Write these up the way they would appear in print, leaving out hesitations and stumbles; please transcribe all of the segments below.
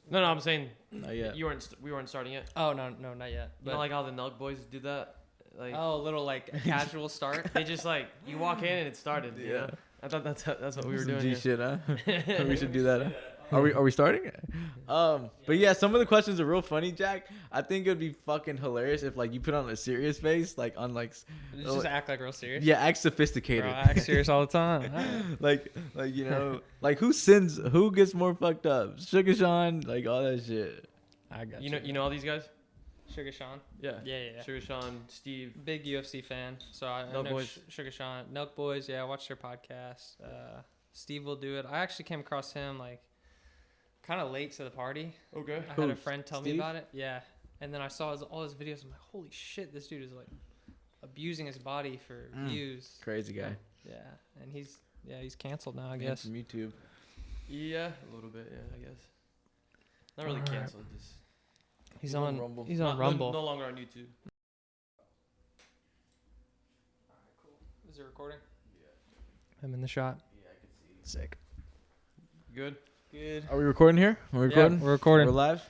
No, I'm saying Not yet. we weren't starting yet. Oh no, not yet. You know, like how the Nelk boys do that. Like, a little like casual start. they just like you walk in and it started. Yeah. You know? I thought that's what we were Some doing. G Here. shit, huh? We should do that. Huh? Are we starting? But yeah, some of the questions are real funny, Jack. I think it'd be fucking hilarious if like you put on a serious face, like on like Just act like real serious. yeah, act sophisticated. Bro, I act serious all the time. like you know, like who gets more fucked up? Sugar Sean, like all that shit. I got You know all these guys? Sugar Sean. Yeah. Yeah. Sugar Sean, Steve. Big UFC fan. So I Nelk know Boys. Sugar Sean. Nelk Boys, yeah, I watched their podcast. Steve will do it. I actually came across him like kind of late to the party. Okay. I had a friend tell Steve? me about it. Yeah. And then I saw all his videos. I'm like, holy shit, this dude is like abusing his body for views. Crazy guy. Yeah. And he's canceled now, I Man guess. from YouTube. Yeah, a little bit. Yeah, I guess. Not really Alright. canceled. Just He's on on Rumble. He's on Rumble. No longer on YouTube. Is it recording? Yeah. I'm in the shot. Yeah, I can see. Sick. Good. Are we recording here? Are we recording? We're recording. We're live.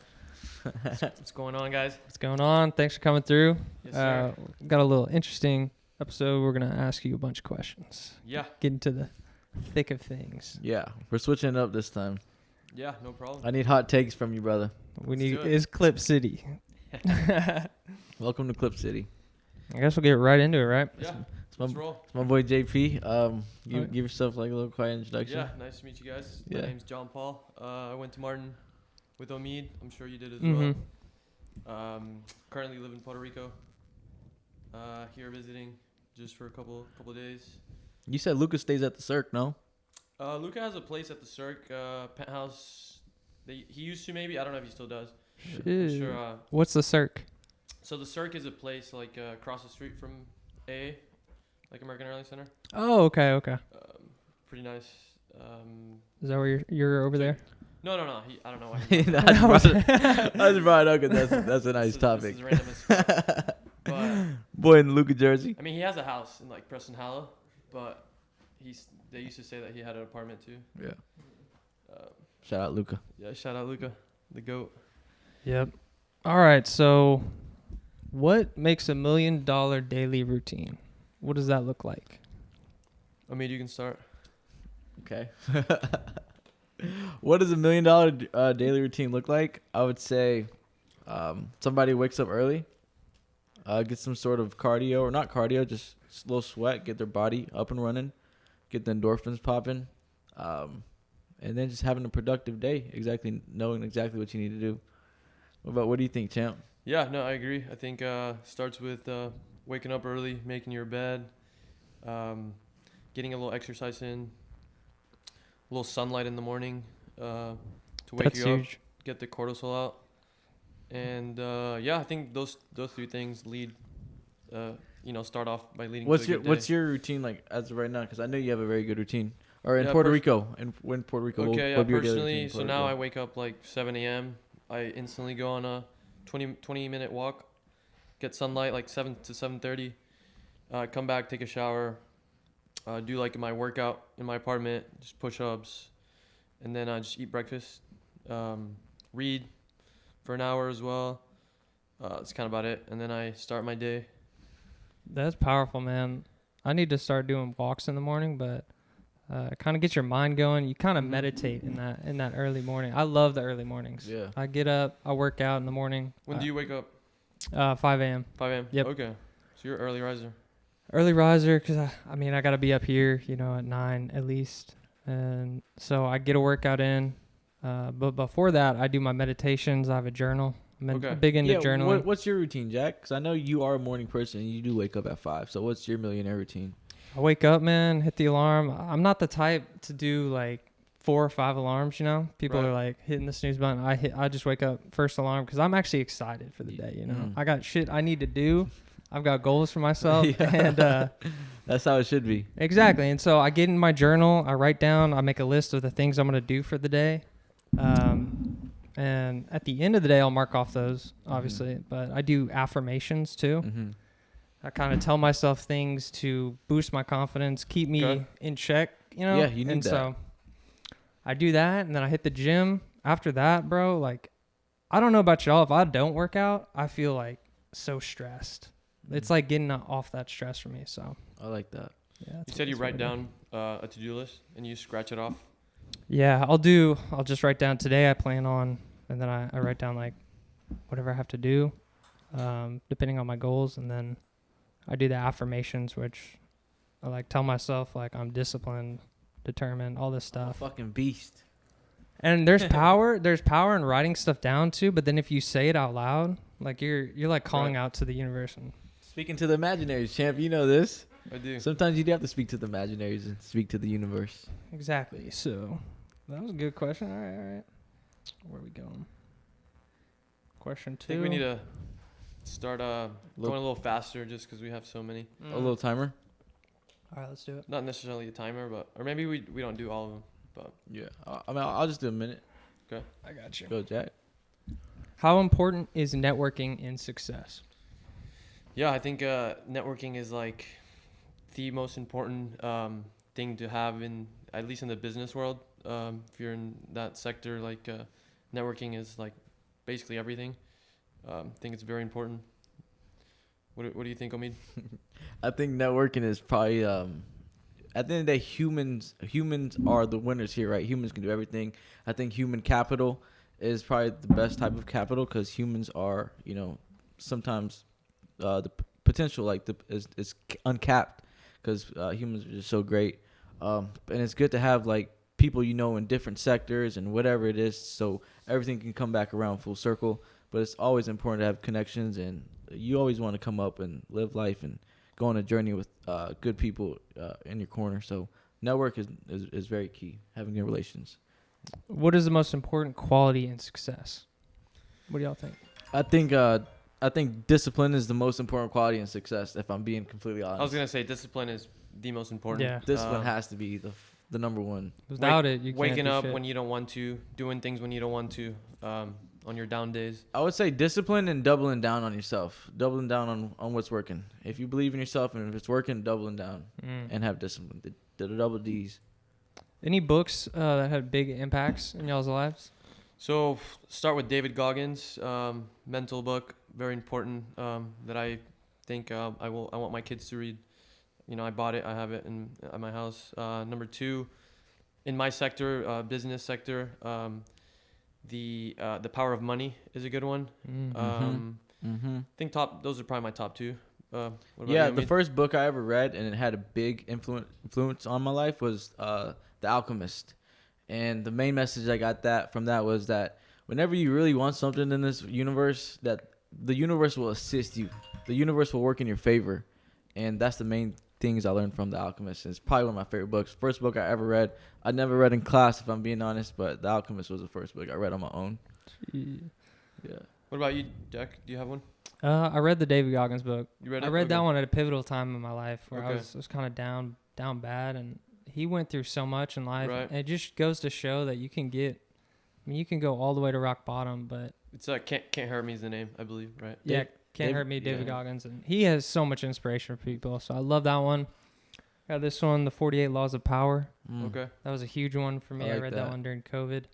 What's going on, guys? What's going on? Thanks for coming through. Yes, sir. Got a little interesting episode. We're going to ask you a bunch of questions. Yeah. Get into the thick of things. Yeah, we're switching it up this time. Yeah, no problem. I need hot takes from you, brother. We Let's need do it. is Clip City. Welcome to Clip City. I guess we'll get right into it, right? Yeah. It's my, Let's roll. it's my boy JP. Give Okay. yourself like a little quiet introduction. Yeah, nice to meet you guys. Yeah. My name's Jean Paul. I went to Martin with Omid. I'm sure you did as Mhm. well. Currently live in Puerto Rico. Here visiting just for a couple days. You said Lucas stays at the Cirque, no? Luca has a place at the Cirque penthouse. He used to, maybe. I don't know if he still does. I'm Shit. sure. What's the Cirque? So the Cirque is a place like across the street from AA, like American Airlines Center. Oh, okay. Pretty nice. Is that where you're over there? No. I don't know why. he- I just brought it up because that's a nice This is topic. random as fuck. But Boy in the Luca jersey. I mean, he has a house in like Preston Hallow, but they used to say that he had an apartment too. Yeah. Um, Shout out Luca. yeah, shout out Luca, the goat. Yep. All right. So, what makes $1 million daily routine? What does that look like? I mean, you can start. Okay. What does $1 million daily routine look like? I would say somebody wakes up early, get some sort of cardio, or not cardio, just a little sweat, get their body up and running, get the endorphins popping, and then just having a productive day, knowing exactly what you need to do. What do you think, champ? Yeah, no, I agree. I think starts with waking up early, making your bed, getting a little exercise in, a little sunlight in the morning to wake That's you up, huge. get the cortisol out, and yeah, I think those three things lead. Start off by leading. What's to a your good What's day. your routine like as of right now? Because I know you have a very good routine. Or in Yeah, Puerto Rico, in Puerto Rico. Okay, yeah, what would be your daily personally, routine in so Puerto now I Rico? wake up like 7 a.m. I instantly go on a 20-minute walk, get sunlight like 7 to 7:30, come back, take a shower, do like my workout in my apartment, just push-ups, and then I just eat breakfast, read for an hour as well. That's kind of about it, and then I start my day. That's powerful, man. I need to start doing walks in the morning, but kind of get your mind going. You kind of meditate in that early morning. I love the early mornings. Yeah. I get up, I work out in the morning. When do you wake up? 5 a.m. 5 a.m. Yep. Okay, so you're an early riser. Early riser, because I got to be up here, at 9 at least. And so I get a workout in. But before that, I do my meditations. I have a journal. I'm Okay. big into journaling. What's your routine, Jack? Because I know you are a morning person and you do wake up at 5. So what's your millionaire routine? I wake up, man, hit the alarm. I'm not the type to do like 4 or 5 alarms, People Right. are like hitting the snooze button. I just wake up first alarm because I'm actually excited for the day, I got shit I need to do. I've got goals for myself. Yeah. And That's how it should be. exactly. And so I get in my journal, I write down, I make a list of the things I'm going to do for the day. And at the end of the day, I'll mark off those, obviously. But I do affirmations too. Mm-hmm. I kind of tell myself things to boost my confidence, keep me Okay. in check, Yeah, you need and that. so I do that, and then I hit the gym. after that, bro, like, I don't know about y'all. If I don't work out, I feel like so stressed. It's like getting off that stress for me. So I like that. yeah. You said you write down a to-do list and you scratch it off. Yeah, I'll just write down today I plan on, and then I write down like whatever I have to do, depending on my goals, and then I do the affirmations, which I like tell myself like I'm disciplined, determined, all this stuff. Fucking beast. And there's power in writing stuff down too, but then if you say it out loud, like you're like calling out to the universe. And Speaking to the imaginaries, champ, you know this. I do. Sometimes you do have to speak to the imaginaries and speak to the universe. exactly. So that was a good question. All right. Where are we going? Question I 2. think we need to start going a little faster just because we have so many. A little timer. All right, let's do it. Not necessarily a timer, but or maybe we don't do all of them. But Yeah. I mean, I'll just do a minute. I got you. Go, Jack. How important is networking in success? yeah, I think networking is like the most important thing to have in at least in the business world. If you're in that sector, like networking is like basically everything. I think it's very important. What do you think, Omid? I think networking is probably at the end of the day, humans are the winners here, right? Humans can do everything. I think human capital is probably the best type of capital because humans are, sometimes the potential is uncapped because humans are just so great. And it's good to have like people in different sectors and whatever it is, so everything can come back around full circle. But it's always important to have connections, and you always want to come up and live life and go on a journey with good people in your corner. So network is very key, having good relations. What is the most important quality in success? What do y'all think? I think discipline is the most important quality in success, if I'm being completely honest. I was gonna say discipline is the most important. Yeah. Discipline has to be the number one. Without it, you can't waking do up shit. when you don't want to, doing things when you don't want to, on your down days. I would say discipline and doubling down on yourself. Doubling down on what's working. If you believe in yourself and if it's working, doubling down and have discipline. The double D's. Any books that had big impacts in y'all's lives? So start with David Goggins' mental book, very important, that I think I want my kids to read. I bought it, I have it at my house. Number 2, in my sector, business sector, the Power of Money is a good one. I think those are probably my top 2. What about you, The Amit? first book I ever read and it had a big influence on my life was The Alchemist. And the main message I got from that was that whenever you really want something in this universe, that the universe will assist you. The universe will work in your favor. And that's the main things I learned from The Alchemist. It's probably one of my favorite books. First book I ever read. I never read in class, if I'm being honest, but The Alchemist was the first book I read on my own. Yeah. What about you, Jack? Do you have one? I read the David Goggins book. You read it? I read that Okay. one at a pivotal time in my life where I Okay. was kind of down bad, and he went through so much in life. Right. And it just goes to show that you can go all the way to rock bottom, but It's Can't Hurt Me is the name, I believe, right? yeah, Dave- Can't Dave- Hurt Me, David yeah. Goggins, and he has so much inspiration for people. So I love that one. Got this one, The 48 Laws of Power. Okay. That was a huge one for me. I I like read that. that one during COVID,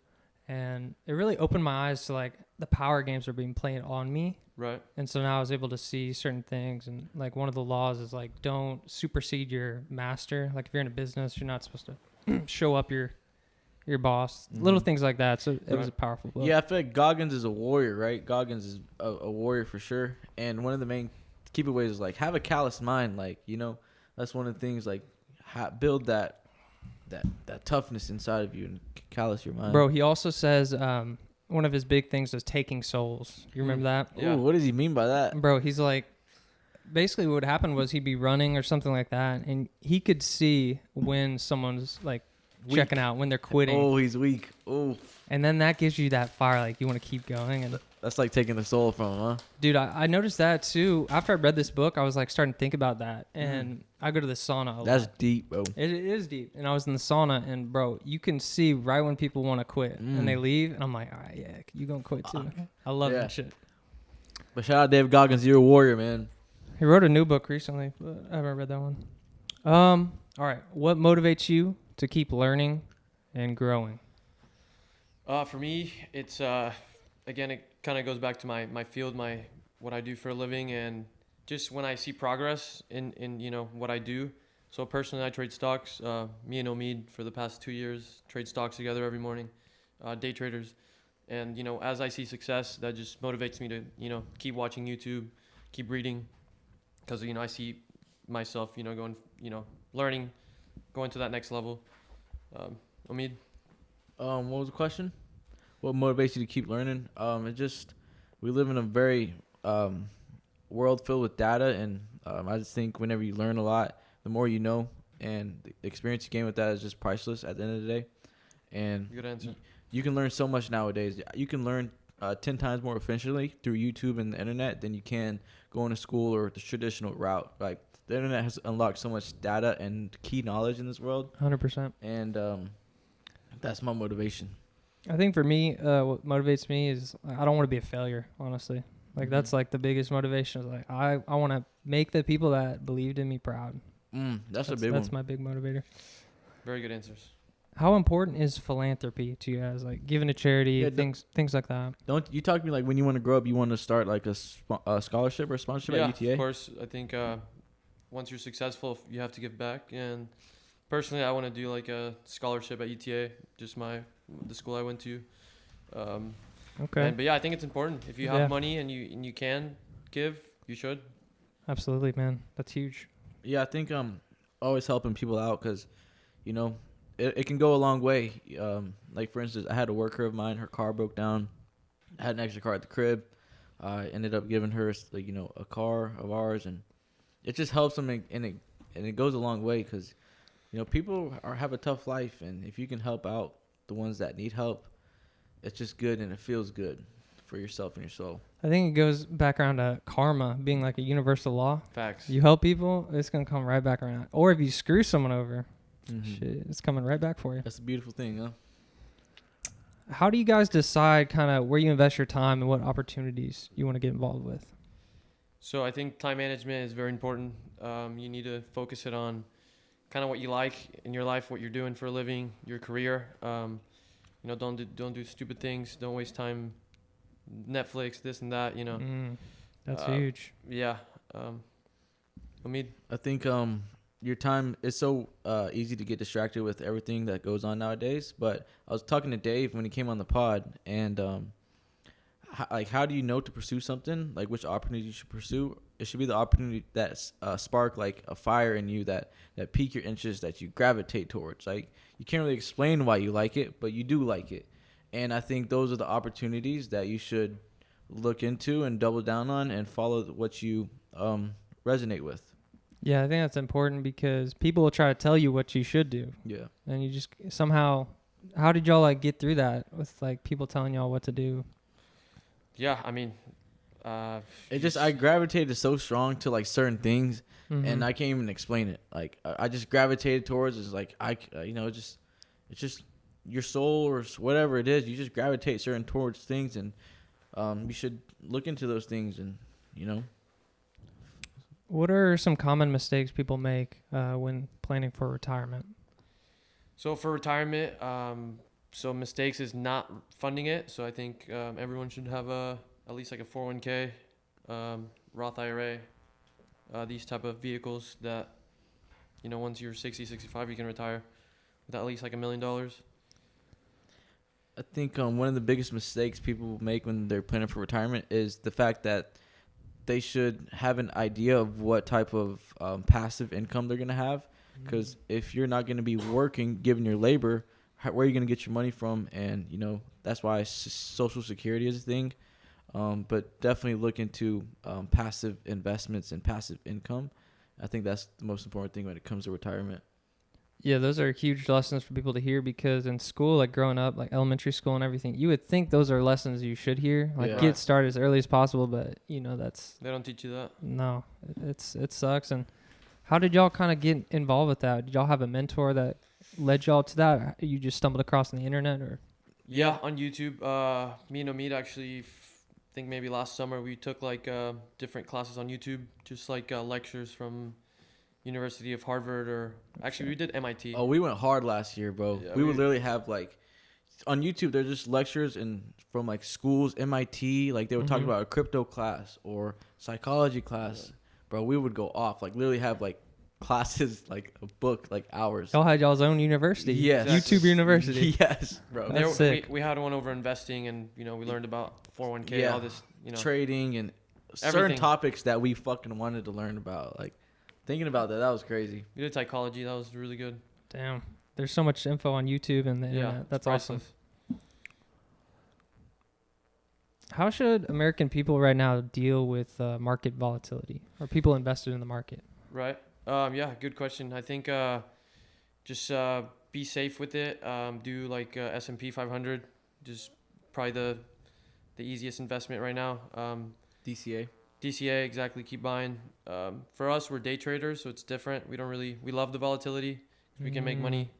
and it really opened my eyes to like the power games are being played on me. Right. And so now I was able to see certain things, and like one of the laws is like don't supersede your master. Like if you're in a business, you're not supposed to show up your boss. Little things like that. So it was a powerful book. Yeah, I feel like Goggins is a warrior, right? Goggins is a warrior for sure. And one of the main keep aways is like have a callous mind. Like, that's one of the things, like build that toughness inside of you and callous your mind. Bro, he also says one of his big things is taking souls. You remember that? Yeah. Ooh, what does he mean by that? Bro, he's like, basically what happened was he'd be running or something like that, and he could see when someone's like Weak. checking out, when they're quitting. Oh, he's weak. Oh, And then that gives you that fire, like you want to keep going. And that's like taking the soul from him, huh? dude, I noticed that too. After I read this book, I was like starting to think about that. And I go to the sauna a That's lot. deep, bro. It is deep. And I was in the sauna, and bro, you can see right when people want to quit and they leave. And I'm like, all right, yeah, you gonna quit too. I love Yeah. that shit. But shout out David Goggins, you're a warrior, man. He wrote a new book recently, but I haven't read that one. All right. What motivates you to keep learning and growing? For me, it's again, it kind of goes back to my field, what I do for a living, and just when I see progress in what I do. So personally, I trade stocks. Me and Omid for the past 2 years trade stocks together every morning, day traders. And as I see success, that just motivates me to keep watching YouTube, keep reading, because I see myself going learning, going to that next level. Omid. What was the question? What motivates you to keep learning? We live in a very world filled with data, and I just think whenever you learn a lot, the more you know, and the experience you gain with that is just priceless at the end of the day. And Good answer. you can learn so much nowadays. You can learn 10 times more efficiently through YouTube and the internet than you can going to school or the traditional route. Like, the internet has unlocked so much data and key knowledge in this world, 100%. and that's my motivation. I think for me, what motivates me is I don't want to be a failure, honestly. Like, that's like the biggest motivation. Is like I want to make the people that believed in me proud. That's a big one. That's my big motivator. Very good answers. How important is philanthropy to you guys? Like giving to charity, Yeah, things like that. Don't you talk to me like when you want to grow up, you want to start like a scholarship or sponsorship Yeah, at UTA? of course. I think once you're successful, you have to give back. And personally, I want to do like a scholarship at UTA, just the school I went to. Okay. But yeah, I think it's important. If you have money and you can give, you should. Absolutely, man. That's huge. Yeah, I think always helping people out because, it can go a long way. Like, for instance, I had a worker of mine, her car broke down. I had an extra car at the crib. I ended up giving her, a car of ours, and it just helps them, and it goes a long way because, people have a tough life, and if you can help out the ones that need help, it's just good, and it feels good for yourself and your soul. I think it goes back around to karma being like a universal law. Facts. You help people, it's gonna come right back around. Or if you screw someone over, shit, it's coming right back for you. That's a beautiful thing, huh? How do you guys decide kind of where you invest your time and what opportunities you want to get involved with? So I think time management is very important. You need to focus it on kind of what you like in your life, what you're doing for a living, your career. Don't do stupid things. Don't waste time. Netflix, this and that. That's huge. Yeah. Omid. I think your time is so easy to get distracted with everything that goes on nowadays. But I was talking to Dave when he came on the pod, and how do you know to pursue something? Like, which opportunity you should pursue? It should be the opportunity that spark like a fire in you that pique your interest, that you gravitate towards. Like, you can't really explain why you like it, but you do like it. And I think those are the opportunities that you should look into and double down on and follow what you resonate with. Yeah, I think that's important because people will try to tell you what you should do. Yeah. And you just somehow, how did y'all like get through that with like people telling y'all what to do? Yeah, I mean, I gravitated so strong to like certain things, and I can't even explain it. Like, I just gravitated towards it's like it's just your soul or whatever it is. You just gravitate certain towards things, and you should look into those things, and What are some common mistakes people make when planning for retirement? So for retirement, mistakes is not funding it. So I think everyone should have at least like a 401k, Roth IRA, these type of vehicles that, once you're 60, 65, you can retire with at least like $1 million. I think one of the biggest mistakes people make when they're planning for retirement is the fact that they should have an idea of what type of passive income they're going to have. Because if you're not going to be working, given your labor, where are you going to get your money from? And, that's why Social Security is a thing. But definitely look into passive investments and passive income. I think that's the most important thing when it comes to retirement. Yeah, those are huge lessons for people to hear because in school, like growing up, like elementary school and everything, you would think those are lessons you should hear. Like get started as early as possible, but that's they don't teach you that. No, it sucks. And how did y'all kind of get involved with that? Did y'all have a mentor that led y'all to that? You just stumbled across on the internet, or? Yeah, on YouTube. Me and Omid actually, think maybe last summer we took like different classes on YouTube, just like lectures from University of Harvard, or actually we did MIT. Oh, we went hard last year, bro. Yeah, we would literally have like on YouTube, there's just lectures from like schools, MIT, like they were talking about a crypto class or psychology class. Yeah. Bro, we would go off, like literally have like classes, like a book, like hours. Y'all had y'all's own university. Yes. YouTube University. Yes, bro. That's sick. We had one over investing, and we learned about 401k, all this, trading and certain everything. topics that we fucking wanted to learn about. Like thinking about that was crazy. We did psychology. That was really good. Damn. There's so much info on YouTube and the internet. That's awesome. How should American people right now deal with market volatility, or people invested in the market? Right. Good question. I think just be safe with it. Do like S&P 500. Just probably the easiest investment right now. DCA, exactly. Keep buying. For us, we're day traders, so it's different. We love the volatility. We can make money.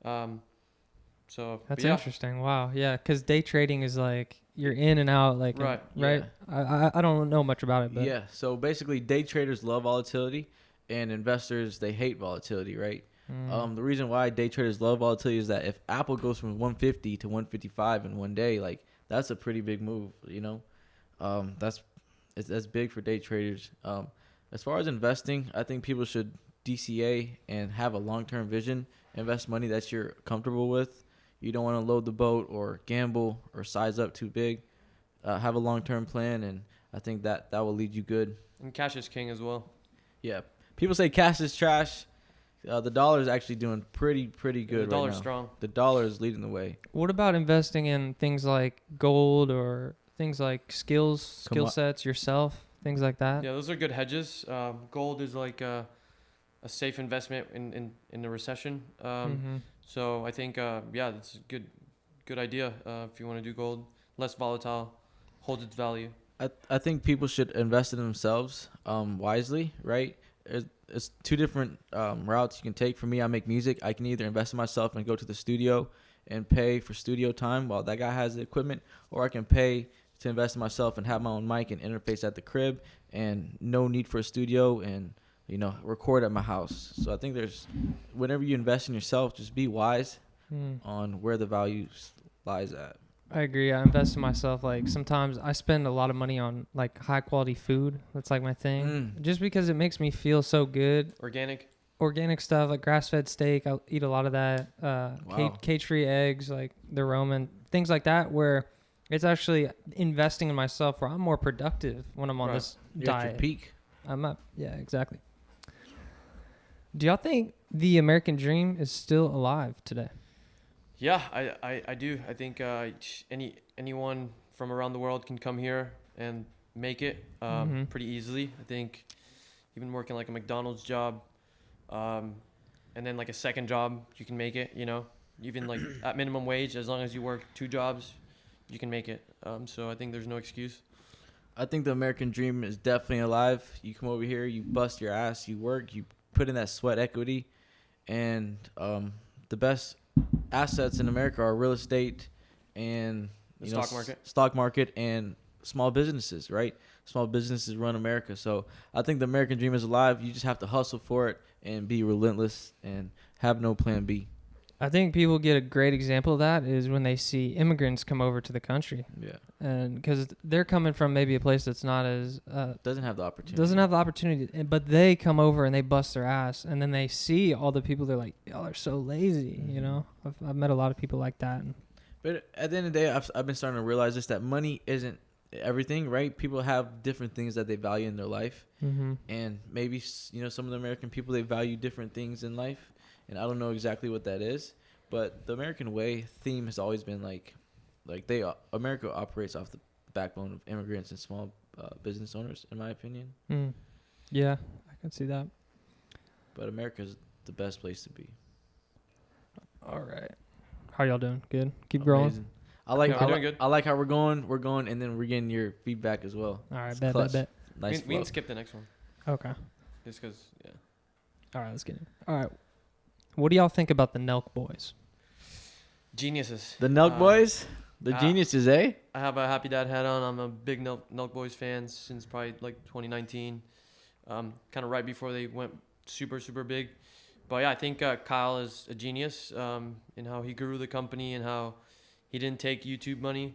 That's interesting. Wow. Yeah. Cause day trading is like, you're in and out, like, right. Yeah. I don't know much about it, but yeah. So basically day traders love volatility and investors, they hate volatility, right? The reason why day traders love volatility is that if Apple goes from 150 to 155 in one day, like that's a pretty big move, that's big for day traders. As far as investing, I think people should DCA and have a long-term vision, invest money that you're comfortable with. You don't want to load the boat or gamble or size up too big. Have a long-term plan, and I think that will lead you good. And cash is king as well. Yeah. People say cash is trash. The dollar is actually doing pretty good right now. The dollar's strong. The dollar is leading the way. What about investing in things like gold or things like skill sets yourself, things like that? Yeah, those are good hedges. Gold is like a safe investment in a recession. So I think, that's a good idea if you want to do gold. Less volatile, holds its value. I think people should invest in themselves wisely, right? It's two different routes you can take. For me, I make music. I can either invest in myself and go to the studio and pay for studio time while that guy has the equipment, or I can pay to invest in myself and have my own mic and interface at the crib and no need for a studio and record at my house. So I think whenever you invest in yourself, just be wise on where the value lies at. I agree. I invest in myself. Like sometimes I spend a lot of money on like high quality food. That's like my thing. Just because it makes me feel so good. Organic stuff like grass fed steak. I'll eat a lot of that. Cage free eggs, like the Roman, things like that, where it's actually investing in myself where I'm more productive when I'm on this diet. At your peak. I'm up. Yeah, exactly. Do y'all think the American dream is still alive today? Yeah, I do. I think anyone from around the world can come here and make it pretty easily. I think even working like a McDonald's job and then like a second job, you can make it, even like at minimum wage, as long as you work 2 jobs, you can make it. So I think there's no excuse. I think the American dream is definitely alive. You come over here, you bust your ass, you work, you put in that sweat equity, and the best assets in America are real estate and stock market and small businesses, right? Small businesses run America. So I think the American dream is alive. You just have to hustle for it and be relentless and have no plan B. I think people get a great example of that is when they see immigrants come over to the country. Yeah. And because they're coming from maybe a place that's not as... doesn't have the opportunity. But they come over and they bust their ass. And then they see all the people, they're like, y'all are so lazy, I've met a lot of people like that. But at the end of the day, I've been starting to realize this, that money isn't everything, right? People have different things that they value in their life. And maybe, some of the American people, they value different things in life. And I don't know exactly what that is, but the American way theme has always been America operates off the backbone of immigrants and small business owners, in my opinion. Yeah, I can see that. But America is the best place to be. All right. How y'all doing? Good? Keep growing? Good. I like how we're going. We're going, and then we're getting your feedback as well. All right, bet. Nice. We can skip the next one. Okay. Just because, yeah. All right, let's get it. All right. What do y'all think about the Nelk boys? Geniuses. The Nelk boys? The geniuses, eh? I have a Happy Dad hat on. I'm a big Nelk boys fan since probably like 2019. Kind of right before they went super, super big. But yeah, I think Kyle is a genius in how he grew the company and how he didn't take YouTube money,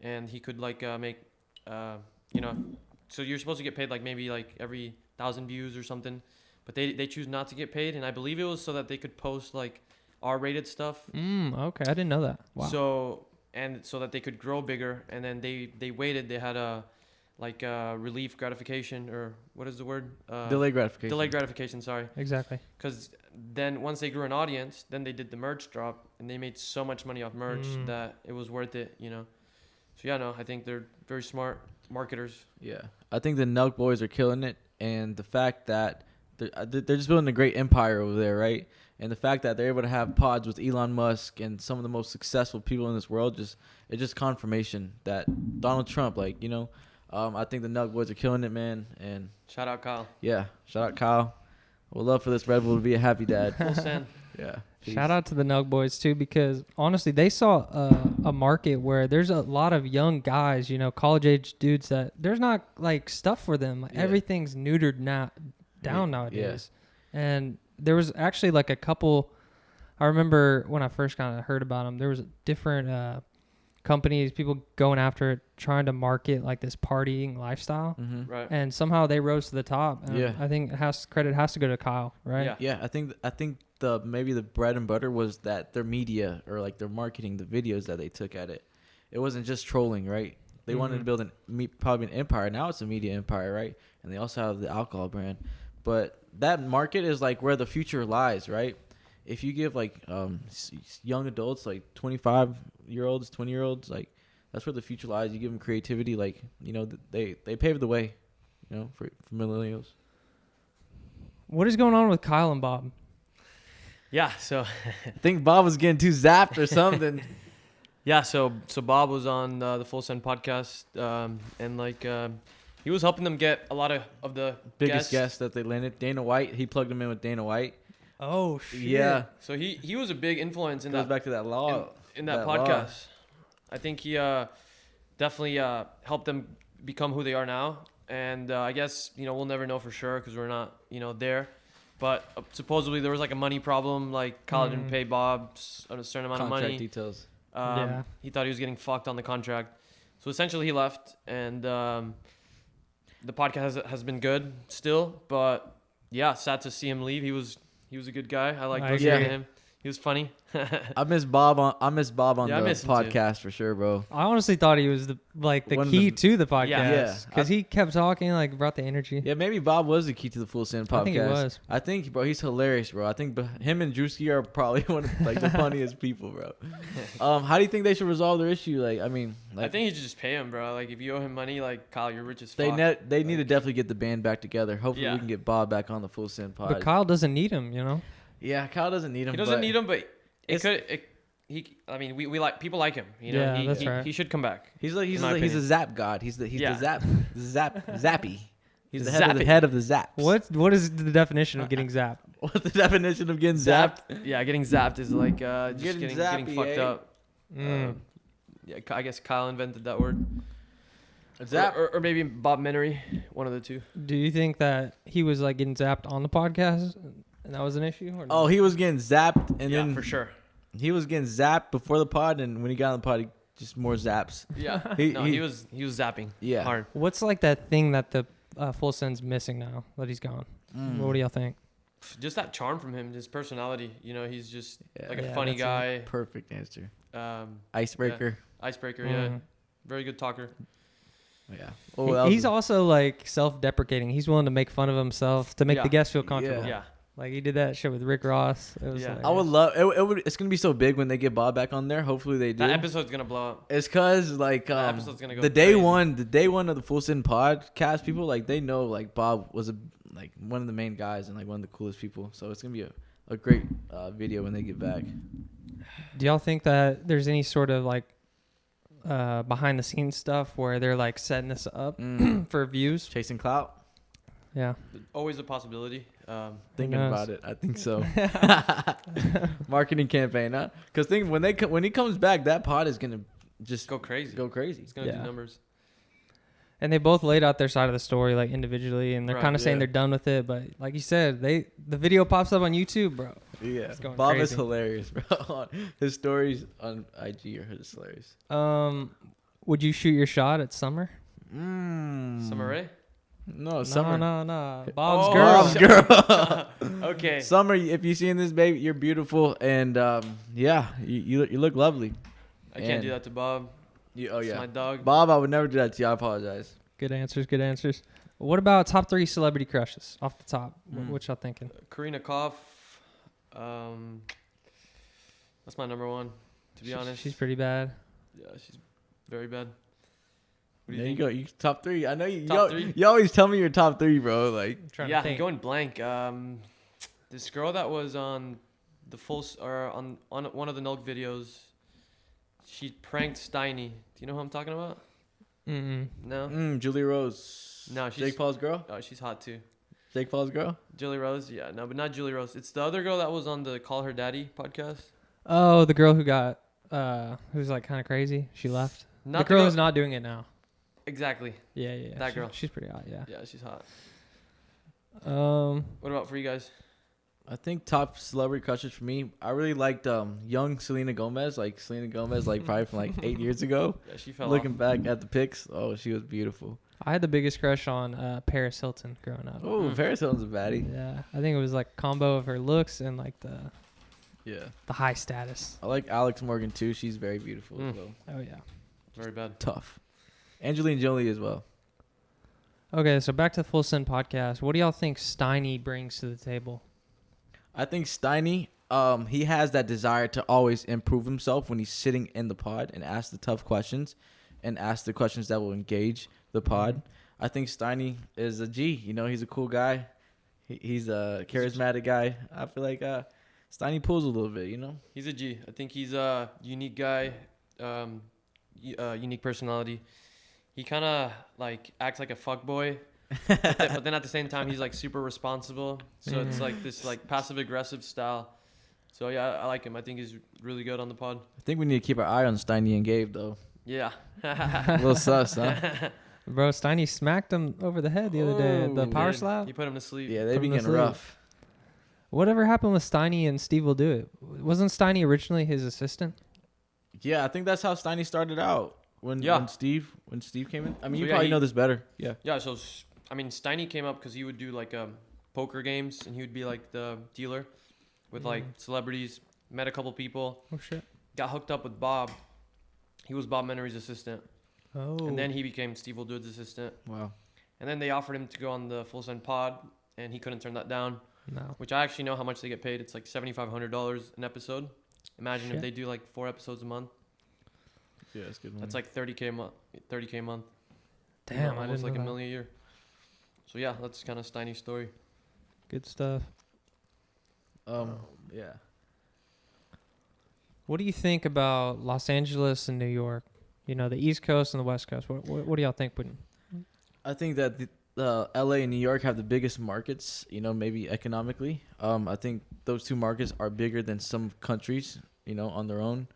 and he could like make, so you're supposed to get paid like maybe like every 1,000 views or something, but they choose not to get paid, and I believe it was so that they could post like R-rated stuff. Okay, I didn't know that. Wow. So that they could grow bigger, and then they waited. They had a relief gratification, or what is the word? Delayed gratification. Delayed gratification. Sorry. Exactly. Because then once they grew an audience, then they did the merch drop, and they made so much money off merch that it was worth it. So yeah, no, I think they're very smart marketers. Yeah, I think the Nelk boys are killing it, and the fact that they're just building a great empire over there, right? And the fact that they're able to have pods with Elon Musk and some of the most successful people in this world, it's just confirmation that Donald Trump, I think the Nelk boys are killing it, man. And shout out Kyle. Yeah, shout out Kyle. We'd love for this Red Bull to be a happy dad. Full send. Yeah. Peace. Shout out to the Nelk boys too, because honestly, they saw a market where there's a lot of young guys, college age dudes that there's not like stuff for them. Yeah. Everything's neutered down nowadays. And there was actually like a couple. I remember when I first kind of heard about them, there was different companies, people going after it, trying to market like this partying lifestyle. Mm-hmm. Right. And somehow they rose to the top. And Yeah. I think credit has to go to Kyle, right? Yeah. Yeah, I think maybe the bread and butter was that their media or like their marketing, the videos that they took at it. It wasn't just trolling, right? They wanted to build probably an empire. Now it's a media empire, right? And they also have the alcohol brand. But that market is like where the future lies, right? If you give like young adults, like 25-year-olds, 20-year-olds, like that's where the future lies. You give them creativity, like they pave the way, for millennials. What is going on with Kyle and Bob? Yeah. So I think Bob was getting too zapped or something. yeah. So Bob was on the Full Send podcast, and he was helping them get a lot of the Biggest guest that they landed. Dana White. He plugged him in with Dana White. Oh shit. Yeah. So he was a big influence in Goes that back to that law. in that law. podcast. I think he definitely helped them become who they are now. And I guess we'll never know for sure because we're not there. But supposedly there was like a money problem. Like Kyle didn't pay Bob a certain amount of money. Contract details. He thought he was getting fucked on the contract. So essentially he left, and the podcast has been good still. But yeah, sad to see him leave. He was a good guy. I liked listening to him. He was funny. I miss Bob on the miss him too. podcast for sure, bro. I honestly thought he was the key to the podcast. Yeah. Because he kept talking, brought the energy. Yeah, maybe Bob was the key to the Full Send podcast. I think he was. I think, bro, he's hilarious, bro. I think him and Drewski are probably one of the funniest people, bro. How do you think they should resolve their issue? I think you should just pay him, bro. If you owe him money, Kyle, you're rich as fuck. They need to definitely get the band back together. Hopefully we can get Bob back on the Full Send pod. But Kyle doesn't need him, Yeah, Kyle doesn't need him. He doesn't need him, but we like people like him. Yeah, that's right. He should come back. He's a zap god. He's the zappy. He's the Zappy. head of the zaps. What is the definition of getting zapped? What's the definition of getting zapped? Yeah, getting zapped is just getting zappy, fucked up. Yeah, I guess Kyle invented that word. Zap or maybe Bob Menery, one of the two. Do you think that he was getting zapped on the podcast and that was an issue? Or no? Oh, he was getting zapped, and then for sure. He was getting zapped before the pod, and when he got on the pod, he just more zaps. Yeah, he was zapping. Yeah, hard. What's that thing that the Full Send's missing now that he's gone? What do y'all think? Just that charm from him, his personality. He's just a funny that's guy. Perfect answer. Icebreaker. Icebreaker. Yeah, very good talker. Yeah. He's also self-deprecating. He's willing to make fun of himself to make the guests feel comfortable. Yeah. He did that shit with Rick Ross. It was I would love it. It's gonna be so big when they get Bob back on there. Hopefully they do. That episode's gonna blow up. It's cause episode's gonna go the day one of the Full Send podcast, people they know Bob was one of the main guys and one of the coolest people. So it's gonna be a great video when they get back. Do y'all think that there's any sort of behind the scenes stuff where they're setting this up for views, chasing clout? Yeah, always a possibility. Thinking about it, I think so. Marketing campaign, huh? Because when he comes back, that pod is gonna just go crazy. It's gonna do numbers. And they both laid out their side of the story individually, and they're kind of saying they're done with it. But like you said, the video pops up on YouTube, bro. Yeah, It's going Bob is crazy. hilarious, bro. His stories on IG are just hilarious. Would you shoot your shot at Summer? Summer Rae? No, Summer. No. Bob's Oh, girl. Bob's girl. Okay. Summer, if you seeing this, baby, you're beautiful, and yeah, you look lovely. I can't And- do that to Bob. Oh It's yeah, my dog. Bob, I would never do that to you. I apologize. Good answers. What about top 3 celebrity crushes off the top? What y'all thinking? Karina Koff. That's my number one, to be honest. She's pretty bad. Yeah, she's very bad. What do There you you think? go. You top 3. I know you. Top 3? You always tell me your top 3, bro. Like, I'm trying Yeah, to I'm think. going blank. This girl that was on the on one of the Nelk videos, she pranked Steiny. Do you know who I'm talking about? Mm-mm. No. Julie Rose. No, she's Jake Paul's girl. Oh, she's hot too. Jake Paul's girl. Julie Rose? Yeah, no, but not Julie Rose. It's the other girl that was on the Call Her Daddy podcast. Oh, the girl who got who's like kind of crazy. She left. Not The girl who's not doing it now. Exactly. Yeah. That girl. She's pretty hot. Yeah. Yeah, she's hot. Um. What about for you guys? I think top celebrity crushes for me. I really liked young Selena Gomez. Like Selena Gomez, like probably from like 8 years ago. Yeah, she fell Looking off. back at the pics, oh, she was beautiful. I had the biggest crush on Paris Hilton growing up. Oh, Paris Hilton's a baddie. Yeah, I think it was like a combo of her looks and like the Yeah. high status. I like Alex Morgan too. She's very beautiful Mm. as well. Oh yeah. Very bad. Tough. Angelina Jolie as well. Okay, so back to the Full Send podcast. What do y'all think Steiny brings to the table? I think Steiny, he has that desire to always improve himself when he's sitting in the pod and ask the tough questions and ask the questions that will engage the pod. I think Steiny is a G. You know, he's a cool guy. He's a charismatic guy. I feel like Steiny pulls a little bit, you know? He's a G. I think he's a unique guy, unique personality. He kind of like acts like a fuckboy, but then at the same time he's like super responsible. So it's like this like passive aggressive style. So yeah, I like him. I think he's really good on the pod. I think we need to keep our eye on Steiny and Gabe, though. Yeah. A little sus, huh? Bro, Steiny smacked him over the head the other day at the Oh, power Dude, slap. You put him to sleep. Yeah, they From be the getting sleep. rough. Whatever happened with Steiny and Steve will do it? Wasn't Steiny originally his assistant? Yeah, I think that's how Steiny started out. When Steve came in. I mean, So you yeah, probably he- know this better. Yeah. Yeah. So I mean, Steiny came up because he would do like poker games, and he would be like the dealer with like celebrities. Met a couple people. Oh shit. Got hooked up with Bob. He was Bob Menery's assistant, Oh. and then he became Steve Wildood's assistant. Wow. And then they offered him to go on the Full Send pod, and he couldn't turn that down. No. Which I actually know how much they get paid. It's like $7,500 an episode. Imagine Shit. if they do like 4 episodes a month. Yeah, that's good. That's like $30K a month. $30K a month. Damn, I almost didn't like know $1 that. million a year. So yeah, that's kind of Steiny's story. Good stuff. Yeah. What do you think about Los Angeles and New York? You know, the East Coast and the West Coast. What do y'all think? I think that the LA and New York have the biggest markets, you know, maybe economically. I think those two markets are bigger than some countries, you know, on their own.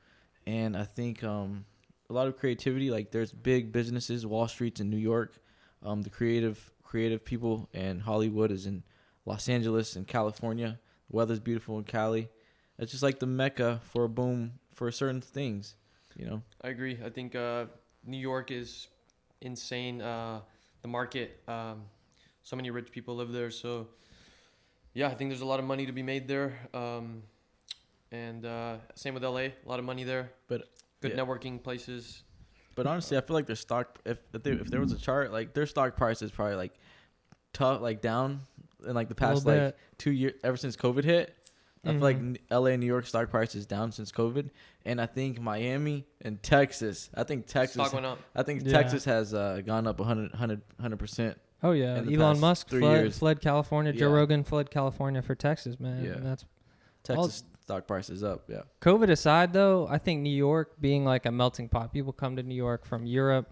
And I think a lot of creativity, like there's big businesses, Wall Street's in New York. The creative people and Hollywood is in Los Angeles and California. The weather's beautiful in Cali. It's just like the mecca for a boom for certain things, you know. I agree. I think New York is insane. The market, so many rich people live there. So yeah, I think there's a lot of money to be made there. And same with LA, a lot of money there. But Good yeah. networking places. But honestly, I feel like their stock, if there was a chart, like their stock price is probably like tough, like down in like the past little like 2 years, ever since COVID hit. I feel like LA and New York stock price is down since COVID, and I think Miami and Texas. I think Texas. Stock went up. I think Yeah. Texas has gone up 100%. Oh yeah, in the Elon past Musk 3 fled, years. fled California. Joe Yeah. Rogan fled California for Texas, man. Yeah. And that's Texas stock price is up. Yeah. COVID aside, though. I think New York being like a melting pot. People come to New York from Europe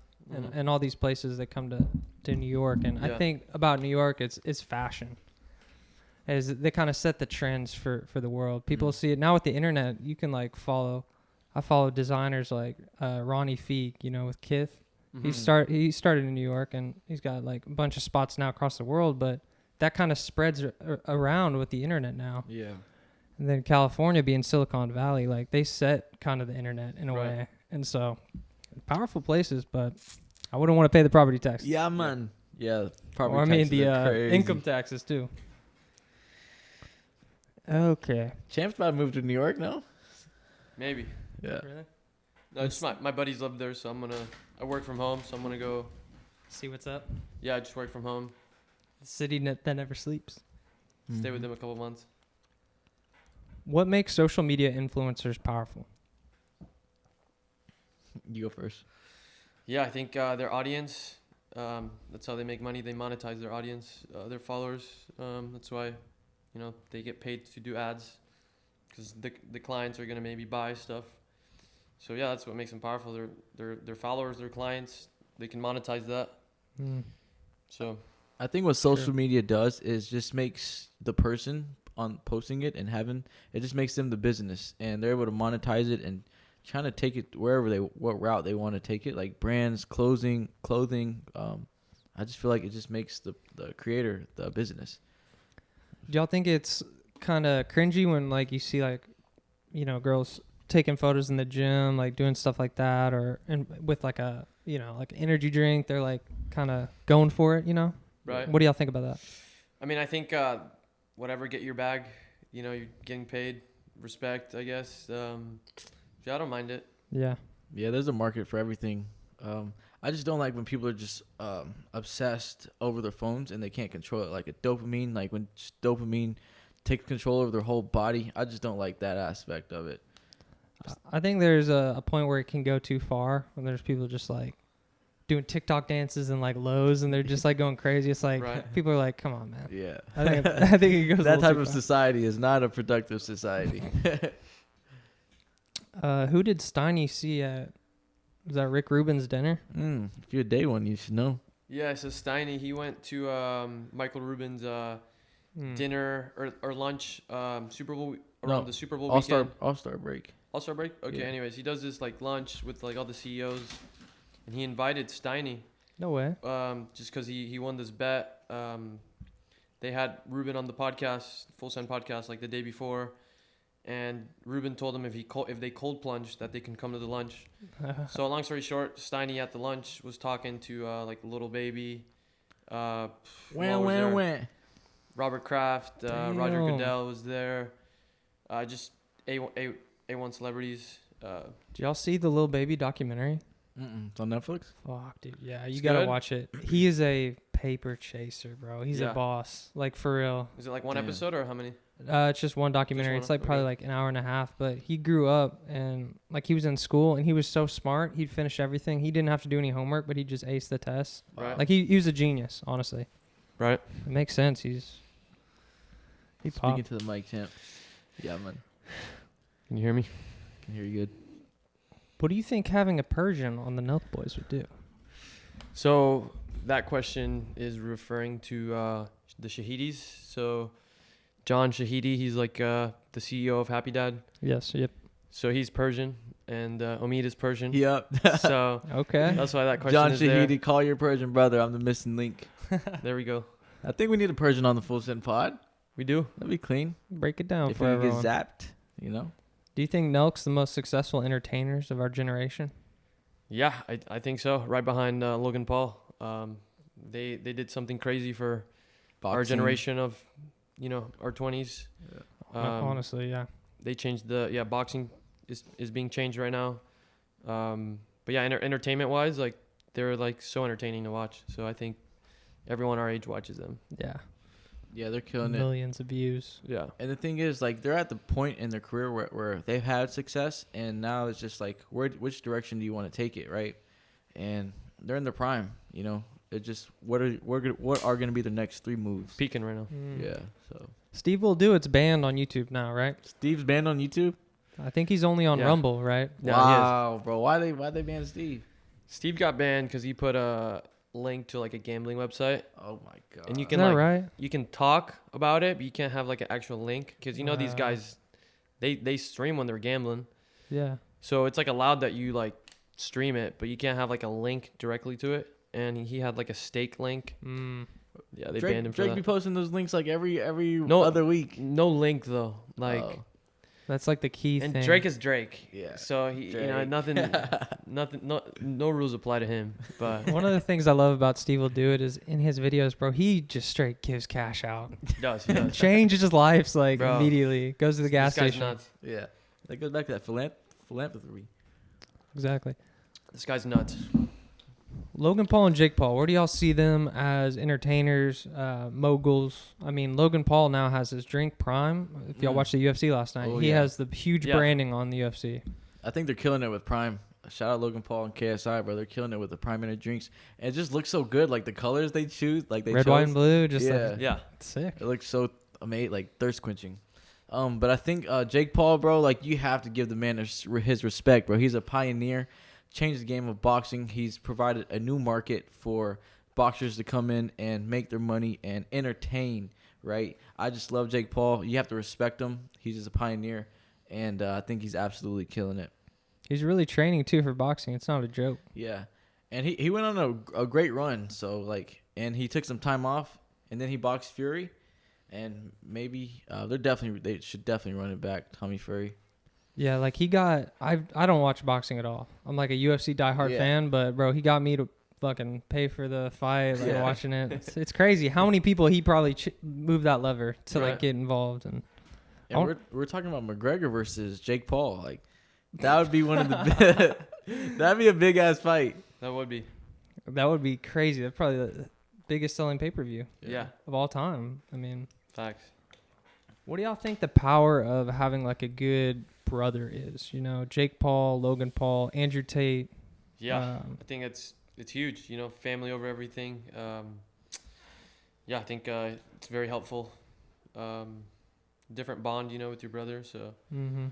and all these places. They come to New York, and I Yeah. think about New York, it's fashion. As they kind of set the trends for the world. People see it now with the internet. You can like follow. I follow designers like Ronnie Feek, you know, with Kith. Mhm. He started in New York, and he's got like a bunch of spots now across the world. But that kind of spreads around with the internet now. Yeah. And And then California being Silicon Valley, like they set kind of the internet in a Right. way. And so powerful places, but I wouldn't want to pay the property tax. Yeah, man. Yeah, property Or I mean taxes the are crazy. income taxes too. Okay. Champ's about to move to New York now. Maybe. Yeah. Really? No, just my buddies live there, so I work from home, so I'm gonna go. See what's up. Yeah, I just work from home. The city that never sleeps. Stay Mm-hmm. with them a couple months. What makes social media influencers powerful? You go first. Yeah, I think their audience. That's how they make money. They monetize their audience, their followers. That's why, they get paid to do ads, because the clients are gonna maybe buy stuff. So yeah, that's what makes them powerful. Their followers, their clients, they can monetize that. So I think what social media does is just makes the person on posting it and having it just makes them the business, and they're able to monetize it and trying to take it wherever what route they want to take it, like brands, clothing. I just feel like it just makes the creator the business. Do y'all think it's kind of cringy when like you see like, girls taking photos in the gym, like doing stuff like that, or and with like a like an energy drink, they're like kind of going for it, right. What do y'all think about that? I mean, I think whatever, get your bag. You're getting paid. Respect, I guess. Yeah, I don't mind it. Yeah. Yeah, there's a market for everything. I just don't like when people are just obsessed over their phones and they can't control it, like a dopamine, like when just dopamine takes control over their whole body. I just don't like that aspect of it. I think there's a point where it can go too far when there's people just like doing TikTok dances and like lows and they're just like going crazy. It's like Right. people are like, come on, man. Yeah. I think it goes a that little type too of far. society is not a productive society. Who did Steiny see at? Was that Rick Rubin's dinner? If you're a day one, you should know. Yeah, so Steiny, he went to Michael Rubin's dinner or lunch, Super Bowl around the Super Bowl weekend. All-Star break. All-Star break? Okay, Yeah. anyways, he does this like lunch with like all the CEOs, and he invited Steiny, No way. just because he won this bet. They had Rubin on the podcast, Full Send podcast, like the day before, and Rubin told him if they cold plunge that they can come to the lunch. So long story short, Steiny at the lunch was talking to like Little Baby, Robert Kraft, Roger Damn. Goodell was there, just A1 celebrities. Did y'all see the Lil Baby documentary? It's on Netflix. Fuck, dude. Yeah, you It's gotta good? watch it. He is a paper chaser, bro. He's Yeah. a boss. Like, for real. Is it like one Damn. episode or how many? It's just one documentary. one? It's like probably Okay. like an hour and a half. But he grew up and like he was in school and he was so smart. He'd finish everything. He didn't have to do any homework, but he just aced the tests. Right. Like he was a genius, honestly. Right. It makes sense. He Speaking popped. to the mic, champ. Yeah, man. Can you hear me? Can hear you good. What do you think having a Persian on the Nelk Boys would do? So that question is referring to the Shahidis. So John Shahidi, he's like the CEO of Happy Dad. Yes. Yep. So he's Persian, and Omid is Persian. Yep. So Okay. that's why that question John is there. Shahidi, call your Persian brother. I'm the missing link. There we go. I think we need a Persian on the Full Send pod. We do. That'd be clean. Break it down If for we everyone. get zapped, Do you think Nelk's the most successful entertainers of our generation? Yeah, I think so. Right behind Logan Paul. They did something crazy for our Boxing. generation of, our 20s. Honestly, yeah. They changed boxing is being changed right now. But yeah, entertainment wise, like they're like so entertaining to watch. So I think everyone our age watches them. Yeah. Yeah, they're killing it. Millions of views. Yeah. And the thing is, like, they're at the point in their career where they've had success, and now it's just like, which direction do you want to take it, right? And they're in their prime, It's just what are going to be the next 3 moves? Peaking right now. Yeah. So Steve Will Do It's banned on YouTube now, right? Steve's banned on YouTube. I think he's only on Yeah. Rumble, right? Yeah, Wow, bro, why they ban Steve? Steve got banned because he put a link to like a gambling website, Oh my god. and you Is can that like right? you can talk about it, but you can't have like an actual link because these Wow. guys, they stream when they're gambling, Yeah. so it's like allowed that you like stream it, but you can't have like a link directly to it. And he had like a stake link. Yeah, they banned him for Drake be that. posting those links like every No- other week. No link though. Like Oh. That's like the key And thing. Drake is Drake. Yeah. So he, Drake. nothing, no rules apply to him. But One of the things I love about Steve will do it is in his videos, bro. He just straight gives cash out. he does. He does. Changes his life like Bro. immediately. Goes to the gas This guy's station. nuts. Yeah. That goes back to that philanthropy. Exactly. This guy's nuts. Logan Paul and Jake Paul, where do y'all see them as entertainers, moguls? I mean, Logan Paul now has his drink Prime. If y'all watched the UFC last night, Oh, he yeah. has the huge Yeah. branding on the UFC. I think they're killing it with Prime. Shout out Logan Paul and KSI, bro. They're killing it with the Prime Energy drinks. And it just looks so good. Like the colors they choose, like they Red, chose. white, and blue, just Yeah. like Yeah. sick. It looks so amazing, like thirst quenching. But I think Jake Paul, bro, like you have to give the man his respect, bro. He's a pioneer, changed the game of boxing. He's provided a new market for boxers to come in and make their money and entertain, right? I just love Jake Paul. You have to respect him. He's just a pioneer, and I think he's absolutely killing it. He's really training too for boxing. It's not a joke. Yeah, and he went on a great run. So like, and he took some time off, and then he boxed Fury, and maybe they should definitely run it back, Tommy Fury. Yeah, like he got. I don't watch boxing at all. I'm like a UFC diehard Yeah. fan, but bro, he got me to fucking pay for the fight, like Yeah. watching it. It's crazy how many people he probably moved that lever to like Right. get involved. And And we're talking about McGregor versus Jake Paul. Like that would be one of the that'd be a big ass fight. That would be. that would be crazy. That's probably the biggest selling pay per view Yeah. of all time. I mean, Facts. what do y'all think the power of having like a good brother is? You know, Jake Paul, Logan Paul, Andrew Tate. Yeah. I think it's huge. You know, family over everything. Yeah, I think it's very helpful. Different bond, you know, with your brother. So. Mm-hmm.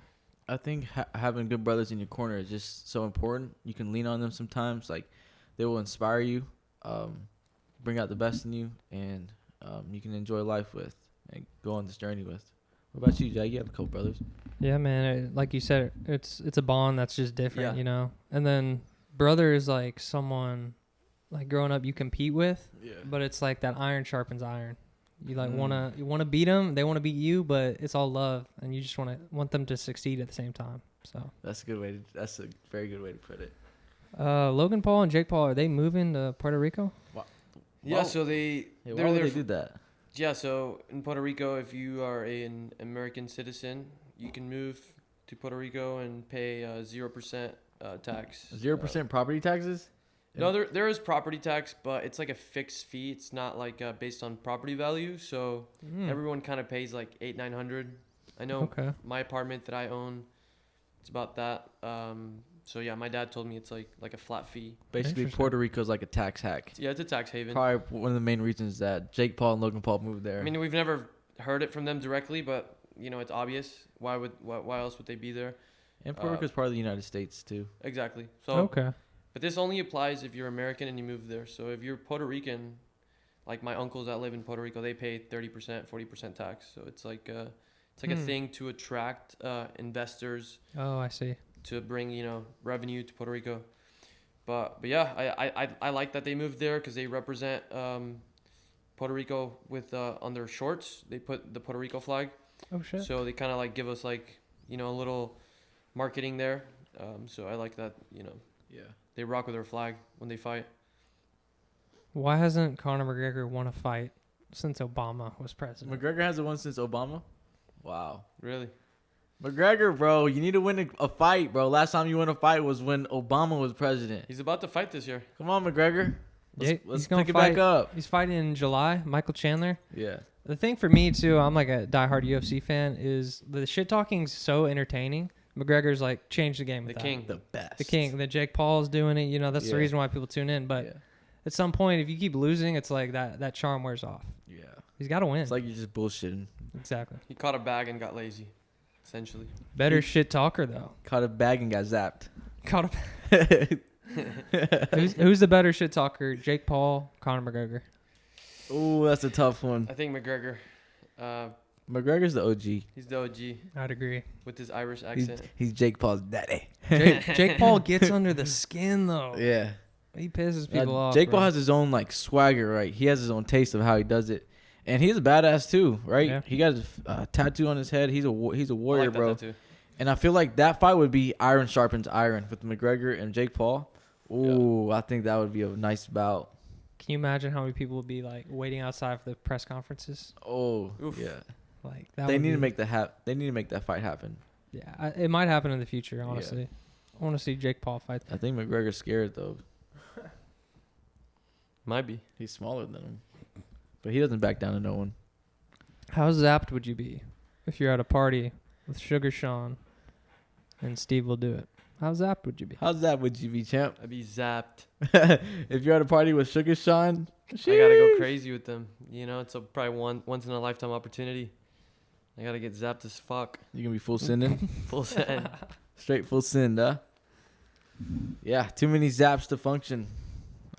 I think having good brothers in your corner is just so important. You can lean on them sometimes. Like they will inspire you, bring out the best in you, and you can enjoy life with and go on this journey with. What about you, Jay? You have a couple brothers. Yeah, man. Like you said, it's a bond that's just different, Yeah. you know. And then brother is like someone, like growing up, you compete with, Yeah. but it's like that iron sharpens iron. You like wanna beat them, they want to beat you, but it's all love, and you just want them to succeed at the same time. So That's a good way. That's a very good way to put it. Logan Paul and Jake Paul, are they moving to Puerto Rico? Yeah. Wow. So Hey, they're why would there they do that? Yeah, so in Puerto Rico, if you are an American citizen, you can move to Puerto Rico and pay 0% tax. 0% property taxes? No, there is property tax, but it's like a fixed fee. It's not like based on property value. So everyone kind of pays like $800-900. I know Okay. my apartment that I own, it's about that. So yeah, my dad told me it's like a flat fee. Basically, Interesting. Puerto Rico's like a tax hack. Yeah, it's a tax haven. Probably one of the main reasons that Jake Paul and Logan Paul moved there. I mean, we've never heard it from them directly, but you know, it's obvious. Why else would they be there? and Puerto Rico's part of the United States too. Exactly. So Okay. But this only applies if you're American and you move there. So if you're Puerto Rican, like my uncles that live in Puerto Rico, they pay 30%, 40% tax. So it's like a thing to attract investors Oh, I see. to bring, you know, revenue to Puerto Rico. But yeah, I like that they moved there because they represent Puerto Rico with on their shorts. They put the Puerto Rico flag. Oh shit. So they kind of like give us like, you know, a little marketing there. So I like that, you know. Yeah. They rock with their flag when they fight. Why hasn't Conor McGregor won a fight since Obama was president? McGregor hasn't won since Obama? Wow. Really? McGregor, bro, you need to win a fight, bro. Last time you won a fight was when Obama was president. He's about to fight this year. Come on, McGregor. Yeah, Let's he's gonna pick it back fight- up. He's fighting in July. Michael Chandler. Yeah. The thing for me too, I'm like a diehard UFC fan, is the shit talking's so entertaining. McGregor's like changed the game. The With that. king. The best. The king. The Jake Paul's doing it. You know, that's the Yeah. reason why people tune in. But Yeah. at some point, if you keep losing, it's like that charm wears off. Yeah. He's got to win. It's like you're just bullshitting. Exactly. He caught a bag and got lazy, essentially. Better shit talker though. Caught a bag and got zapped. Caught a. who's the better shit talker? Jake Paul, Conor McGregor. Ooh, that's a tough one. I think McGregor. McGregor's the OG. He's the OG I'd agree. with his Irish He's, accent. he's Jake Paul's daddy. Jake Paul gets under the skin though. Yeah. He pisses people off. Jake Paul bro. has his own like swagger, right? He has his own taste of how he does it. And he's a badass too, right? Yeah. He got a tattoo on his head. He's a warrior, I like that bro. tattoo. And I feel like that fight would be iron sharpens iron with McGregor and Jake Paul. Ooh, I think that would be a nice bout. Can you imagine how many people would be like waiting outside for the press conferences? Oh, Oof. yeah. Like that. They would need be, to make that They need to make that fight happen. Yeah, it might happen in the future. Honestly, I want to see Jake Paul fight. I think McGregor's scared though. Might be. He's smaller than him, but he doesn't back down to no one. How zapped would you be if you're at a party with Sugar Sean and Steve will do it? How zapped would you be? How's that? Would you be, champ? I'd be zapped. If you're at a party with Sugar Sean, I gotta go crazy with them. You know, it's probably once in a lifetime opportunity. I gotta get zapped as fuck. You gonna be full sending? Full send. Straight full send, huh? Yeah, too many zaps to function.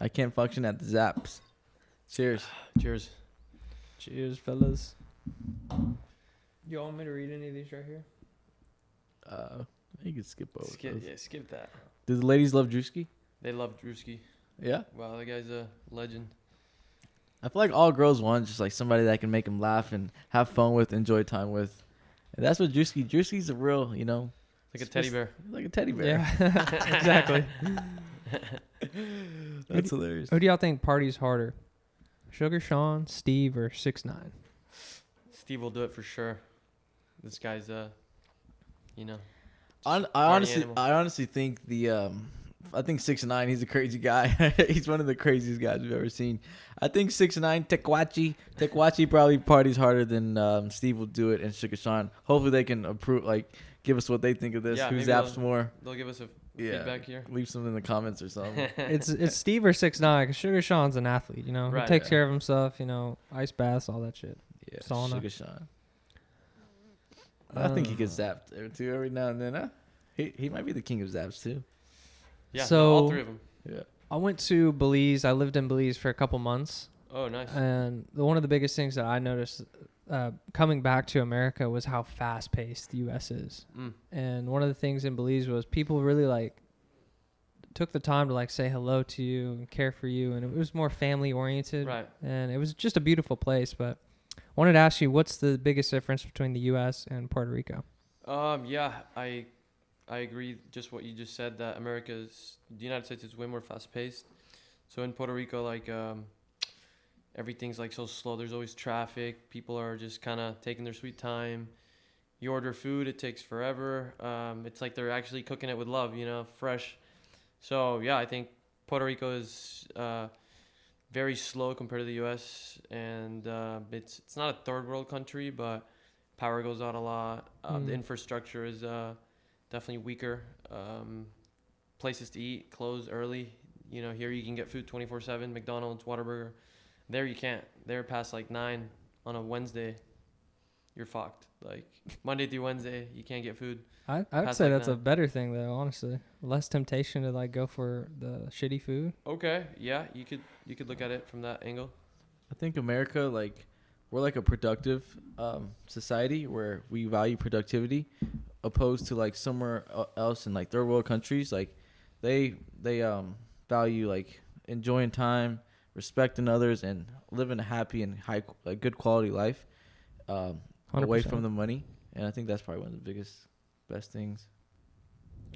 I can't function at the zaps. Cheers. Cheers. Cheers, fellas. You want me to read any of these right here? You can skip over those. Skip that. Do the ladies love Drewski? They love Drewski. Yeah. Wow, that guy's a legend. I feel like all girls want just like somebody that can make them laugh and have fun with, enjoy time with. And that's what Drewski's a real, you know. Like a teddy bear. Like a teddy bear. Yeah, exactly. That's hilarious. Who do y'all think parties harder? Sugar Sean, Steve, or 6ix9ine? Steve will do it for sure. This guy's you know. I honestly think I think 6ix9ine, he's a crazy guy. He's one of the craziest guys we've ever seen. I think 6ix9ine, Tekwachi probably parties harder than Steve will do it, and Sugar Sean. Hopefully they can approve, like, give us what they think of this. Yeah, Who maybe zaps more? They'll give us a feedback here. Leave some in the comments or something. It's Steve or 6ix9ine, because Sugar Sean's an athlete, you know. Right. He takes care of himself, you know, ice baths, all that shit. Yeah, Sauna. Sugar Sean. I think he gets zapped there too every now and then. Huh? He might be the king of zaps too. Yeah, So- all three of them. Yeah. I went to Belize. I lived in Belize for a couple months. Oh, nice. And one of the biggest things that I noticed coming back to America was how fast-paced the U.S. is. Mm. And one of the things in Belize was people really like took the time to like say hello to you and care for you, and it was more family-oriented. Right. And it was just a beautiful place. But I wanted to ask you, what's the biggest difference between the U.S. and Puerto Rico? Yeah, I agree. Just what you just said, that the United States is way more fast-paced. So in Puerto Rico, like everything's like so slow. There's always traffic. People are just kind of taking their sweet time. You order food, it takes forever. It's like they're actually cooking it with love, you know, fresh. So yeah, I think Puerto Rico is very slow compared to the U.S. and it's not a third world country, but power goes out a lot. The infrastructure is definitely weaker. Places to eat close early. You know, here you can get food 24/7. McDonald's, Whataburger. There you can't. There past like 9 on a Wednesday, you're fucked. Like Monday through Wednesday, you can't get food. I would Past say like that's a that. better thing though, honestly. Less temptation to like go for the shitty food. Okay, yeah, you could look at it from that angle. I think America, like, we're like a productive society where we value productivity, opposed to like somewhere else in like third world countries. Like they value like enjoying time, respecting others, and living a happy and good quality life away 100%. from the money. And I think that's probably one of the best things.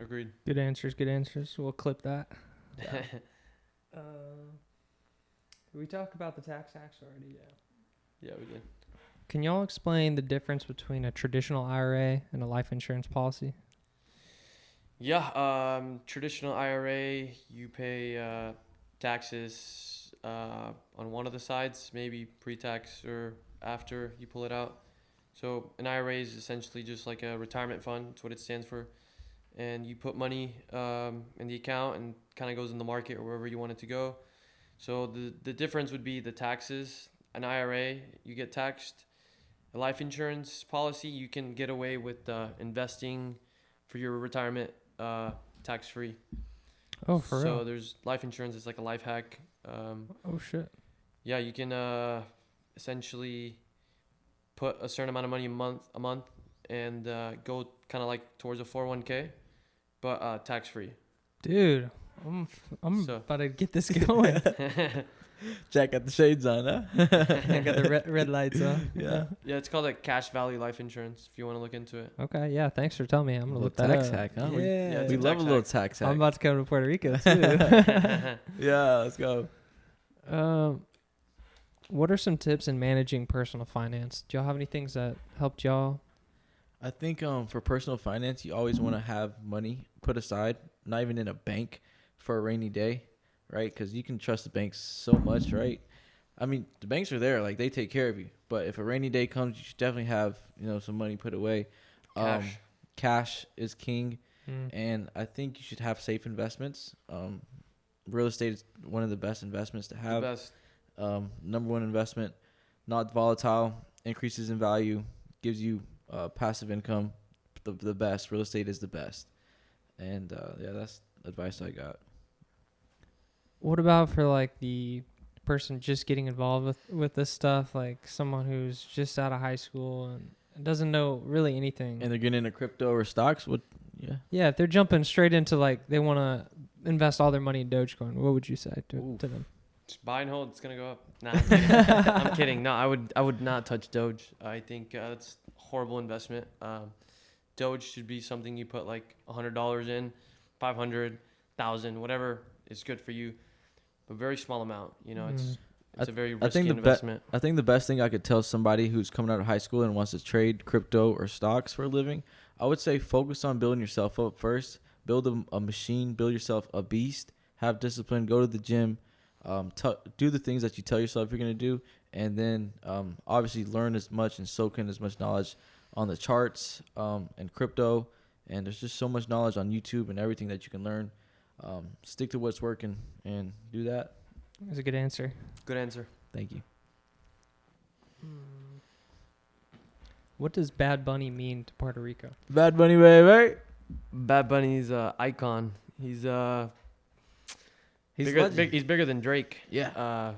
Agreed. Good answers. We'll clip that. We talked about the tax hacks already, yeah. Yeah, we did. Can y'all explain the difference between a traditional IRA and a life insurance policy? Yeah, traditional IRA, you pay taxes on one of the sides, maybe pre-tax or after you pull it out. So an IRA is essentially just like a retirement fund. That's what it stands for. And you put money in the account and kind of goes in the market or wherever you want it to go. So the difference would be the taxes. An IRA, you get taxed. A life insurance policy, you can get away with investing for your retirement tax-free. Oh, for So real? there's life insurance. It's like a life hack. Oh, shit. Yeah, you can essentially put a certain amount of money a month and go kind of like towards a 401k, but tax-free. Dude, I'm So- about to get this going. Jack got the shades on, huh? I got the red lights on. Yeah. Yeah, it's called like Cash Valley Life Insurance. If you want to look into it. Okay, yeah. Thanks for telling me. I'm gonna Little look that tax up. hack, huh? Yeah, Yeah, it's We a love a tax little hack. tax hack. I'm about to come to Puerto Rico too. Yeah, let's go. What are some tips in managing personal finance? Do y'all have any things that helped y'all? I think for personal finance, you always want to have money put aside, not even in a bank, for a rainy day, right? Because you can trust the banks so much, right? I mean, the banks are there, like they take care of you. But if a rainy day comes, you should definitely have some money put away. Cash. Cash is king, Mm. and I think you should have safe investments. Real estate is one of the best investments to The have. best. Number one investment, not volatile, increases in value, gives you passive income. The best. Real estate is the best. And yeah, that's advice I got. What about for like the person just getting involved with this stuff, like someone who's just out of high school and doesn't know really anything? And they're getting into crypto or stocks. Yeah, if they're jumping straight into like they want to invest all their money in Dogecoin, what would you say to them? Just buy and hold. It's gonna go up. Nah, I'm kidding. I'm kidding. No, I would not touch Doge. I think it's a horrible investment. Doge should be something you put like $100 in, 500, 1,000, whatever is good for you, but very small amount. It's a very risky investment. I think the best thing I could tell somebody who's coming out of high school and wants to trade crypto or stocks for a living, I would say focus on building yourself up first. Build a machine. Build yourself a beast. Have discipline. Go to the gym. Do the things that you tell yourself you're going to do. And then obviously learn as much and soak in as much knowledge on the charts and crypto. And there's just so much knowledge on YouTube and everything that you can learn. Stick to what's working and do that. That's a good answer. Good answer. Thank you. What does Bad Bunny mean to Puerto Rico? Bad Bunny, baby. Bad Bunny's icon. He's He's he's bigger than Drake. Yeah.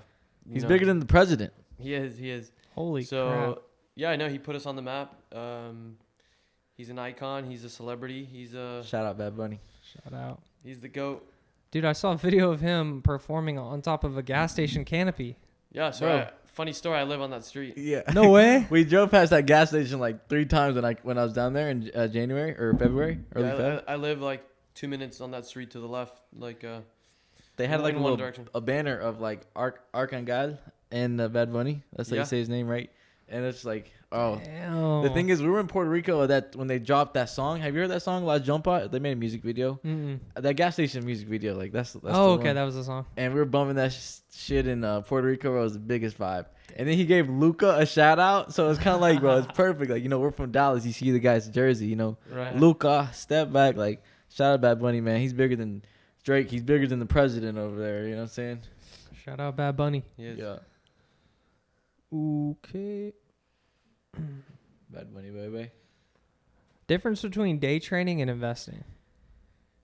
He's No. bigger than the president. He is. Holy crap. So yeah, I know he put us on the map. He's an icon. He's a celebrity. Shout out Bad Bunny. Shout out. He's the GOAT. Dude, I saw a video of him performing on top of a gas station canopy. Yeah. So Bro. funny story. I live on that street. Yeah. No way. We drove past that gas station like 3 times when I was down there in January or February, early Feb. I live like 2 minutes on that street to the left. Like They had like in a one little direction. a banner of like Arcangel and Bad Bunny. That's how Yeah. you say his name, right? And it's like, oh. Damn. The thing is, we were in Puerto Rico when they dropped that song. Have you heard that song, La Jumpa? They made a music video. Mm-mm. That gas station music video, like that's Oh, the okay, one. that was the song. And we were bumping that shit in Puerto Rico. Bro, it was the biggest vibe. And then he gave Luca a shout out, so it's kind of like, bro, it's perfect. Like, we're from Dallas. You see the guy's jersey, Right. Luca, step back, like, shout out Bad Bunny, man. He's bigger than Drake. He's bigger than the president over there. You know what I'm saying? Shout out Bad Bunny. He is. Yeah. Okay. Bad Bunny, baby. Difference between day trading and investing.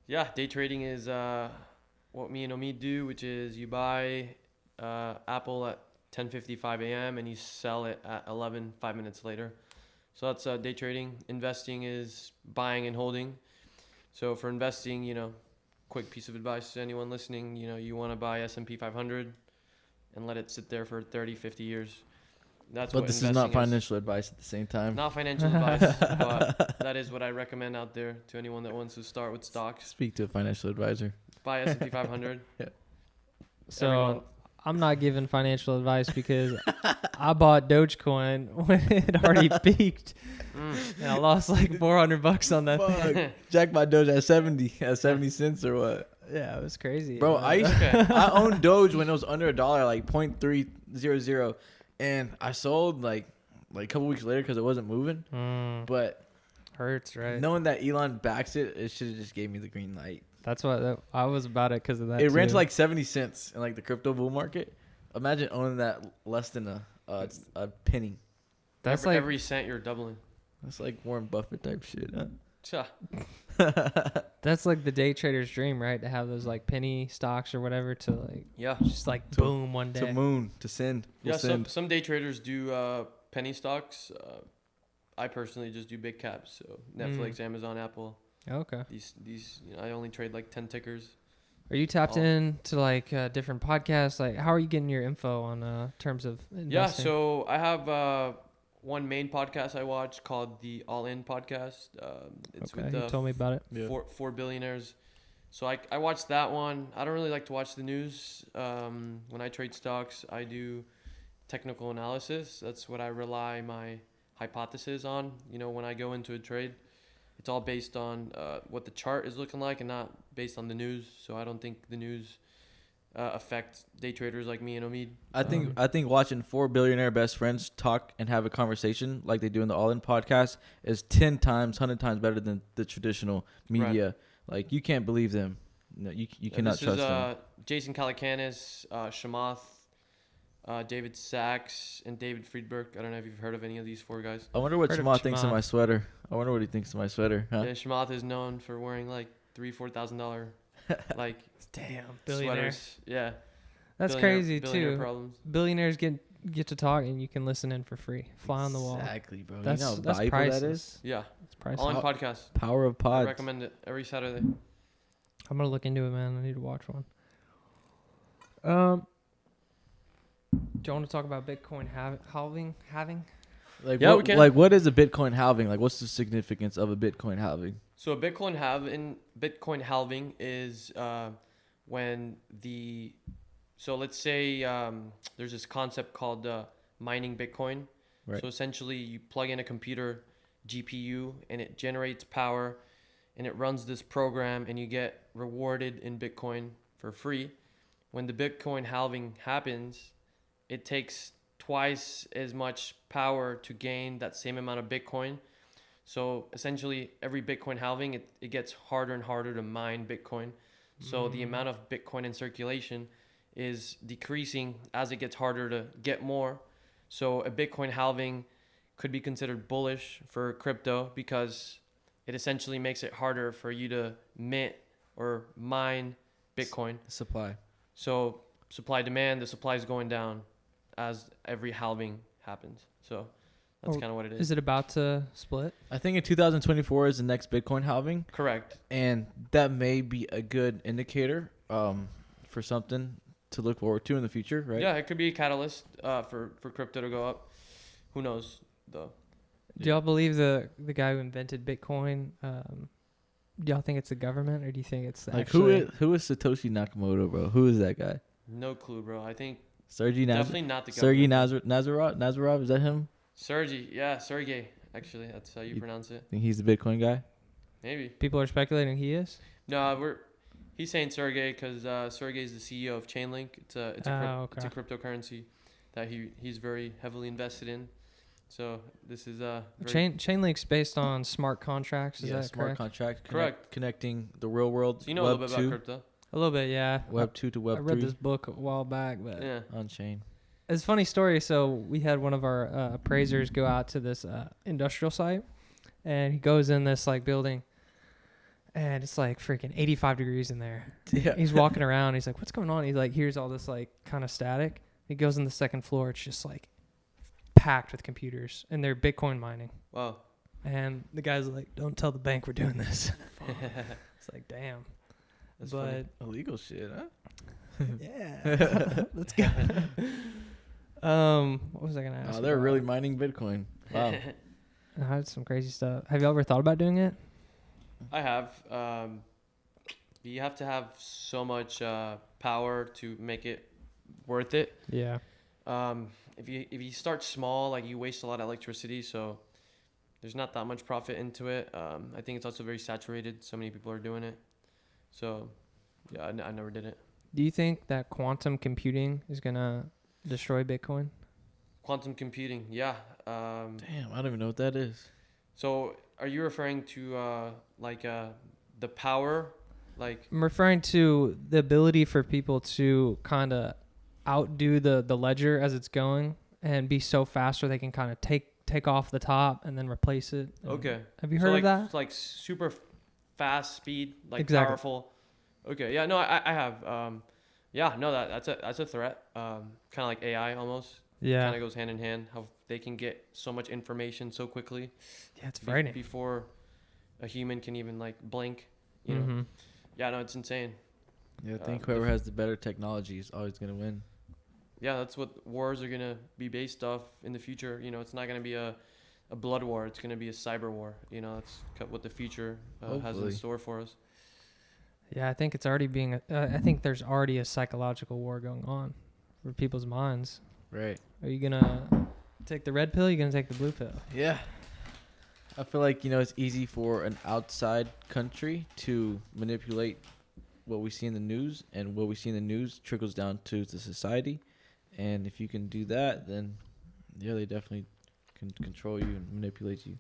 Yeah, day trading is what me and Omid do, which is you buy Apple at 10:55 a.m. and you sell it at 11, 5 minutes later. So that's day trading. Investing is buying and holding. So for investing, quick piece of advice to anyone listening, you want to buy S&P 500 and let it sit there for 30, 50 years. That's But what this is not investing financial advice at the same time. Not financial advice, but that is what I recommend out there to anyone that wants to start with stocks. Speak to a financial advisor. Buy S&P 500. So Everyone- I'm not giving financial advice because I bought Dogecoin when it already peaked, and I lost like $400 on that thing. Fuck. Jack bought Doge at 70 cents or what? Yeah, it was crazy. Bro, Okay. I owned Doge when it was under $1, like 0.300, and I sold like a couple weeks later because it wasn't moving. But hurts, right? knowing that Elon backs it should have just gave me the green light. That's what I was about it because of that. It ran too. to like 70 cents in like the crypto bull market. Imagine owning that less than a penny. That's every cent you're doubling. That's like Warren Buffett type shit, huh? Cha. that's like the day trader's dream, right? To have those like penny stocks or whatever to like Yeah. just like boom one day. To moon, to send. Yeah, Send. some day traders do penny stocks. I personally just do big caps. So Netflix, Amazon, Apple. Okay. These I only trade like 10 tickers. Are you tapped Oh. in to like different podcasts? Like, how are you getting your info on terms of investing? Yeah, so I have one main podcast I watch called the All In podcast. It's okay, with you the told me about it. Yeah. four billionaires. So I watched that one. I don't really like to watch the news. When I trade stocks, I do technical analysis. That's what I rely my hypothesis on. You know, when I go into a trade, it's all based on what the chart is looking like and not based on the news. So I don't think the news affect day traders like me and Omid. I think watching 4 billionaire best friends talk and have a conversation like they do in the All In podcast is 10 times, 100 times better than the traditional media. Like, you can't believe them. No, you cannot trust them. Jason Calacanis, Shamath, David Sachs, and David Friedberg. I don't know if you've heard of any of these four guys. I wonder what Heard of Shamath thinks of Chamath. my sweater. I wonder what he thinks of my sweater. Huh? Yeah, Shamath is known for wearing like $3,000-$4,000 like Damn, billionaire. sweaters. Yeah, That's billionaire- crazy billionaire too. Problems. Billionaires get to talk and you can listen in for free. Fly on the wall. Exactly, bro. That's you know how that's valuable priceless. that is? Yeah, That's priceless. All In How- podcast. Power of I pods. recommend it every Saturday. I'm gonna look into it, man. I need to watch one. Do you want to talk about Bitcoin halving? Like, Yeah, what, we can. like, what is a Bitcoin halving? Like, what's the significance of a Bitcoin halving? So a Bitcoin halving is when so let's say there's this concept called mining Bitcoin. Right. So essentially you plug in a computer GPU and it generates power and it runs this program and you get rewarded in Bitcoin for free. When the Bitcoin halving happens, it takes twice as much power to gain that same amount of Bitcoin. So essentially, every Bitcoin halving, it gets harder and harder to mine Bitcoin. So the amount of Bitcoin in circulation is decreasing as it gets harder to get more. So a Bitcoin halving could be considered bullish for crypto because it essentially makes it harder for you to mint or mine Bitcoin. Supply. So supply demand, the supply is going down as every halving happens. So that's Oh, kind of what it is. Is it about to split? I think in 2024 is the next Bitcoin halving, Correct. and that may be a good indicator for something to look forward to in the future, right? Yeah, it could be a catalyst for crypto to go up. Who knows, though? Do y'all believe the guy who invented Bitcoin? Do y'all think it's the government or do you think it's Like, actually? who is Satoshi Nakamoto, bro? Who is that guy? No clue, bro. I think Sergey definitely not the Sergey government. Nazarov, is that him? Sergey, yeah, Sergey. Actually, that's how you pronounce it. Think he's the Bitcoin guy? Maybe. People are speculating he is. No, he's saying Sergey because Sergey is the CEO of Chainlink. It's a Okay. cryptocurrency that he's very heavily invested in. So this is Chainlink's based on smart contracts. Is that smart correct? contract. Correct. Connecting the real world. So you know a Web little bit 2, about crypto. A little bit, yeah. Web 2 to Web I read 3 this book a while back, but Yeah. on chain. it's a funny story. So we had one of our appraisers go out to this industrial site, and he goes in this like building, and it's like freaking 85 degrees in there. Yeah. He's walking around. He's like, "What's going on?" He like hears all this like kind of static. He goes on the second floor. It's just like packed with computers, and they're Bitcoin mining. Wow. And the guy's like, "Don't tell the bank we're doing this." It's like, damn. That's but funny. Illegal shit, huh? yeah, let's go. What was I gonna ask? Oh, they're about? really mining Bitcoin. Wow. I had some crazy stuff. Have you ever thought about doing it? I have. You have to have so much power to make it worth it. Yeah. If you start small, like you waste a lot of electricity, so there's not that much profit into it. I think it's also very saturated. So many people are doing it. So yeah, I never did it. Do you think that quantum computing is gonna destroy Bitcoin? Quantum computing, yeah. Damn, I don't even know what that is. So are you referring to the power, like? I'm referring to the ability for people to kind of outdo the ledger as it's going and be so fast where they can kind of take off the top and then replace it. And Okay. Have you So heard like, of that? Like super fast speed, like Exactly. powerful. Okay. Yeah. No, I have. Yeah. No, that's a threat. Kind of like AI almost. Yeah. Kind of goes hand in hand. How they can get so much information so quickly. Yeah, it's frightening. Before a human can even like blink. You know. Mm-hmm. Yeah. No, it's insane. Yeah, I think whoever has the better technology is always gonna win. Yeah, that's what wars are gonna be based off in the future. You know, it's not gonna be a blood war. It's gonna be a cyber war. You know, that's what the future has in Hopefully. store for us. Yeah, I think it's already being. I think there's already a psychological war going on for people's minds. Right. Are you gonna take the red pill? Or are you gonna take the blue pill? Yeah. I feel like, it's easy for an outside country to manipulate what we see in the news, and what we see in the news trickles down to the society. And if you can do that, then yeah, they definitely can control you and manipulate you.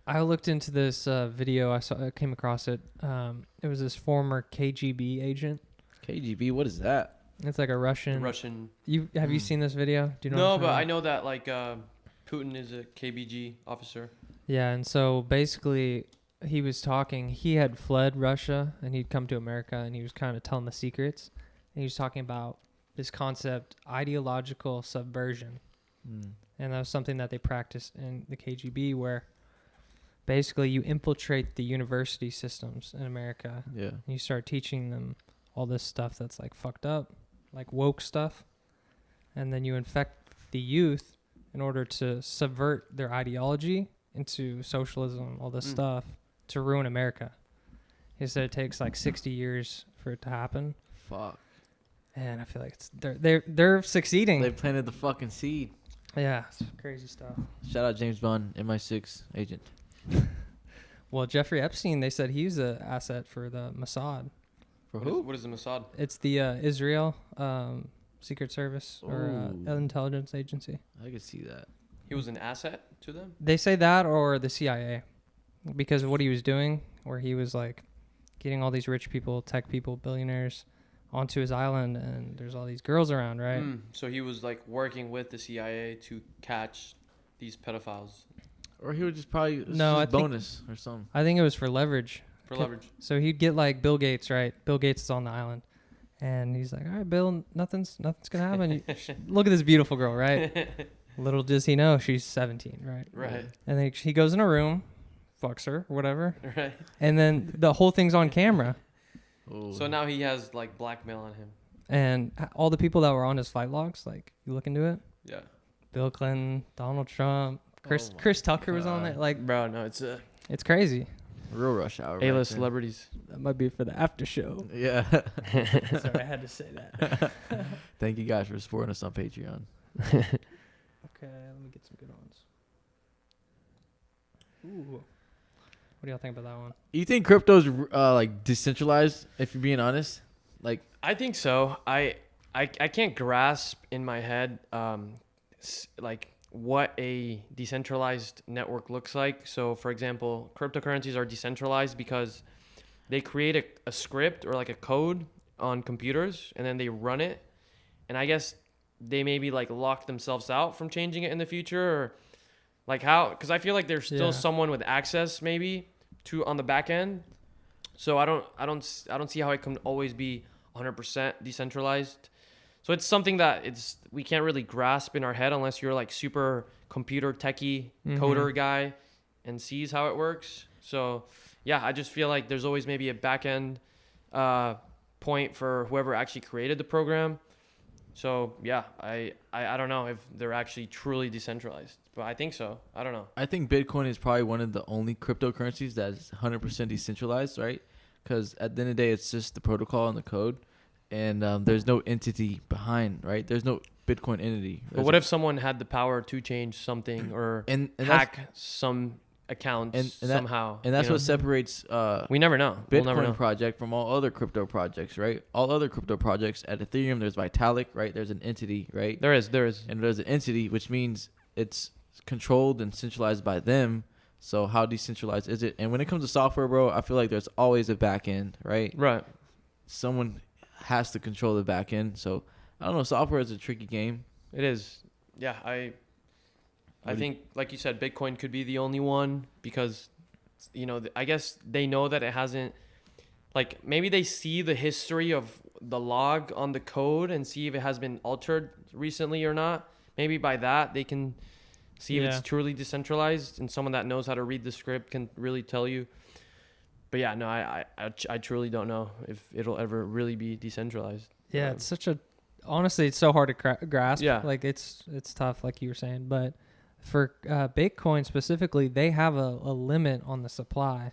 I looked into this video. I came across it. It was this former KGB agent. KGB, what is that? It's like a Russian. Russian. Have you seen this video? Do you know? No, but I know that like Putin is a KBG officer. Yeah, and so basically he was talking. He had fled Russia and he'd come to America, and he was kind of telling the secrets. And he was talking about this concept, ideological subversion. And that was something that they practiced in the KGB, where basically you infiltrate the university systems in America. Yeah. And you start teaching them all this stuff that's like fucked up, like woke stuff. And then you infect the youth in order to subvert their ideology into socialism, all this stuff, to ruin America. He said it takes like 60 years for it to happen. Fuck. And I feel like they're succeeding. They planted the fucking seed. Yeah, it's crazy stuff. Shout out James Bond, MI6 agent. Well, Jeffrey Epstein, they said he's an asset for the Mossad. For What who? is the Mossad? It's the Israel Secret Service or Ooh. intelligence agency. I could see that. He was an asset to them. They say that, or the CIA, because of what he was doing, where he was like getting all these rich people, tech people, billionaires onto his island, and there's all these girls around, right? So he was like working with the CIA to catch these pedophiles Or he would just probably No, I think- bonus or something. I think it was for leverage. for Okay. leverage. So he'd get like Bill Gates, right? Bill Gates is on the island, and he's like, "All right, Bill, nothing's gonna happen. Look at this beautiful girl, right?" Little does he know she's 17, right? Right. And then he goes in a room, fucks her, whatever, Right. and then the whole thing's on camera. Ooh. So now he has like blackmail on him. And all the people that were on his flight logs, like you look into it, Yeah. Bill Clinton, Donald Trump, Chris Oh my Chris Tucker was on God. it. Like Bro, no, it's it's crazy. Real rush hour. A-list right there. celebrities. That might be for the after show. Yeah. Sorry, I had to say that. Thank you guys for supporting us on Patreon. Okay, let me get some good ones. Ooh. What do y'all think about that one? You think crypto's like decentralized? If you're being honest, like I think so. I can't grasp in my head like what a decentralized network looks like. So for example, cryptocurrencies are decentralized because they create a script or like a code on computers, and then they run it. And I guess they maybe like lock themselves out from changing it in the future, or like how, because I feel like there's still Yeah. someone with access maybe to on the back end. So I don't see how it can always be 100% decentralized. So it's something that we can't really grasp in our head unless you're like super computer techie coder guy and sees how it works. So yeah, I just feel like there's always maybe a back end point for whoever actually created the program. So yeah, I don't know if they're actually truly decentralized, but I think so. I don't know. I think Bitcoin is probably one of the only cryptocurrencies that is 100% decentralized, right? Because at the end of the day, it's just the protocol and the code, and there's no entity behind, right? There's no Bitcoin entity. But what if someone had the power to change something or and hack some accounts and that- somehow? and that's you know? what separates We never know. We'll never Bitcoin know. project from all other crypto projects, right? All other crypto projects at Ethereum, there's Vitalik, right? There's an entity, right? There is. And there's an entity, which means it's controlled and centralized by them. So how decentralized is it? And when it comes to software, bro, I feel like there's always a back end, right? Right. Someone has to control the back end. So I don't know. Software is a tricky game. It is. Yeah, I What do you- think, like you said, Bitcoin could be the only one because, I guess they know that it hasn't, like, maybe they see the history of the log on the code and see if it has been altered recently or not. Maybe by that they can see if Yeah. it's truly decentralized, and someone that knows how to read the script can really tell you. But yeah, no, I truly don't know if it'll ever really be decentralized. Yeah, it's honestly, it's so hard to grasp. Yeah. Like it's tough, like you were saying. But for Bitcoin specifically, they have a limit on the supply.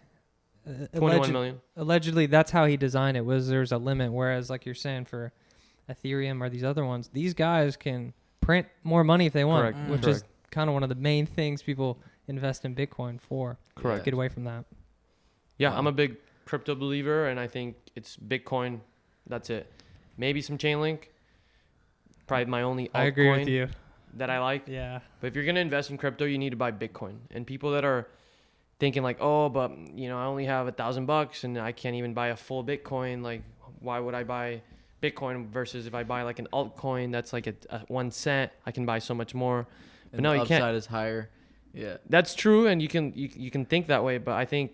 21 million. Allegedly, that's how he designed it. Was there's a limit. Whereas, like you're saying, for Ethereum or these other ones, these guys can print more money if they want, Correct. which is kind of one of the main things people invest in Bitcoin for. Correct. Get away from that. Yeah, I'm a big crypto believer, and I think it's Bitcoin. That's it. Maybe some Chainlink. Probably my only altcoin I agree with you. that I like. Yeah. But if you're gonna invest in crypto, you need to buy Bitcoin. And people that are thinking like, oh, but I only have $1,000 and I can't even buy a full Bitcoin. Like, why would I buy Bitcoin versus if I buy like an altcoin that's like a 1 cent, I can buy so much more. But And no, the you can't. upside is higher. Yeah. That's true, and you can think that way. But I think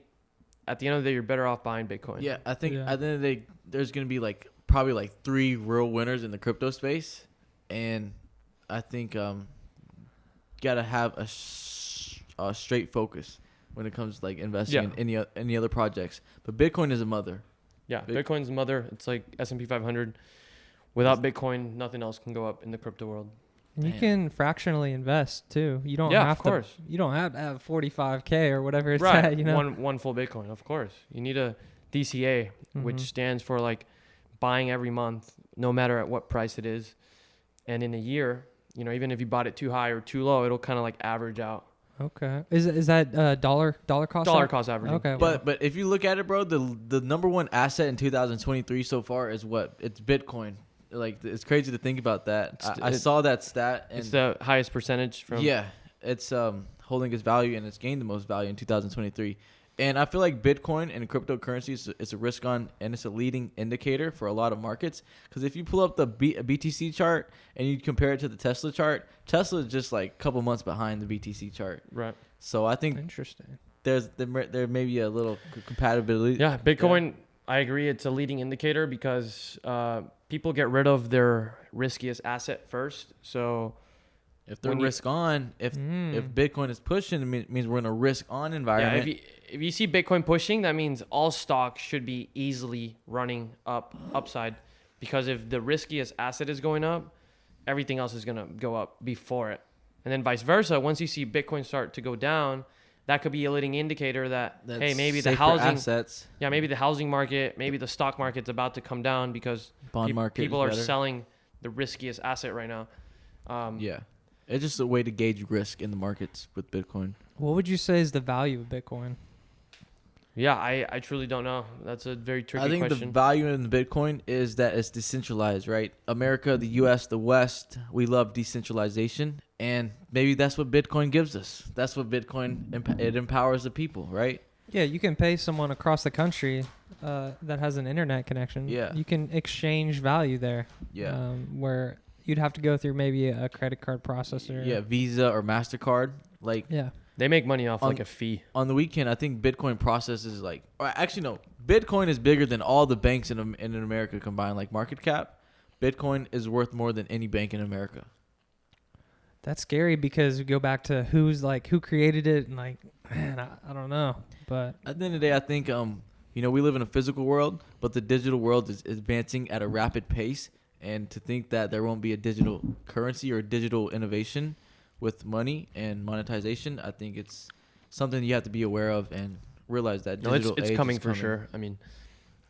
at the end of the day, you're better off buying Bitcoin. Yeah, I think Yeah. at the end of the day, there's gonna be probably 3 real winners in the crypto space, and I think gotta have a straight focus when it comes to investing in any other projects. But Bitcoin is a mother. Yeah, Bitcoin's the mother. It's like S&P 500. Without Bitcoin, nothing else can go up in the crypto world. And you Man. can fractionally invest too. You don't Yeah, have of course. You don't have to have 45K or whatever it's Right, at. You know. one full Bitcoin, of course. You need a DCA, which Mhm. stands for buying every month, no matter at what price it is. And in a year, even if you bought it too high or too low, it'll kind of average out. Okay. Is that dollar cost? Dollar cost averaging. Okay. But if you look at it, bro, the number one asset in 2023 so far is what? It's Bitcoin. It's crazy to think about that. I saw that stat. And It's the highest percentage from. yeah, it's holding its value, and it's gained the most value in 2023. And I feel like Bitcoin and cryptocurrency is a risk on, and it's a leading indicator for a lot of markets. Because if you pull up the BTC chart and you compare it to the Tesla chart, Tesla is just a couple months behind the BTC chart. Right. So I think Interesting. there may be a little compatibility. Yeah, Bitcoin, I agree. It's a leading indicator because people get rid of their riskiest asset first. So If they're when you- risk on, if Bitcoin is pushing, it means we're in a risk on yeah, environment. if you see Bitcoin pushing, that means all stocks should be easily running upside, because if the riskiest asset is going up, everything else is gonna go up before it, and then vice versa. Once you see Bitcoin start to go down, that could be a leading indicator that That's hey, maybe the safer housing assets, maybe the housing market, maybe the stock market's about to come down because bond market, people is are better. selling the riskiest asset right now. Yeah, it's just a way to gauge risk in the markets with Bitcoin. What would you say is the value of Bitcoin? Yeah, I truly don't know. That's a very tricky I think question. the value in Bitcoin is that it's decentralized, right? America, the U.S., the West, we love decentralization, and maybe that's what Bitcoin gives us. That's what Bitcoin it empowers the people, right? Yeah, you can pay someone across the country that has an internet connection. Yeah. You can exchange value there. Yeah. Where you'd have to go through maybe a credit card processor. Yeah, Visa or MasterCard. Yeah. They make money off On- a fee. On the weekend, I think Bitcoin processes or actually no, Bitcoin is bigger than all the banks in America combined, market cap. Bitcoin is worth more than any bank in America. That's scary because we go back to who created it and man, I don't know. But At the end of the day, I think we live in a physical world, but the digital world is advancing at a rapid pace, and to think that there won't be a digital currency or digital innovation with money and monetization, I think it's something you have to be aware of and realize that No, digital it's age coming is for sure. I mean,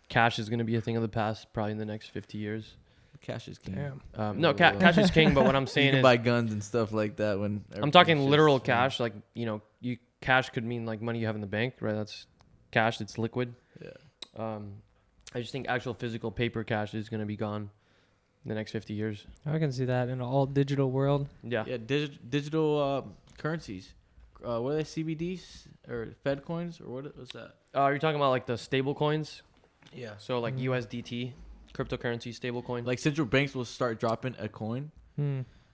cash is going to be a thing of the past probably in the next 50 years. Cash is king. damn. No, cash is king, but what I'm You saying can is buy guns and stuff like that when I'm talking everything's literal just- cash. You cash could mean money you have in the bank, right? That's cash. It's liquid. Yeah. I just think actual physical paper cash is going to be gone in the next 50 years. I can see that in an all digital world. Yeah. Yeah, digital currencies. What are they, CBDs or Fed coins or what was that? You're talking about the stable coins. Yeah. So Mhm. USDT, cryptocurrency stable coin. Central banks will start dropping a coin.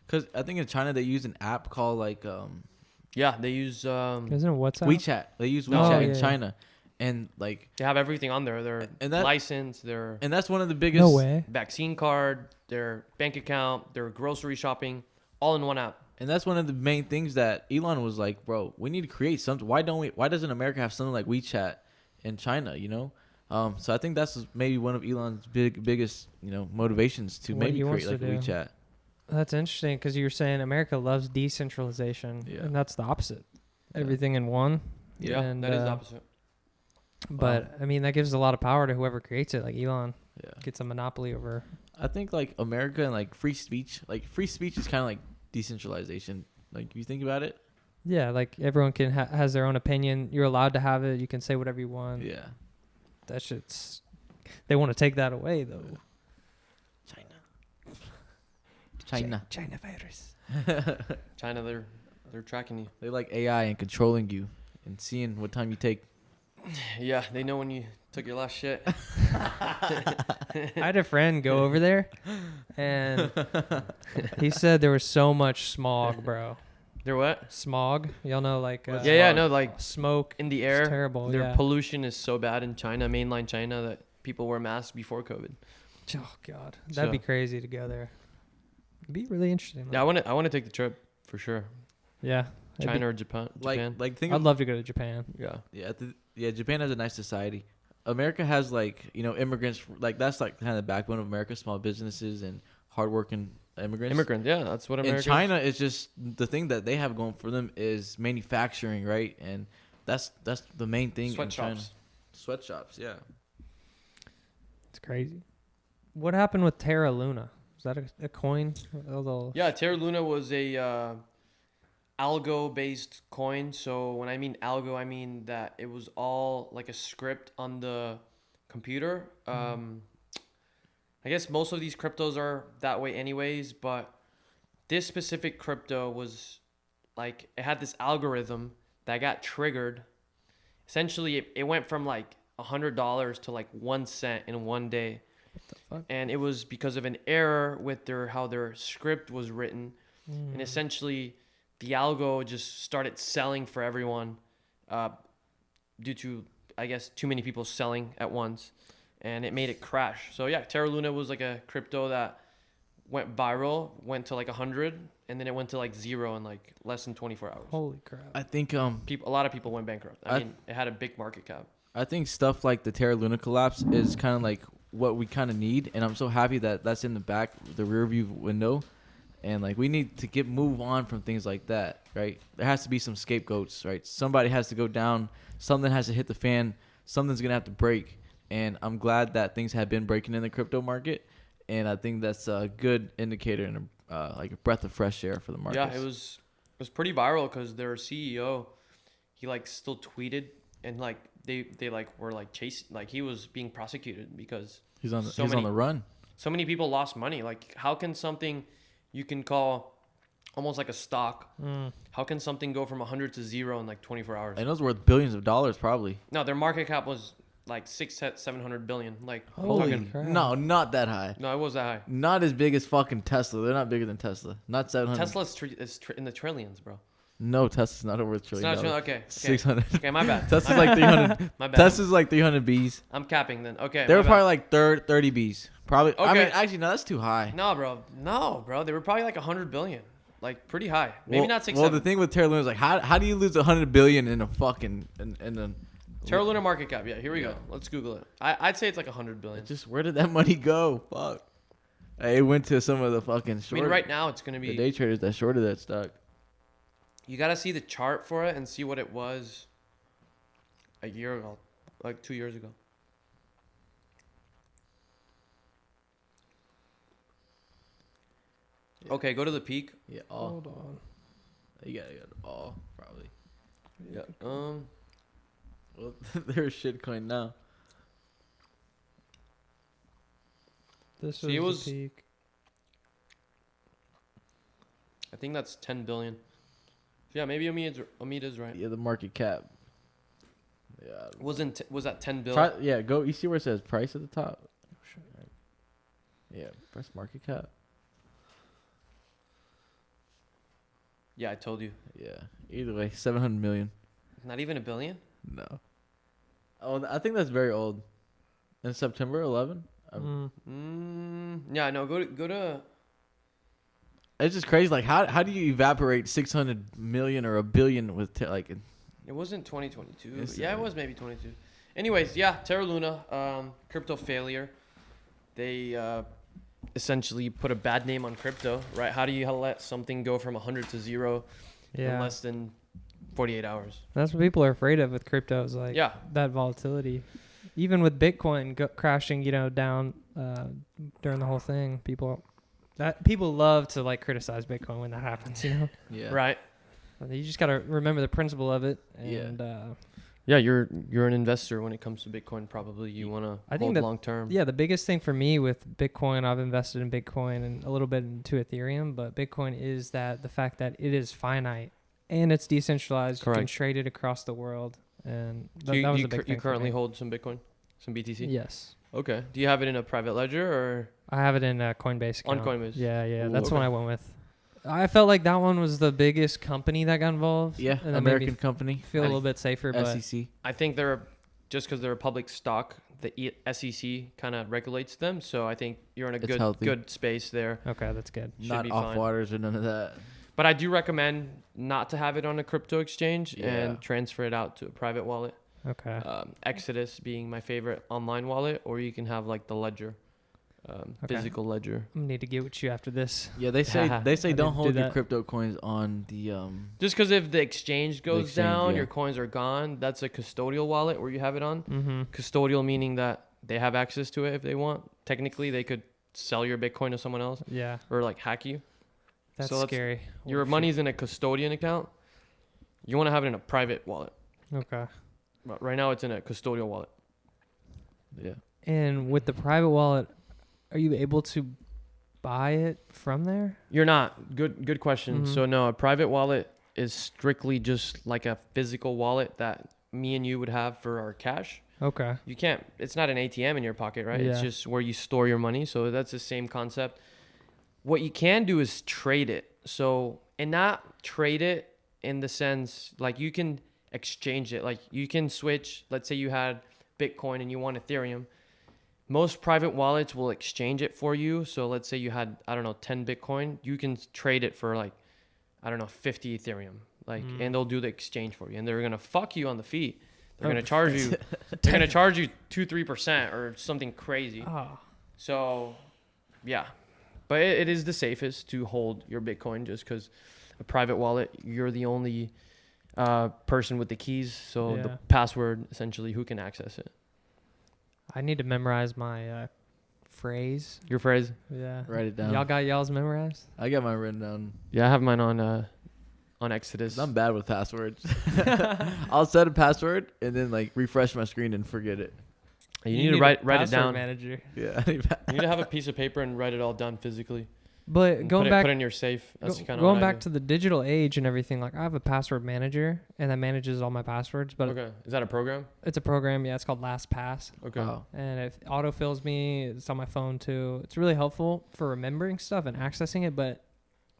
Because I think in China they use an app called yeah, they use Isn't it WhatsApp? WeChat. They use No. WeChat Oh, in yeah, China, and they have everything on there. Their And that- license, their and that's one of the biggest. No way. vaccine card, their bank account, their grocery shopping, all in one app. And that's one of the main things that Elon was like, bro, we need to create something. Why doesn't America have something like WeChat? in China, you know. So I think that's maybe one of Elon's biggest, you know, motivations to What maybe he wants create like a to do. WeChat. That's interesting because you were saying America loves decentralization, Yeah. and that's the opposite. Yeah. Everything in one. Yeah, And, that is the opposite. But I mean, that gives a lot of power to whoever creates it. Like Elon Yeah. gets a monopoly over. I think like America and like free speech is kind of like decentralization. Like if you think about it. Yeah, like everyone can has their own opinion. You're allowed to have it. You can say whatever you want. Yeah. That shit's. They want to take that away though. China. China virus. China, they're tracking you. They like AI and controlling you and seeing what time you take. Yeah, they know when you took your last shit. I had a friend go over there, and he said there was so much smog, bro. They're what? Smog, y'all know, like Yeah, no, like smoke in the It's air. terrible. Their Yeah. pollution is so bad in China, mainland China, that people wear masks before COVID. Oh god, that'd be So- crazy to go there. It'd be really interesting. Yeah, I want to take the trip for sure. Yeah. China or Japan. Like think I'd of, love to go to Japan. Yeah. yeah, Japan has a nice society. America has like, you know, immigrants, like that's like kind of the backbone of America, small businesses and hardworking immigrants. Yeah, that's what America. In China, it's just the thing that they have going for them is manufacturing, right? And that's the main thing in China. Sweatshops. Sweatshops, yeah. It's crazy. What happened with Terra Luna? Is that a coin? Yeah, Terra Luna was a algo-based coin. So when I mean algo, I mean that it was all like a script on the computer. I guess most of these cryptos are that way anyways, but this specific crypto was like, it had this algorithm that got triggered. Essentially, it went from like $100 to like 1 cent in one day. What the fuck? And it was because of an error with how their script was written. And essentially, the algo just started selling for everyone due to, I guess, too many people selling at once. And it made it crash. So yeah, Terra Luna was like a crypto that went viral, went to like 100, and then it went to like 0 in like less than 24 hours. Holy crap. I think A lot of people went bankrupt. I mean, it had a big market cap. I think stuff like the Terra Luna collapse is kind of like what we kind of need, and I'm so happy that that's in the rear view window, and like we need to move on from things like that, right? There has to be some scapegoats, right? Somebody has to go down, something has to hit the fan, something's gonna have to break, and I'm glad that things have been breaking in the crypto market, and I think that's a good indicator and like a breath of fresh air for the market. Yeah, it was pretty viral because their CEO, he like still tweeted, and like they like were like chasing, like he was being prosecuted because he's on so many on the run. So many people lost money. Like, how can something you can call almost like a stock, how can something go from 100 to 0 in like 24 hours? And those worth billions of dollars probably. No, their market cap was like 700 billion. Like, Holy talking, crap. No, not that high. no, it was that high. Not as big as fucking Tesla. They're not bigger than Tesla. Not 700. Tesla's in the trillions, bro. No, Tesla's not over $1 It's trillion. not a trillion. Okay. 600. Okay, my bad. Tesla's like 300. My bad. Tesla's like 300 Bs. I'm capping then. Okay. They my were bad. probably like 30 Bs. Probably. I Okay. mean, actually, no, that's too high. No, bro. They were probably like 100 billion. Like, pretty high. Maybe Well- not 6. Well, the thing with Terra Luna is like, how do you lose 100 billion in a fucking in a Terra Luna market cap. Yeah, here we go. Let's Google it. I'd say it's like 100 billion. Just where did that money go? Fuck. It went to some of the fucking I short. mean, right now it's gonna the be. day traders that shorted that stock. You gotta see the chart for it and see what it was a year ago, like 2 years ago. Yeah. Okay, go to the peak. Yeah, all. Hold on. You got all probably. Yeah. Well, they're a shit coin now. This See, it was was- the peak. I think that's 10 billion. Yeah, maybe Amida's right. Yeah, the market cap. Yeah. Was that 10 bill? Try, yeah, go. You see where it says price at the top? Yeah, press market cap. Yeah, I told you. Yeah. Either way, 700 million. Not even a billion? No. Oh, I think that's very old. In September 11. Yeah, no. Go to. It's just crazy. Like, how do you evaporate 600 million or a billion with like? It wasn't 2022. Yes, Yeah, it it was maybe 22. Anyways, yeah, Terra Luna, crypto failure. They essentially put a bad name on crypto, right? How do you let something go from 100 to 0 in less than 48 hours? That's what people are afraid of with crypto, is like that volatility. Even with Bitcoin crashing, down during the whole thing, people love to like criticize Bitcoin when that happens, Yeah. Right. You just got to remember the principle of it. And you're an investor when it comes to Bitcoin. Probably you want to hold long term. Yeah, the biggest thing for me with Bitcoin, I've invested in Bitcoin and a little bit into Ethereum, but Bitcoin is the fact that it is finite and it's decentralized. Correct. You can trade it across the world, and So that was a big thing. You currently hold some Bitcoin, some BTC. Yes. Okay. Do you have it in a private ledger or I have it in a Coinbase account. on Coinbase? Yeah, Ooh, that's okay. what I went with. I felt like that one was the biggest company that got involved. Yeah, and that made American me company. feel a little bit safer. But SEC. I think just because they're a public stock, the SEC kind of regulates them. So I think you're in a good space there. okay, that's good. Not be off fine. waters or none of that. But I do recommend not to have it on a crypto exchange Yeah. and transfer it out to a private wallet. Okay. Exodus being my favorite online wallet, or you can have like the ledger, physical ledger. I'm gonna need to get with you after this. Yeah, they say I don't didn't hold do your that. crypto coins on the Just because if the exchange goes down, yeah. your coins are gone. That's a custodial wallet where you have it on. Mm-hmm. Custodial meaning that they have access to it if they want. Technically, they could sell your Bitcoin to someone else Yeah, or like hack you. that's So scary. Your money's in a custodian account. You want to have it in a private wallet. Okay. But right now, it's in a custodial wallet. yeah. And with the private wallet, are you able to buy it from there? You're not. Good question. Mhm. So no, a private wallet is strictly just like a physical wallet that me and you would have for our cash. Okay. You can't. It's not an ATM in your pocket, right? It's Yeah. just where you store your money. So that's the same concept. What you can do is trade it. So and not trade it in the sense like you can exchange it. Like you can switch. Let's say you had Bitcoin and you want Ethereum. Most private wallets will exchange it for you. So let's say you had, I don't know, 10 Bitcoin. You can trade it for like, I don't know, 50 Ethereum. Like, and they'll do the exchange for you. And they're going to fuck you on the fee. They're going to charge you, they're going to charge you 2-3% or something crazy. Oh. So, yeah. But it is the safest to hold your Bitcoin just because a private wallet, you're the only person with the keys. So the password, essentially, who can access it. I need to memorize my phrase. Your phrase? Yeah. Write it down. Y'all got y'all's memorized? I got mine written down. Yeah, I have mine on Exodus. I'm bad with passwords. I'll set a password and then like refresh my screen and forget it. You need to write it password down. Manager. Yeah. You need to have a piece of paper and write it all down physically. But And going put back, it in your safe. That's kind of going back to the digital age and everything. Like I have a password manager, and that manages all my passwords. But Okay, is that a program? it's a program. Yeah, it's called LastPass, Okay. Wow. and it autofills me. It's on my phone too. It's really helpful for remembering stuff and accessing it. But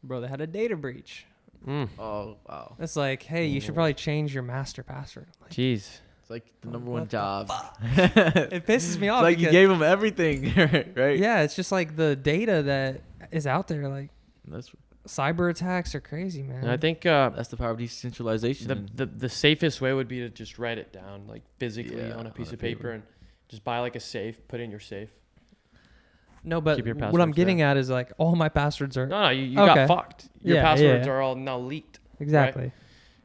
bro, they had a data breach. Oh wow. It's like, hey, you should probably change your master password. Like, Jeez. It's like the number one job. it pisses me off. Like you because- gave them everything, right? Yeah, it's just like the data that is out there. Like That's cyber attacks are crazy, man. And I think that's the power of decentralization. the safest way would be to just write it down, like physically Yeah, on a piece on a of paper, paper. and just buy like a safe, put it in your safe. No, but Keep your what I'm passwords getting at is like all my passwords are No, you Okay. got fucked. Your Yeah, passwords yeah. are all now leaked. exactly.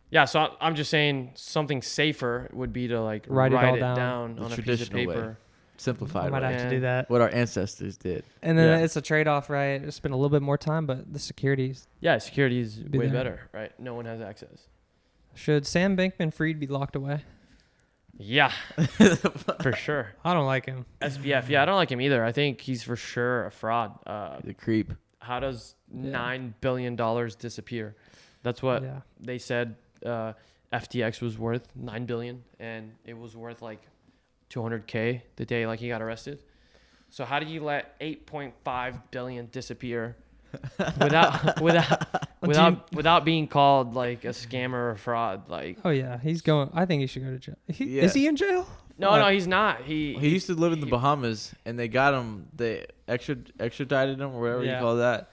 Yeah, so I'm just saying something safer would be to like Write it all down. down The on a piece of traditional way. paper. I Simplified. might way. have to Yeah. do that. What our ancestors did. And then Yeah. it's a trade-off, right? It's been a little bit more time, but the securities. Yeah, security is Be way there. better, right? No one has access. Should Sam Bankman-Fried be locked away? Yeah, for sure. I don't like him. SBF, yeah, I don't like him either. I think he's for sure a fraud. The creep. How does Yeah. $9 billion disappear? That's what Yeah. they said. FTX was worth $9 billion, and it was worth like $200K the day like he got arrested. So how do you let $8.5 billion disappear without being called like a scammer or fraud? Like, Oh yeah, he's going. I think he should go to jail. Yeah. Is he in jail? no, he's not. He He used to live in the Bahamas, and they got him. They extradited him, or whatever you Yeah. call that.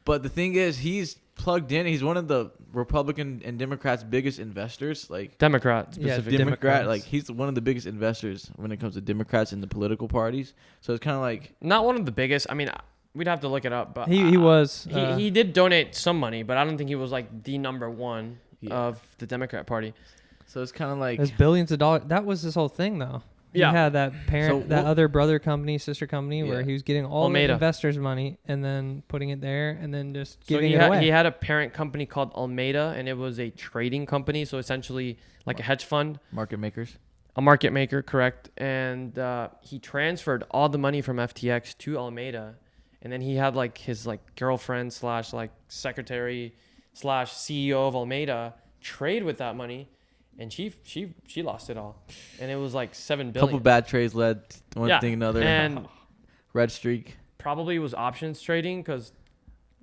But the thing is, he's plugged in. He's one of the Republican and Democrats' biggest investors. Like Democrat specifically. Democrat, Democrats. like he's one of the biggest investors when it comes to Democrats in the political parties. So it's kind of like Not one of the biggest. I mean, we'd have to look it up, but he was. He did donate some money, but I don't think he was like the number one of the Democrat Party. so it's kind of like There's billions of dollars. That was his whole thing, though. Yeah. He had that parent, So that what- other brother company, sister company, where Yeah. he was getting all Almeida. the investors' money and then putting it there and then just So giving he it had, away. he had a parent company called Almeida, and it was a trading company, so essentially like a hedge fund, market makers. a market maker, correct? And he transferred all the money from FTX to Almeida, and then he had like his like girlfriend slash like secretary slash CEO of Almeida trade with that money, and she lost it all, and it was like $7 billion. Couple bad trades led to one thing another. and Red streak probably was options trading because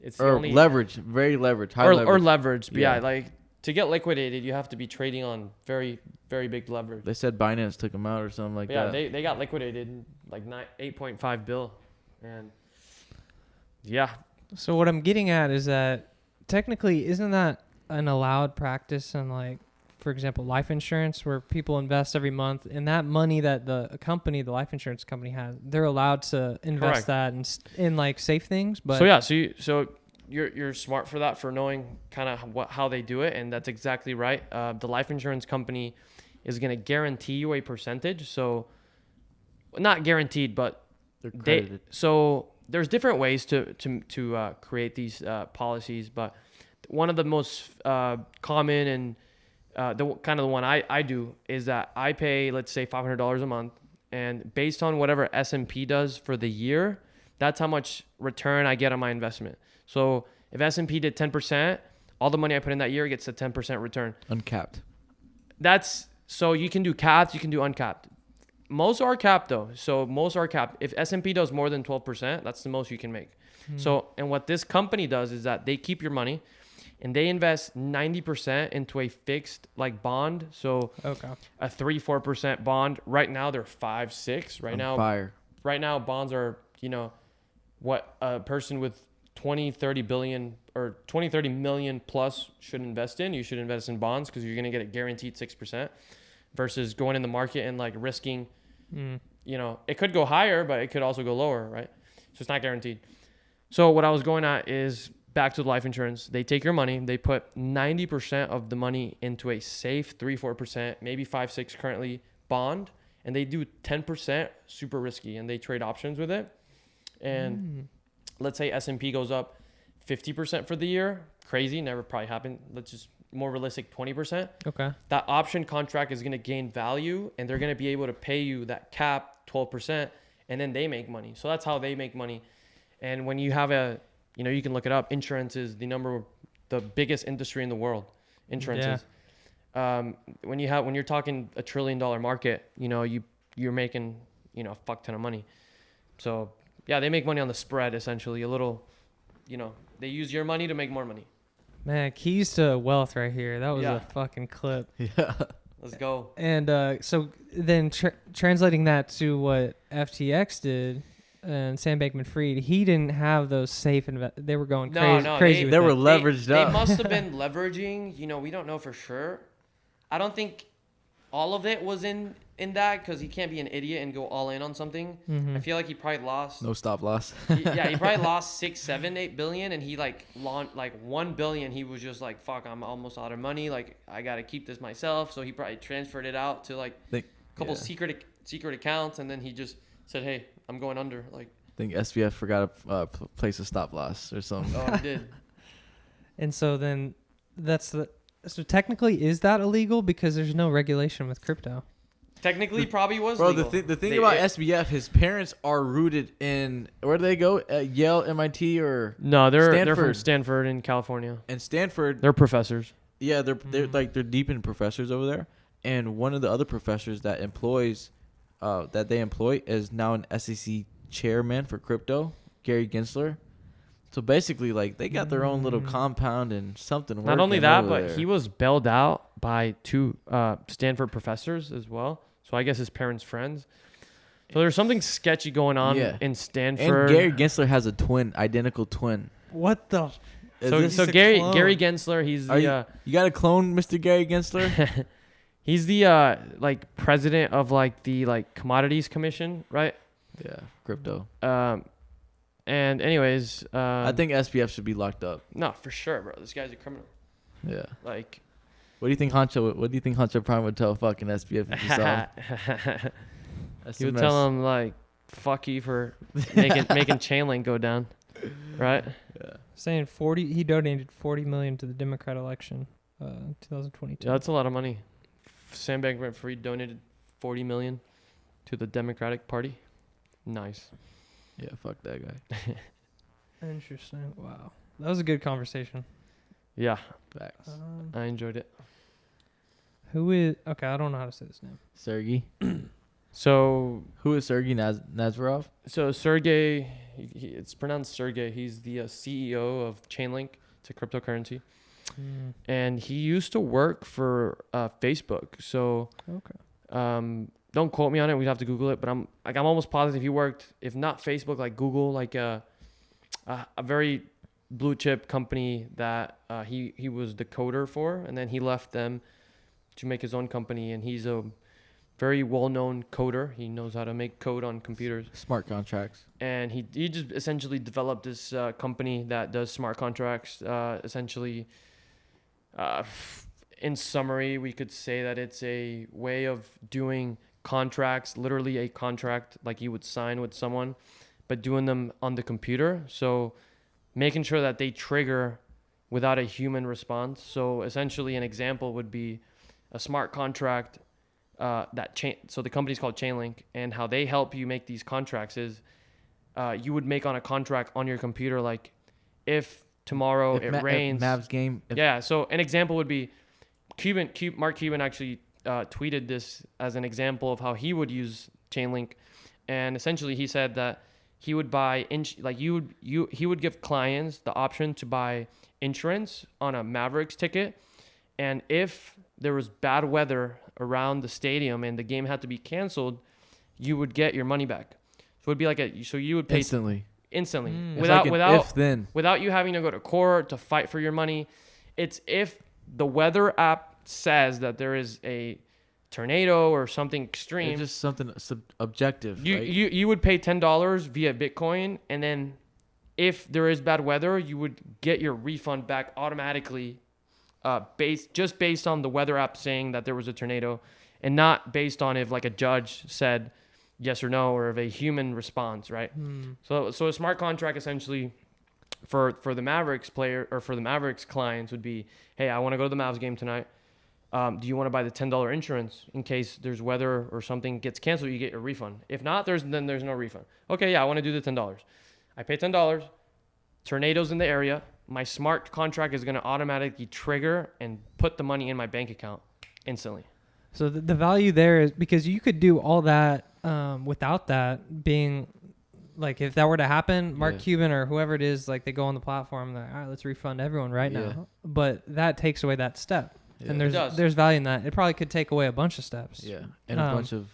it's the or only leverage, very leverage, high or leverage. leverage. But yeah, Yeah. like to get liquidated, you have to be trading on very, very big leverage. They said Binance took him out or something like But yeah, that. they got liquidated like 8.5 bill, and yeah, So what I'm getting at is that technically, isn't that an allowed practice in, like, for example, life insurance, where people invest every month, and that money that the company, the life insurance company has, they're allowed to invest Correct. that in like safe things. But so yeah, so you're smart for that, for knowing kind of how they do it, and that's exactly right. The life insurance company is going to guarantee you a percentage, so not guaranteed, but They're credited. so there's different ways to create these policies, but one of the most common and the one I do is that I pay, let's say, $500 a month, and based on whatever S&P does for the year, that's how much return I get on my investment. So if S&P did 10%, all the money I put in that year gets a 10% return. Uncapped. That's so you can do capped, you can do uncapped. Most are capped though. So most are capped. If S&P does more than 12%, that's the most you can make. So, and what this company does is that they keep your money and they invest 90% into a fixed like bond. So okay, a 3-4% bond. Right now they're 5-6. Fire. Right now bonds are, what a person with 20-30 billion or 20-30 million plus should invest in. You should invest in bonds because you're going to get a guaranteed 6% versus going in the market and like risking, it could go higher, but it could also go lower, right? So it's not guaranteed. So what I was going at is back to the life insurance. They take your money, they put 90% of the money into a safe 3-4%, maybe 5-6 currently bond, and they do 10% super risky, and they trade options with it. And let's say S&P goes up 50% for the year. Crazy, never probably happened. Let's just more realistic 20%. okay, That option contract is going to gain value, and they're going to be able to pay you that cap 12%, and then they make money. So that's how they make money. And when you have you can look it up. Insurance is the biggest industry in the world. Insurance is. When you're talking $1 trillion market, you're making a fuck ton of money. So yeah, they make money on the spread essentially. A little, they use your money to make more money. man, keys to wealth right here. That was Yeah. a fucking clip. Yeah. Let's go. And so then translating that to what FTX did and Sam Bankman-Fried, he didn't have those safe they were going crazy with They were that. leveraged They up. must have been leveraging. We don't know for sure. I don't think all of it was in that, because he can't be an idiot and go all in on something. I feel like he probably lost. No stop loss. He probably lost 6, 7, 8 billion, and he like launched like 1 billion. He was just like, "Fuck, I'm almost out of money. Like, I gotta keep this myself." So he probably transferred it out to like a couple secret accounts, and then he just said, "Hey, I'm going under." Like, I think SBF forgot to place a stop loss or something. oh, he did. And so then so technically, is that illegal because there's no regulation with crypto? Technically, probably was Bro, legal. the thing about SBF, his parents are rooted in, where do they go? Yale, MIT, or No, they're from Stanford. Stanford in California. and Stanford. They're professors. Yeah, they're deep in professors over there. And one of the other professors that they employ is now an SEC chairman for crypto, Gary Gensler. So basically, like, they got their own little compound and something. Not only working that, over but there. he was bailed out by 2 Stanford professors as well. So I guess his parents' friends. So there's something sketchy going on in And Stanford. Gary Gensler has a identical twin. What the? So this a Gary clone. Gensler, he's Are the you got to clone Mr. Gary Gensler? he's the like president of like the like commodities commission, right? Yeah, crypto. And anyways, I think SBF should be locked up. no, for sure, bro. This guy's a criminal. Yeah. Like, What do you think Huncho Prime would tell fucking SBF if he saw him? he would tell him like, "Fuck you for making Chainlink go down," right? Yeah. Saying he donated 40 million to the Democrat election, 2022. Yeah, that's a lot of money. Sam Bankman-Fried donated 40 million to the Democratic Party. Nice. Yeah, fuck that guy. Interesting. Wow, that was a good conversation. Yeah, Facts. I enjoyed it. Who is? Okay, I don't know how to say this name. Sergey. So Who is Sergey Nazarov? Sergey, it's pronounced Sergey. He's the CEO of Chainlink. It's a cryptocurrency, and he used to work for Facebook. So Okay. don't quote me on it. We'd have to Google it, but I'm almost positive he worked, if not Facebook, like Google, like a very blue chip company that he was the coder for, and then he left them to make his own company, and he's a very well-known coder. He knows how to make code on computers. Smart contracts. And he just essentially developed this company that does smart contracts. Essentially, in summary, we could say that it's a way of doing contracts, literally a contract like you would sign with someone, but doing them on the computer. So making sure that they trigger without a human response. So essentially an example would be a smart contract so the company's called Chainlink, and how they help you make these contracts is you would make on a contract on your computer, like if tomorrow it rains. Mavs game. Yeah, so an example would be Mark Cuban actually tweeted this as an example of how he would use Chainlink, and essentially he said that he would buy he would give clients the option to buy insurance on a Mavericks ticket, and if there was bad weather around the stadium and the game had to be canceled, you would get your money back. So it would be like you would pay instantly without you having to go to court to fight for your money. It's if the weather app says that there is a tornado or something extreme, it's just something objective. You would pay $10 via Bitcoin, and then if there is bad weather, you would get your refund back automatically, based on the weather app saying that there was a tornado, and not based on if like a judge said yes or no, or if a human responds, right? So a smart contract essentially for the Mavericks player, or for the Mavericks clients, would be, hey, I want to go to the Mavs game tonight. Do you want to buy the $10 insurance in case there's weather or something gets canceled? You get your refund. If not, there's no refund. Okay, yeah, I want to do the $10. I pay $10. Tornadoes in the area. My smart contract is going to automatically trigger and put the money in my bank account instantly. So the value there is because you could do all that without that being, like, if that were to happen, Mark Cuban or whoever it is, like, they go on the platform, they're like, all right, let's refund everyone right now. But that takes away that step. Yeah. And there's value in that. It probably could take away a bunch of steps. Yeah, and a bunch of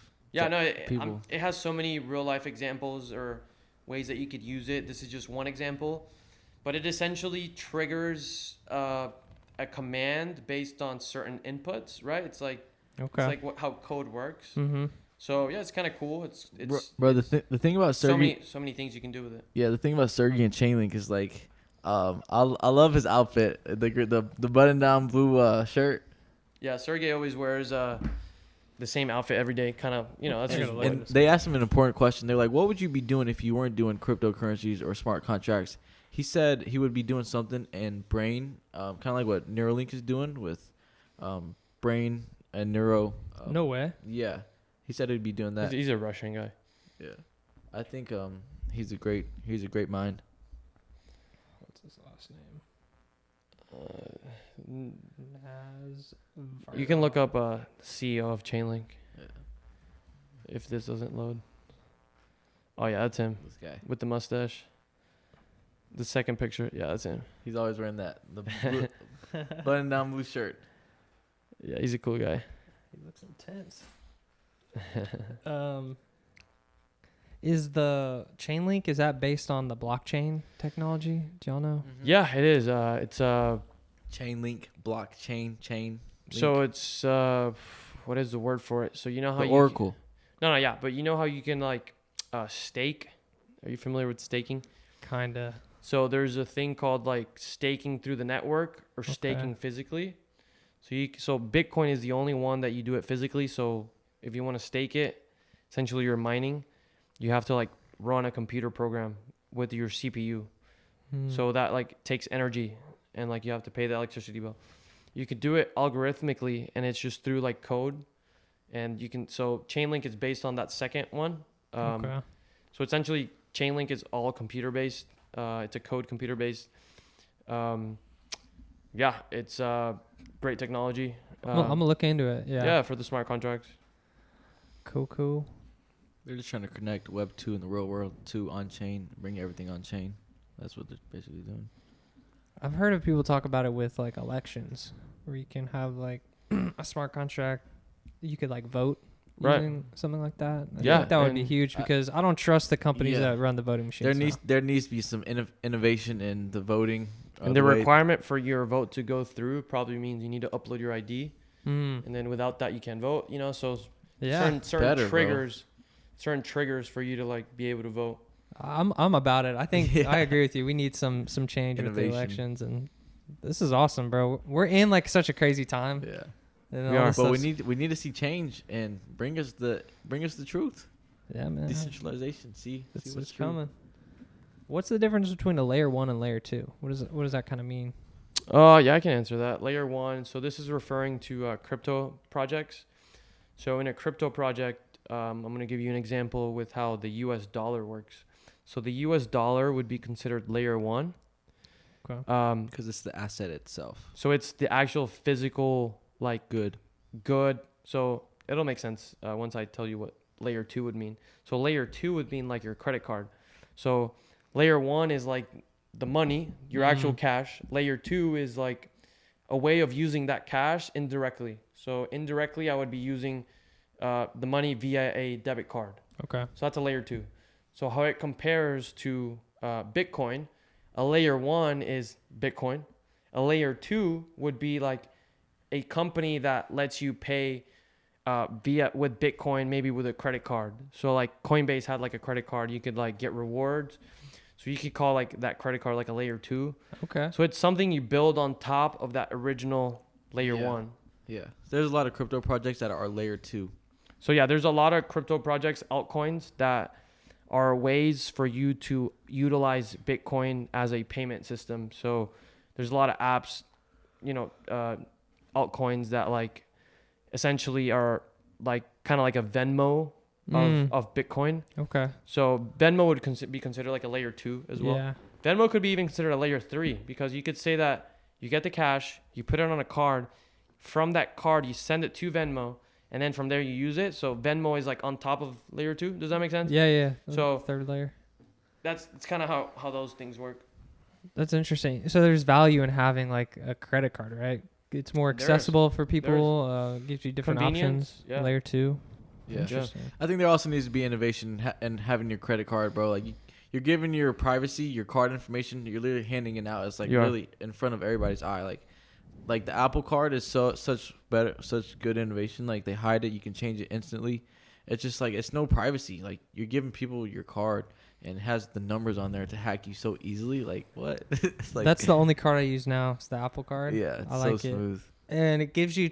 people. It has so many real life examples or ways that you could use it. This is just one example, but it essentially triggers a command based on certain inputs, right? It's like how code works. Mm-hmm. So yeah, it's kind of cool. It's bro. The thing about Sergey, so many things you can do with it. Yeah, the thing about Sergey and Chainlink is like, I love his outfit, the button down blue shirt. Yeah, Sergey always wears the same outfit every day, kind of, that's just and they asked him an important question. They're like, what would you be doing if you weren't doing cryptocurrencies or smart contracts? He said he would be doing something in brain, kind of like what Neuralink is doing with brain and neuro. No way. Yeah, he said he'd be doing that. He's a Russian guy. Yeah, I think he's a great mind. What's his last name? You can look up CEO of Chainlink. Yeah. If this doesn't load. Oh yeah, that's him. This guy with the mustache. The second picture, yeah, that's him. He's always wearing the blue, button down blue shirt. Yeah, he's a cool guy. He looks intense. Is the Chainlink, is that based on the blockchain technology? Do y'all know? Yeah, it is. It's Chainlink, blockchain, chain. so it's what is the word for it? So you know how The you Oracle. no, yeah, but you know how you can like stake? Are you familiar with staking? Kinda. So there's a thing called like staking through the network or staking physically. So Bitcoin is the only one that you do it physically. So if you want to stake it, essentially you're mining. You have to like run a computer program with your CPU. So that like takes energy and like you have to pay the electricity bill. You could do it algorithmically and it's just through like code. And you can, so Chainlink is based on that second one. Okay. So essentially Chainlink is all computer based. It's a code computer based. Yeah, it's great technology. I'm gonna look into it. Yeah. Yeah, for the smart contracts. Cool. They're just trying to connect Web 2 in the real world to on-chain, bring everything on-chain. That's what they're basically doing. I've heard of people talk about it with like elections, where you can have like a smart contract. You could like vote using something like that. I Yeah, think that would be and huge because I don't trust the companies that run the voting machines. There needs to be some innovation in the voting. And the requirement for your vote to go through probably means you need to upload your ID. And then without that, you can't vote, you know? So certain triggers for you to like be able to vote. I'm about it. I think I agree with you. We need some change with the elections, and this is awesome, bro. We're in like such a crazy time. Yeah. We are, but we need to see change and bring us the truth. Yeah, man. Decentralization. See what's coming. What's the difference between a layer 1 and layer 2? What does that kind of mean? Yeah, I can answer that. Layer 1. So this is referring to crypto projects. So in a crypto project, I'm going to give you an example with how the US dollar works. So the US dollar would be considered layer 1. Okay. Because it's the asset itself. So it's the actual physical, like good. So it'll make sense once I tell you what layer 2 would mean. So layer 2 would mean like your credit card. So layer 1 is like the money, your actual cash. Layer 2 is like a way of using that cash indirectly. So indirectly, I would be using the money via a debit card. Okay. So that's a layer 2. So how it compares to Bitcoin, a layer 1 is Bitcoin. A layer 2 would be like a company that lets you pay with Bitcoin, maybe with a credit card. So like Coinbase had like a credit card, you could like get rewards. So you could call like that credit card like a layer 2. Okay. So it's something you build on top of that original layer 1. Yeah. There's a lot of crypto projects that are layer 2. So yeah, there's a lot of crypto projects, altcoins, that are ways for you to utilize Bitcoin as a payment system. So there's a lot of apps, altcoins that like essentially are like kind of like a Venmo of Bitcoin. Okay. So Venmo would be considered like a layer 2 as well. Yeah. Venmo could be even considered a layer 3 because you could say that you get the cash, you put it on a card, from that card you send it to Venmo, and then from there you use it. So Venmo is like on top of layer 2. Does that make sense? Yeah. So third layer. That's kind of how those things work. That's interesting. So there's value in having like a credit card, right? It's more accessible for people. Gives you different options. Yeah. Layer 2. Yeah. Interesting. I think there also needs to be innovation and having your credit card, bro. Like you're giving your privacy, your card information. You're literally handing it out. It's like really in front of everybody's eye. Like the Apple Card is such good innovation. Like they hide it, you can change it instantly. It's just like it's no privacy. Like you're giving people your card and it has the numbers on there to hack you so easily. Like what? It's like, that's the only card I use now. It's the Apple Card. Yeah, it's I like so smooth. And it gives you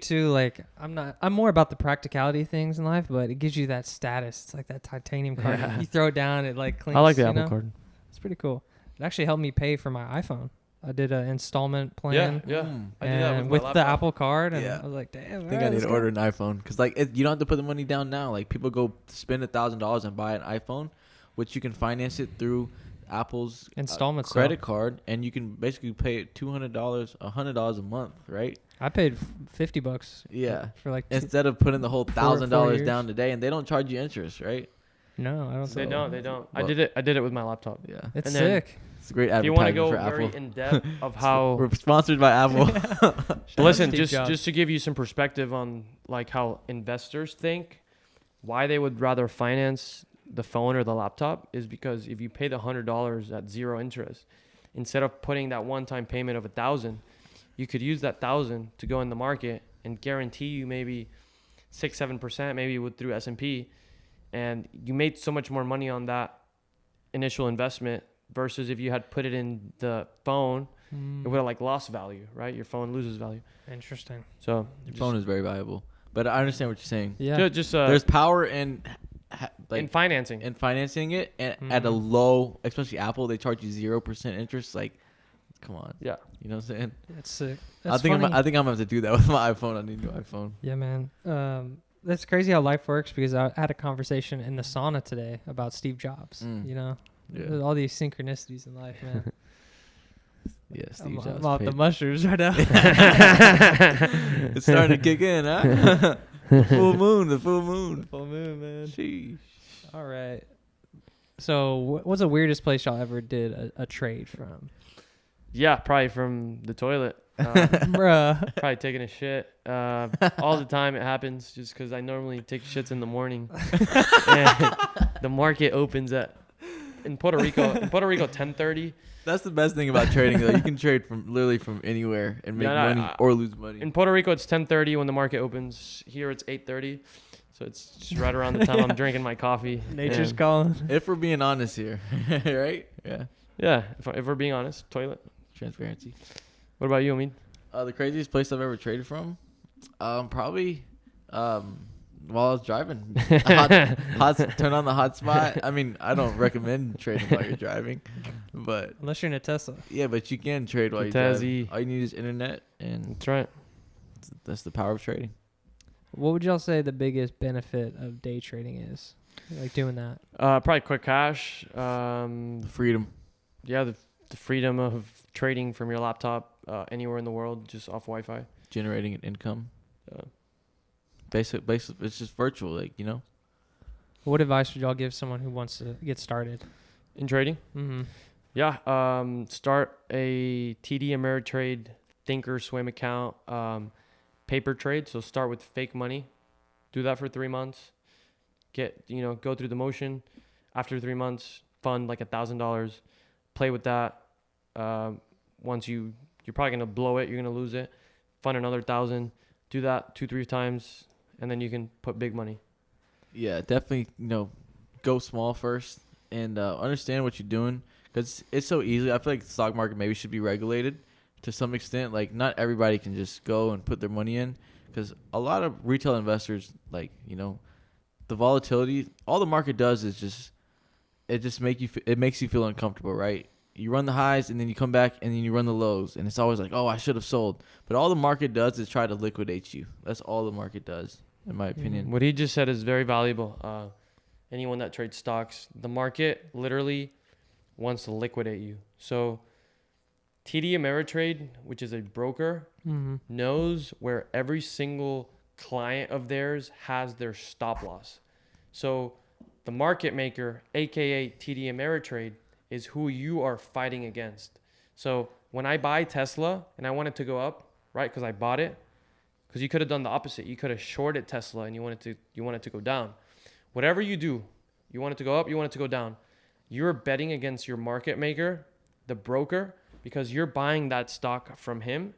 I'm more about the practicality of things in life, but it gives you that status. It's like that titanium card. Yeah. You throw it down, it like clinks. I like the Apple Card. It's pretty cool. It actually helped me pay for my iPhone. I did an installment plan. Yeah. I do And that with my the laptop. Apple Card, and Yeah. I was like, damn. I think I need to order an iPhone because like you don't have to put the money down now. Like people go spend $1,000 and buy an iPhone, which you can finance it through Apple's installment credit card, and you can basically pay $200, $100 a month, right? I paid $50. Yeah, for like instead of putting the whole $1,000 years. down today, and they don't charge you interest, right? No, I don't. They don't. Well, I did it with my laptop. Yeah, It's And then- sick. it's a great If you want to advertisement go for very Apple. in depth of how, We're sponsored by Apple. listen, Steve just Jobs. to give you some perspective on like how investors think, why they would rather finance the phone or the laptop is because if you pay the $100 at 0 interest, instead of putting that one-time payment of $1,000, you could use that $1,000 to go in the market and guarantee you maybe 6-7%, maybe through S&P, and you made so much more money on that initial investment versus if you had put it in the phone, it would have like lost value, right? Your phone loses value. Interesting. So Your phone is very valuable. But I understand what you're saying. Yeah. just There's power in in financing. in financing it, and at a low, especially Apple, they charge you 0% interest. Like, come on. Yeah. You know what I'm saying? That's sick. I think I'm gonna have to do that with my iPhone. I need a new iPhone. Yeah, man. That's crazy how life works, because I had a conversation in the sauna today about Steve Jobs. You know, Yeah. There's all these synchronicities in life, man. Yeah, Steve Jobs. I'm off the mushrooms right now. It's starting to kick in, huh? The full moon, Full moon, man. Sheesh. All right. So, what's the weirdest place y'all ever did a trade from? Yeah, probably from the toilet. Bruh. Probably taking a shit. All the time it happens, just because I normally take shits in the morning. And the market opens in Puerto Rico 10:30. That's the best thing about trading, though. You can trade from literally from anywhere and make money or lose money. In Puerto Rico, it's 10:30 when the market opens. Here, it's 8:30. So it's just right around the time I'm drinking my coffee. Nature's And calling. If we're being honest here, right? Yeah. Yeah, if we're being honest, toilet. Transparency. What about you, Amin? The craziest place I've ever traded from, probably while I was driving. Turn on the hotspot. I mean, I don't recommend trading while you're driving, but Unless you're in a Tesla. yeah, but you can trade while you're driving. All you need is internet, and That's right. that's the power of trading. What would y'all say the biggest benefit of day trading is? Like doing that? Probably quick cash. Freedom. Yeah, the freedom of trading from your laptop anywhere in the world, just off Wi-Fi. Generating an income. Basic, it's just virtual, like, you know. What advice would y'all give someone who wants to get started? In trading? Mm-hmm. Yeah, start a TD Ameritrade Thinkorswim account, paper trade. So start with fake money. Do that for 3 months. Go through the motion. After 3 months, fund like $1,000. Play with that. Once you're probably gonna blow it, you're gonna lose it. Fund another 1,000. Do that 2-3 times, and then you can put big money. Yeah, definitely. Go small first and understand what you're doing, because it's so easy. I feel like the stock market maybe should be regulated to some extent. Like, not everybody can just go and put their money in, because a lot of retail investors, like, the volatility, all the market does is it makes you feel uncomfortable, right? You run the highs, and then you come back, and then you run the lows, and it's always like, oh, I should have sold. But all the market does is try to liquidate you. That's all the market does, in my opinion. What he just said is very valuable. Anyone that trades stocks, the market literally wants to liquidate you. So TD Ameritrade, which is a broker, knows where every single client of theirs has their stop loss. So the market maker, aka TD Ameritrade, is who you are fighting against. So when I buy Tesla and I want it to go up, right? Because I bought it, because you could have done the opposite. You could have shorted Tesla and you want it to go down. Whatever you do, you want it to go up, you want it to go down. You're betting against your market maker, the broker, because you're buying that stock from him.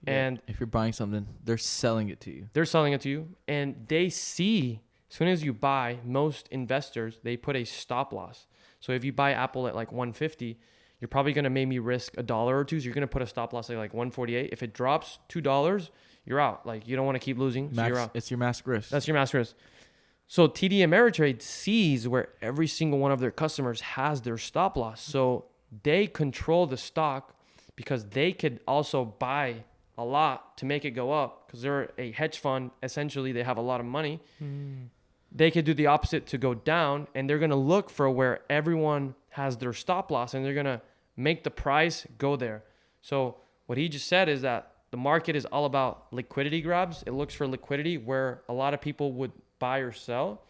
Yeah. And if you're buying something, they're selling it to you. They're selling it to you, and they see, as soon as you buy, most investors, they put a stop loss. So if you buy Apple at like 150, you're probably going to maybe risk $1 or $2. So you're going to put a stop loss at like 148. If it drops $2, you're out. Like, you don't want to keep losing. So you're out. It's your max risk. That's your max risk. So TD Ameritrade sees where every single one of their customers has their stop loss. So they control the stock, because they could also buy a lot to make it go up, because they're a hedge fund. Essentially, they have a lot of money. They could do the opposite to go down, and they're going to look for where everyone has their stop loss, and they're going to make the price go there. So what he just said is that the market is all about liquidity grabs. It looks for liquidity where a lot of people would buy or sell,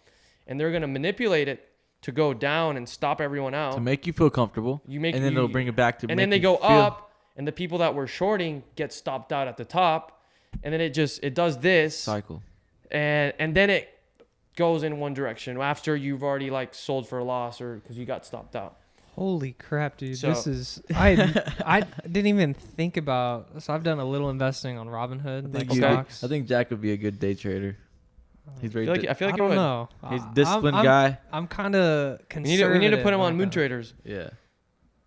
and they're going to manipulate it to go down and stop everyone out. To make you feel comfortable, and then they'll bring it back to and then they go up, and the people that were shorting get stopped out at the top, and then it does this cycle. And then goes in one direction after you've already like sold for a loss or because you got stopped out. Holy crap, dude! So- This is I didn't even think about. So I've done a little investing on Robinhood, like stocks. I think Jack would be a good day trader. He's I very. feel like I you don't would. know. He's I- a disciplined I'm- guy. I'm kind of conservative. We need to put him on like Moon that. Traders. Yeah,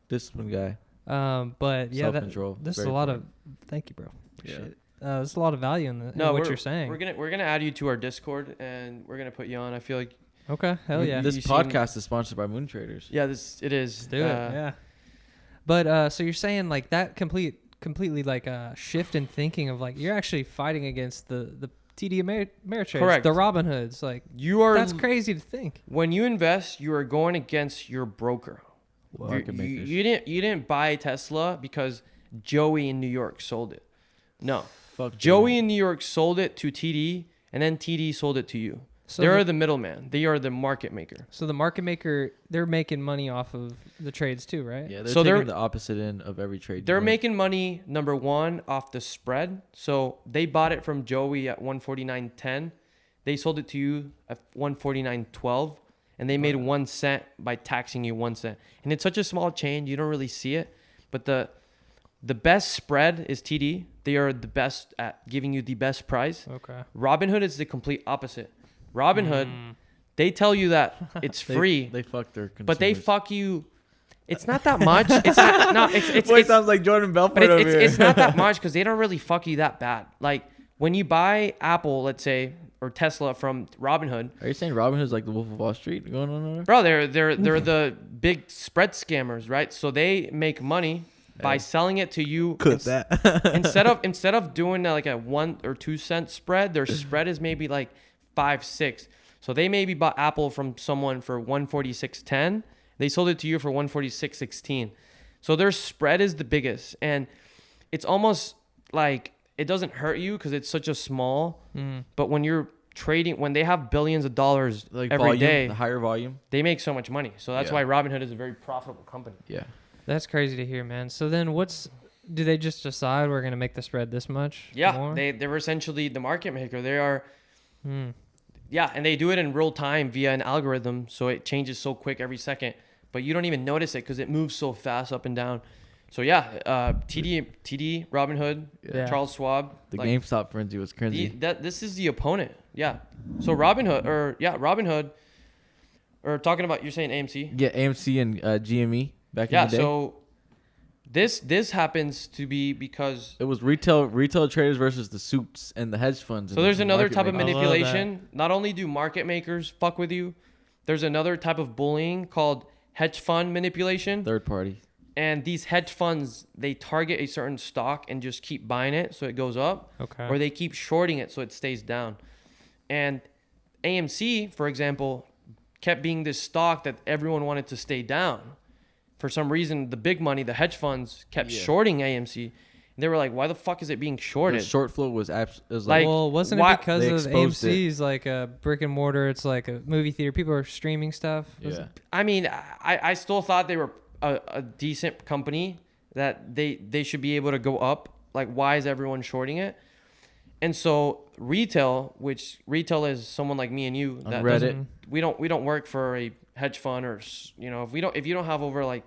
disciplined guy. But yeah, Self-control. this is Very a lot important. of. Thank you, bro. Yeah. Appreciate it. There's a lot of value in, in No, what we're- you're saying. We're gonna add you to our Discord and we're gonna put you on. I feel like Okay, hell yeah. This You seem- podcast is sponsored by Moon Traders. it is. Let's do it. Yeah. But so you're saying like that completely like a shift in thinking of like you're actually fighting against the TD Ameritrade, Correct. the Robinhoods. Like You are. that's crazy to think. When you invest, you are going against your broker. Market makers. You didn't buy Tesla because Joey in New York sold it. No, Fuck Joey in New York sold it to TD, and then TD sold it to you. So They're the middleman. They are the market maker. So the market maker, they're making money off of the trades too, right? Yeah, they're So taking they're- the opposite end of every trade. They're you make. making money, number one, off the spread. So they bought it from Joey at 149.10. They sold it to you at 149.12, and they made 1 cent by taxing you 1 cent. And it's such a small change, you don't really see it. But the best spread is TD. They are the best at giving you the best price. Okay. Robinhood is the complete opposite. Robinhood, they tell you that it's They- free, They fuck their consumers. but they fuck you. It's not that much. It's not. No, it's Boy, sounds like Jordan Belfort but over it's, here. it's not that much because they don't really fuck you that bad. Like when you buy Apple, let's say, or Tesla from Robinhood, Are you saying Robinhood's like the Wolf of Wall Street going on over there? bro, they're the big spread scammers, right? So they make money by selling it to you. instead of doing like a 1 or 2 cent spread, their spread is maybe like 5-6. So they maybe bought Apple from someone for 146.10. They sold it to you for 146.16. So their spread is the biggest, and it's almost like it doesn't hurt you because it's such a small. But when you're trading, when they have billions of dollars Like every day, volume, the higher volume. they make so much money. So that's Yeah. why Robinhood is a very profitable company. Yeah. That's crazy to hear, man. So then do they just decide we're going to make the spread this much? Yeah, more? they're essentially the market maker. They are. Hmm. Yeah, and they do it in real time via an algorithm, so it changes so quick every second. But you don't even notice it because it moves so fast up and down. So yeah, TD, Robinhood, Yeah. Charles Schwab. The like, GameStop frenzy was cringy. this is the opponent. Yeah. So Robinhood, or talking about, you're saying AMC. Yeah, AMC and GME back Yeah. in the day. So this happens to be because. It was retail traders versus the soups and the hedge funds. So and there's the another market type of makers. I love manipulation. Not only do market makers fuck with you, there's another type of bullying called hedge fund manipulation. Third party. And these hedge funds, they target a certain stock and just keep buying it so it goes up, Okay. or they keep shorting it so it stays down. And AMC, for example, kept being this stock that everyone wanted to stay down. For some reason, the big money, the hedge funds, kept Yeah. shorting AMC. And they were like, why the fuck is it being The shorted? short flow was Like, like well, wasn't why- it because They of exposed it. AMC's like a brick and mortar? It's like a movie theater. People are streaming stuff. Was yeah. it- I mean, I still thought they were a decent company, that they should be able to go up. Like, why is everyone shorting it? And so retail is someone like me and you On that Reddit. doesn't- we don't work for a hedge fund, or if you don't have over like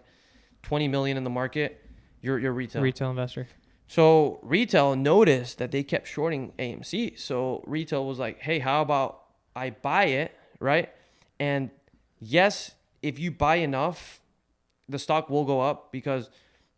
20 million in the market, you're retail. Retail investor. So retail noticed that they kept shorting AMC. So retail was like, hey, how about I buy it, right? And yes, if you buy enough, the stock will go up because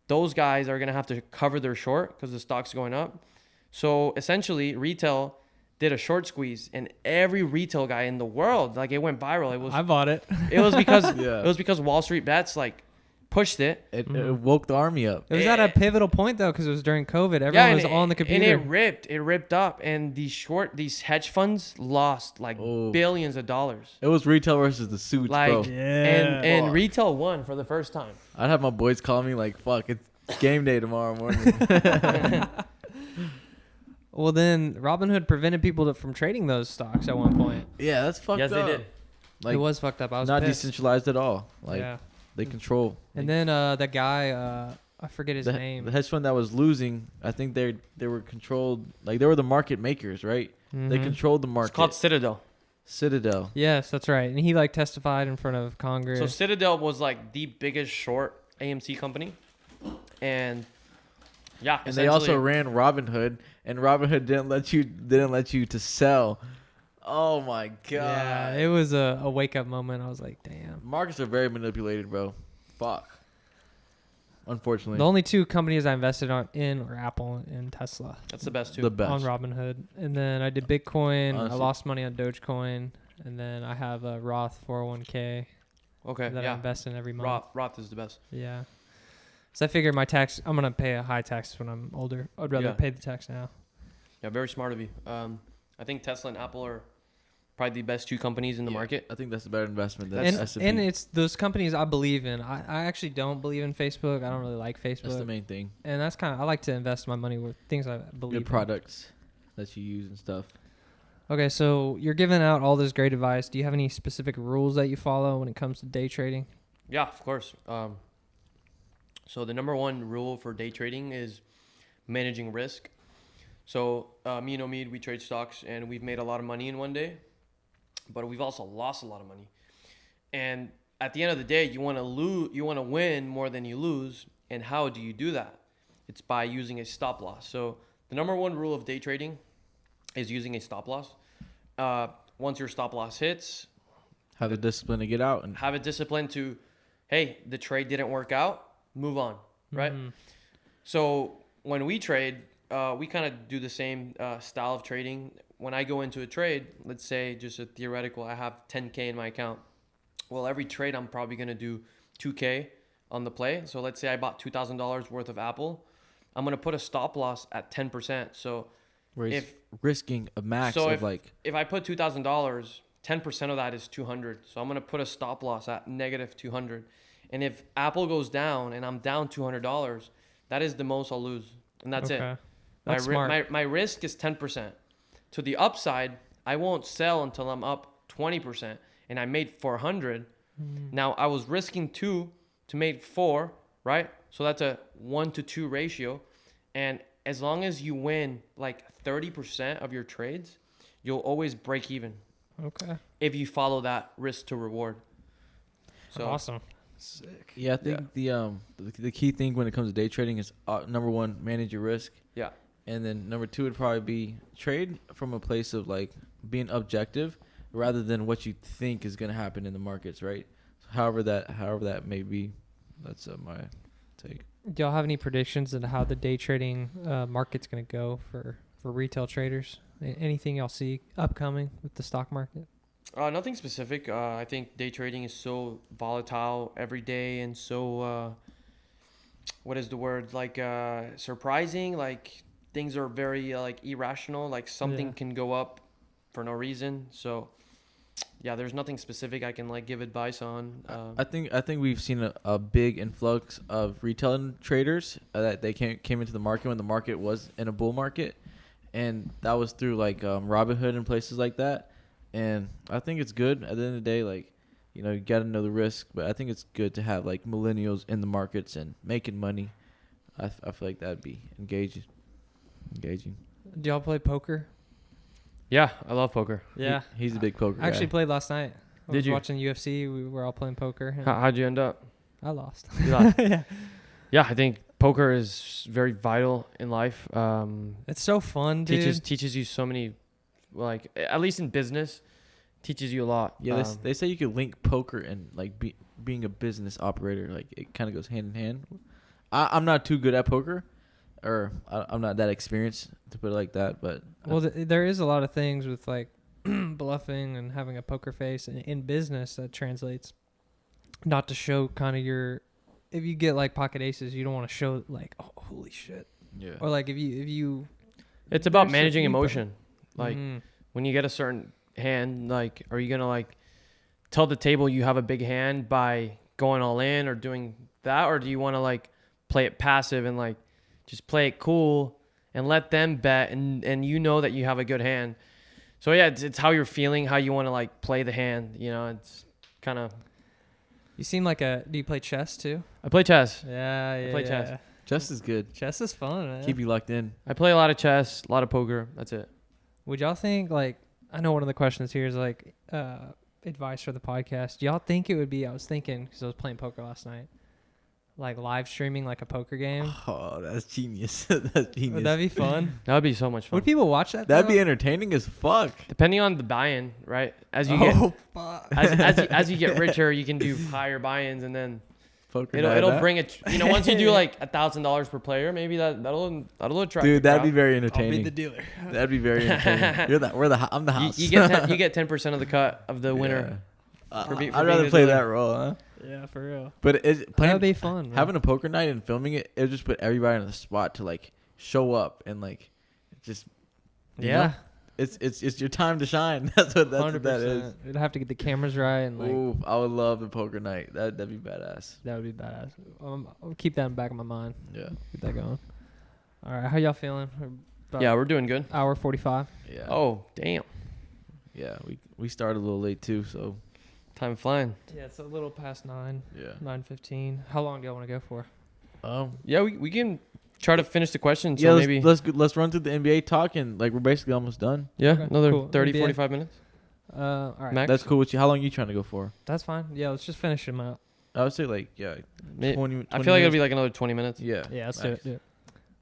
those guys are going to have to cover their short because the stock's going up. So essentially, retail did a short squeeze, and every retail guy in the world, like, it went viral. I bought it. It was because Yeah. it was because Wall Street Bets like pushed it. It woke the army up. It was at a pivotal point though, because it was during COVID. Everyone was on the computer. And it ripped up, and these hedge funds lost like Oh. billions of dollars. It was retail versus the suits, Like, bro. and Fuck. retail won for the first time. I'd have my boys call me like, "Fuck, it's game day tomorrow morning." Well, then Robinhood prevented people from trading those stocks at one point. Yeah, that's fucked Yes, up. they did. Like, It was fucked up. I was not pissed. decentralized at all. Like, Yeah. they control. And then that guy, I forget his the name. hedge fund that was losing, I think they were controlled. Like, they were the market makers, right? They Mhm. controlled the market. It's called Citadel. Citadel. Yes, that's right. And he like testified in front of Congress. So Citadel was like the biggest short AMC company, and yeah, And they also essentially- ran Robinhood, and Robinhood didn't let you to sell. Oh my god. yeah, it was a wake up moment. I was like, damn. Markets are very manipulated, bro. Fuck. Unfortunately. The only two companies I invested in were Apple and Tesla that's the best too. The best. on Robinhood. And then I did Bitcoin. I Honestly. lost money on Dogecoin. And then I have a Roth 401k Okay, that I yeah, invest in every month. Roth is the best. Yeah. So I figure I'm going to pay a high tax when I'm older. I'd rather Yeah. pay the tax now. Yeah, very smart of you. I think Tesla and Apple are probably the best two companies in the market. I think that's a better investment than And, S&P. and it's those companies I believe in. I actually don't believe in Facebook. I don't really like Facebook. That's the main thing. And that's I like to invest my money with things I believe Good in. products that you use and stuff. Okay, so you're giving out all this great advice. Do you have any specific rules that you follow when it comes to day trading? Yeah, of course. So the number one rule for day trading is managing risk. So me and Omid, we trade stocks, and we've made a lot of money in one day, but we've also lost a lot of money. And at the end of the day, you want to win more than you lose. And how do you do that? It's by using a stop loss. So the number one rule of day trading is using a stop loss. Once your stop loss hits, Have the discipline to get out. And have a discipline to, hey, the trade didn't work out, move on, right? Mhm. So when we trade, we kind of do the same style of trading. When I go into a trade, let's say just a theoretical, I have 10K in my account. Well, every trade I'm probably going to do 2K on the play. So let's say I bought $2,000 worth of Apple. I'm going to put a stop loss at 10%. So whereas if- risking a max So of like if I put $2,000, 10% of that is 200. So I'm going to put a stop loss at negative 200. And if Apple goes down and I'm down $200, that is the most I'll lose. And that's it. That's smart. My risk is 10%. To the upside, I won't sell until I'm up 20%. And I made 400. Now I was risking 2 to make 4, right? So that's a 1 to 2 ratio. And as long as you win like 30% of your trades, you'll always break even Okay. if you follow that risk to reward. So Awesome. Sick. Yeah, I think the key thing when it comes to day trading is number one, manage your risk. yeah, And then number two would probably be trade from a place of like being objective rather than what you think is going to happen in the markets, right? However that may be, that's my take. Do y'all have any predictions on how the day trading market's going to go for retail traders? Anything y'all see upcoming with the stock market? nothing specific. I think day trading is so volatile every day and so what is the word, like surprising. Like things are very like irrational. Like something Yeah. can go up for no reason. So yeah, there's nothing specific I can like give advice on. I think we've seen a big influx of retail traders that they came into the market when the market was in a bull market, and that was through like Robinhood and places like that. And I think it's good at the end of the day. Like, you know, you got to know the risk, but I think it's good to have like millennials in the markets and making money. I feel like that'd be engaging. Do y'all play poker? Yeah, I love poker. Yeah. He's a big poker I actually guy. played last night. I Did was you? watching UFC. We were all playing poker. And How'd you end up? I lost. You lost. Yeah. Yeah, I think poker is very vital in life. It's so fun, dude. Teaches you so many, like at least in business, teaches you a lot. Yeah, they say you could link poker and like being a business operator. Like it kind of goes hand in hand. I'm not too good at poker, or I'm not that experienced to put it like that. But Well, there is a lot of things with like bluffing and having a poker face and in business that translates not to show kind of your. If you get like pocket aces, you don't want to show like, oh, holy shit. yeah, Or like if you. It's about there's managing some emotion. Like when you get a certain hand, like are you gonna like tell the table you have a big hand by going all in or doing that, or do you want to like play it passive and like just play it cool and let them bet and you know that you have a good hand. So yeah, it's how you're feeling, how you want to like play the hand. You know, it's kind of. You seem like a. Do you play chess too? I play chess. Yeah. play chess. chess is good. Chess is fun, man. Keep you locked in. I play a lot of chess, a lot of poker. That's it. Would y'all think like I know one of the questions here is like advice for the podcast. Do y'all think it would be? I was thinking because I was playing poker last night, like live streaming like a poker game. Oh, that's genius. That's genius. Would that be fun? That would be so much fun. Would people watch that? That'd though? be entertaining as fuck. Depending on the buy-in, right? As you fuck. as you get richer, you can do higher buy-ins, and then Poker it'll night, bring it. You know, once you do like $1,000 per player, maybe that'll attract. Dude, the that'd be crowd. very I'll be entertaining. the dealer. That'd be very entertaining. I'm the house. You get 10% of the cut of the winner. For being I'd rather play the that role, huh? Yeah, for real. But That'd be fun. man. having a poker night and filming it, it'll just put everybody on the spot to like show up and like just you know? It's your time to shine. That's what that is. We'd have to get the cameras right and like Ooh, I would love the poker night. That'd be badass. that would be badass. I'll keep that in the back of my mind. Yeah. Get that going. All right, how y'all feeling? About Yeah, we're doing good. hour 45. Yeah. Oh, damn. Yeah, we started a little late too, so Time flying. Yeah, it's a little past 9, yeah. 9:15. How long do y'all want to go for? Yeah, we can try to finish the question. So Yeah, maybe. let's run through the NBA talk and like we're basically almost done. Yeah, Okay, another cool. 30, NBA. 45 minutes. All right, Max. That's cool with you. How long are you trying to go for? that's fine. Yeah, let's just finish them out. I would say like 20, May- 20 I feel like it'll minutes. be like another 20 minutes. Yeah. Yeah, let's Max. do it.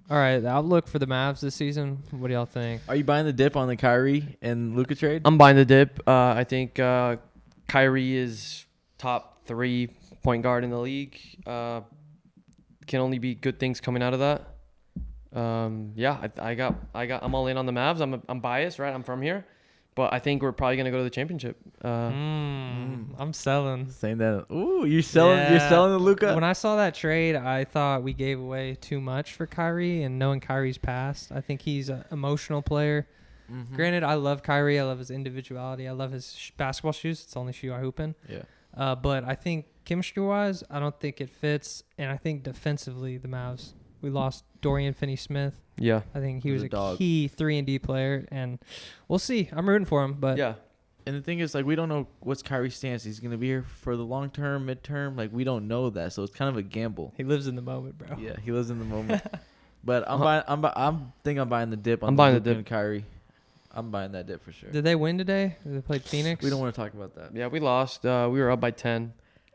All right, the outlook for the Mavs this season. What do y'all think? Are you buying the dip on the Kyrie and Luka trade? I'm buying the dip. I think Kyrie is top 3 point guard in the league. Can only be good things coming out of that. Yeah, I'm all in on the Mavs. I'm biased, right? I'm from here, but I think we're probably gonna go to the championship. I'm selling. Saying that. Ooh, you're selling the Luka. When I saw that trade, I thought we gave away too much for Kyrie, and knowing Kyrie's past, I think he's an emotional player. Mhm. Granted, I love Kyrie. I love his individuality. I love his basketball shoes. It's the only shoe I hoop in. Yeah. But I think chemistry-wise, I don't think it fits. And I think defensively, the Mavs, we lost Dorian Finney-Smith. Yeah. I think he was a dog. key 3-and-D player, and we'll see. I'm rooting for him, but Yeah. And the thing is, like, we don't know what's Kyrie's stance. He's gonna be here for the long term, midterm. Like, we don't know that, so it's kind of a gamble. he lives in the moment, bro. Yeah, he lives in the moment. But I'm buying the dip on I'm buying the Luka dip. and Kyrie. I'm buying that dip for sure. Did they win today? They played Phoenix. We don't want to talk about that. Yeah, we lost. We were up by 10.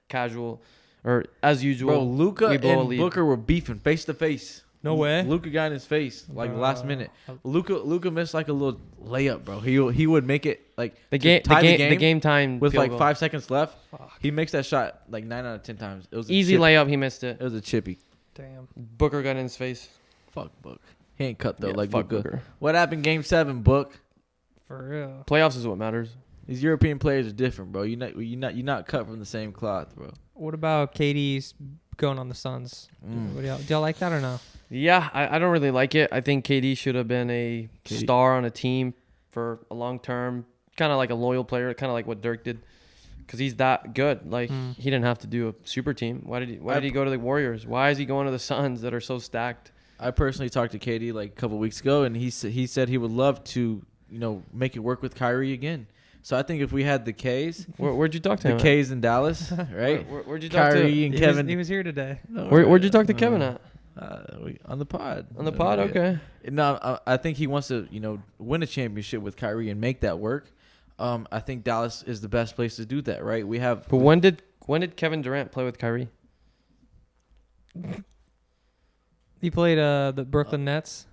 Casual, or as usual. Bro, Luka we blow a and lead. Booker were beefing face to face. No way. Luka got in his face like last minute. Uh, Luka missed like a little layup, bro. He would make it like The to game, tie the game time with field like goal. 5 seconds left. Fuck. He makes that shot like 9 out of 10 times. It was a Easy chip. layup. He missed it. It was a chippy. Damn. Booker got in his face. Fuck Book. He ain't cut though Yeah, like fuck Luka. Booker. What happened Game 7, Book? For real. Playoffs is what matters. These European players are different, bro. You're not cut from the same cloth, bro. What about KD's going on the Suns? What do y'all like that or no? Yeah, I don't really like it. I think KD should have been a KD. star on a team for a long term, kind of like a loyal player, kind of like what Dirk did, because he's that good. Like he didn't have to do a super team. Why did he go to the Warriors? Why is he going to the Suns that are so stacked? I personally talked to KD like a couple weeks ago, and he said he would love to, make it work with Kyrie again. So I think if we had the K's, Where'd you talk to him? the K's in Dallas, right? Where'd you talk Kyrie to? and Kevin. He was here today. Where'd you talk to Kevin at? On the pod. On the pod, Yeah. okay. No, I think he wants to, win a championship with Kyrie and make that work. I think Dallas is the best place to do that, right? We have. But when did Kevin Durant play with Kyrie? He played the Brooklyn Nets.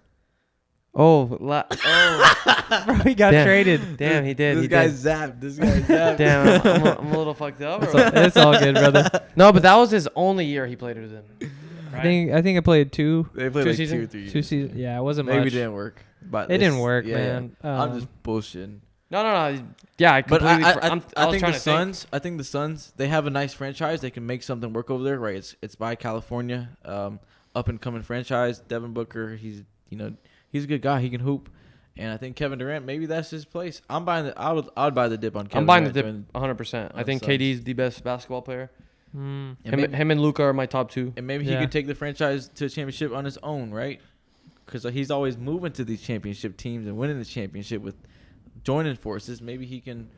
Oh, Bro, he got Damn. traded. damn, he did. This he guy's did. zapped. This guy's zapped. Damn, I'm a little fucked up. Or what? It's all good, brother. No, but that was his only year he played with him. I think I played two They played Two like seasons? 2 or 3 years. seasons. Yeah, it wasn't Maybe much. it didn't work. But It didn't this- work, yeah, man. I'm just bullshitting. No. Yeah, I But completely. I was think trying the to think. Suns. I think the Suns. They have a nice franchise. They can make something work over there, right? It's by California, up and coming franchise. Devin Booker. He's a good guy. He can hoop, and I think Kevin Durant. Maybe that's his place. I'm buying the. I would buy the dip on Kevin. I'm buying the Durant dip 100%. I on think Suns. KD's the best basketball player. Mm. Him and Luka are my top 2. And maybe he Yeah. could take the franchise to a championship on his own, right? Because he's always moving to these championship teams and winning the championship with joining forces. Maybe he can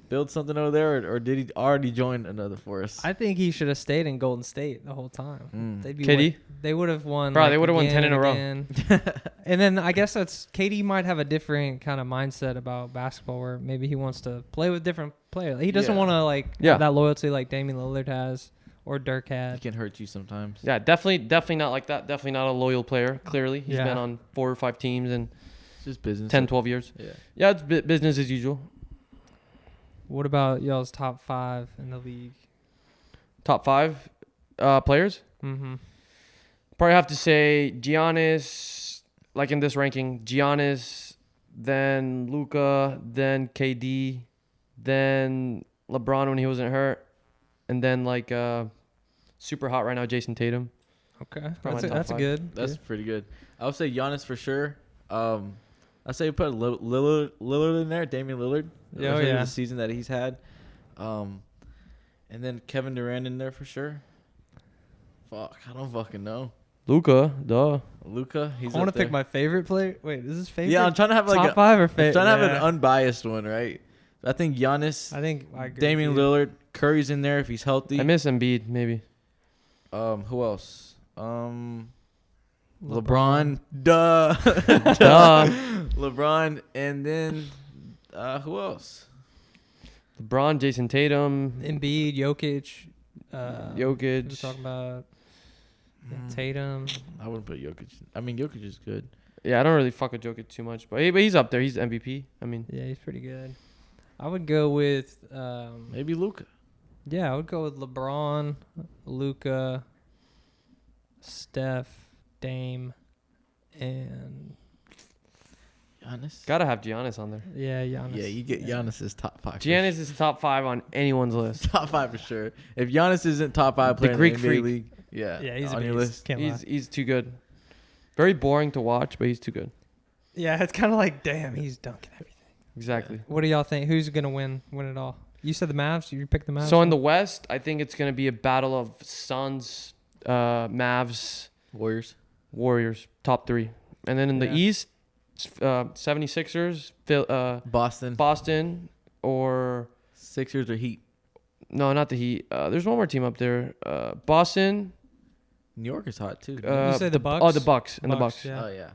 build something over there, or did he already join another force? I think he should have stayed in Golden State the whole time. They'd be KD? They would have won. Bro, like, they would've won again 10 in and a row. again. And then I guess that's KD might have a different kind of mindset about basketball where maybe he wants to play with different players. He doesn't want to have that loyalty like Damian Lillard has or Dirk had. He can hurt you sometimes. Yeah, definitely not like that. Definitely not a loyal player. Clearly, he's been on 4 or 5 teams in It's just business. 10, 12 years. Yeah, it's business as usual. What about y'all's top 5 in the league? Top 5 players? Mm-hmm. Probably have to say Giannis, like in this ranking, Giannis, then Luka, then KD, then LeBron when he wasn't hurt, and then like super hot right now, Jason Tatum. Okay, Probably that's good. That's pretty good. I would say Giannis for sure. I say put Lillard in there, Damian Lillard. The season that he's had, and then Kevin Durant in there for sure. Fuck, I don't fucking know. Luka, duh. Luka, I want to pick my favorite player. Wait, is this favorite? Yeah, I'm trying to have like top 5 or favorite. I'm trying to have an unbiased one, right? I think Giannis. I think I agree Damian with you. Lillard, Curry's in there if he's healthy. I miss Embiid, maybe. Who else? LeBron. Duh. Duh. LeBron, and then who else? LeBron, Jason Tatum, Embiid, Jokic. Jokic. We're talking about Tatum. I wouldn't put Jokic. I mean, Jokic is good. Yeah, I don't really fuck with Jokic too much, but he's up there. He's MVP. I mean, Yeah, he's pretty good. I would go with Maybe Luka. yeah, I would go with LeBron, Luka, Steph, Dame, and Giannis. gotta have Giannis on there. Giannis. Yeah, you get Giannis's top 5. Giannis is top 5 on anyone's list. Top 5 for sure. If Giannis isn't top 5 player Greek in the NBA freak. league, yeah, he's on a your beast. list. Can't lie. He's too good. Very boring to watch, but he's too good. Yeah, it's kind of like, damn, he's dunking everything. Exactly. What do y'all think? Who's gonna win it all? You said the Mavs. You picked the Mavs. So in the West, I think it's gonna be a battle of Suns, Mavs, Warriors, top 3, and then in the East, 76ers, Boston, or Sixers or Heat. no, not the Heat. There's one more team up there. Boston. New York is hot too. you say the Bucks. Oh, the Bucks and the Bucks. Yeah. Oh yeah.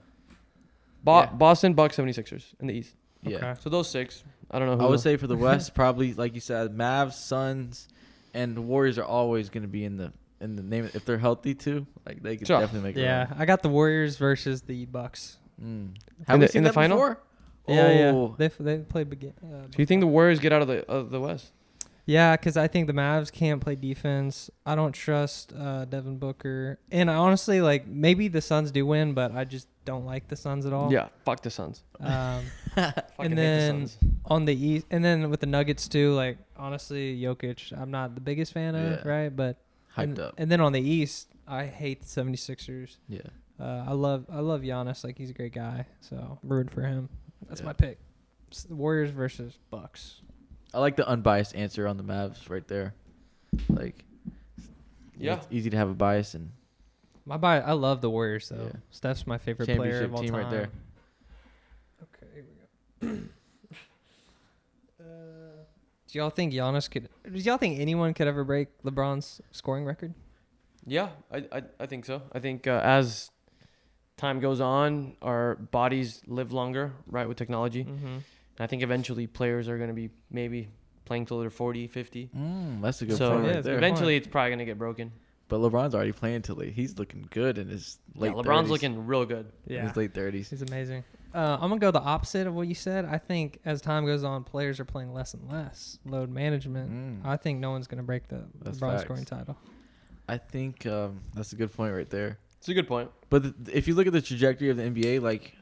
Boston, Bucks, 76ers in the East. Yeah. Okay. So those 6. I don't know who. I would say for the West, probably like you said, Mavs, Suns, and the Warriors are always going to be in the name if they're healthy too. Like they could definitely make it. Yeah, I got the Warriors versus the Bucks. Have we seen in the that final? before? Yeah, Oh. yeah. They played Do you think the Warriors get out of the West? Yeah, because I think the Mavs can't play defense. I don't trust Devin Booker. And I honestly, like, maybe the Suns do win, but I just don't like the Suns at all. Yeah, fuck the Suns. Fucking Fucking and then hate the Suns. on the East, and then with the Nuggets too, like, honestly, Jokic, I'm not the biggest fan of, right? But Hyped up. And then on the East, I hate the 76ers. Yeah. I love Giannis. Like, he's a great guy. So I'm rooting for him. That's Yeah. my pick. It's the Warriors versus Bucks. I like the unbiased answer on the Mavs right there. Like, Yeah. it's easy to have a bias and I love the Warriors though. Yeah. Steph's my favorite player of championship all team time. right there. Okay, here we go. Do y'all think Giannis could? Do y'all think anyone could ever break LeBron's scoring record? Yeah, I think so. I think as time goes on, our bodies live longer, right, with technology. Mm-hmm. I think eventually players are going to be maybe playing till they're 40, 50. That's a good So point yeah, right it's a there. good eventually it's probably going to get broken. But LeBron's already playing till he's looking good in his late Yeah, LeBron's 30s. looking real good. In Yeah, his late 30s. he's amazing. I'm gonna go the opposite of what you said. I think as time goes on, players are playing less and less load management. I think no one's gonna break the That's LeBron facts. scoring title. I think that's a good point right there. It's a good point. But if you look at the trajectory of the NBA, like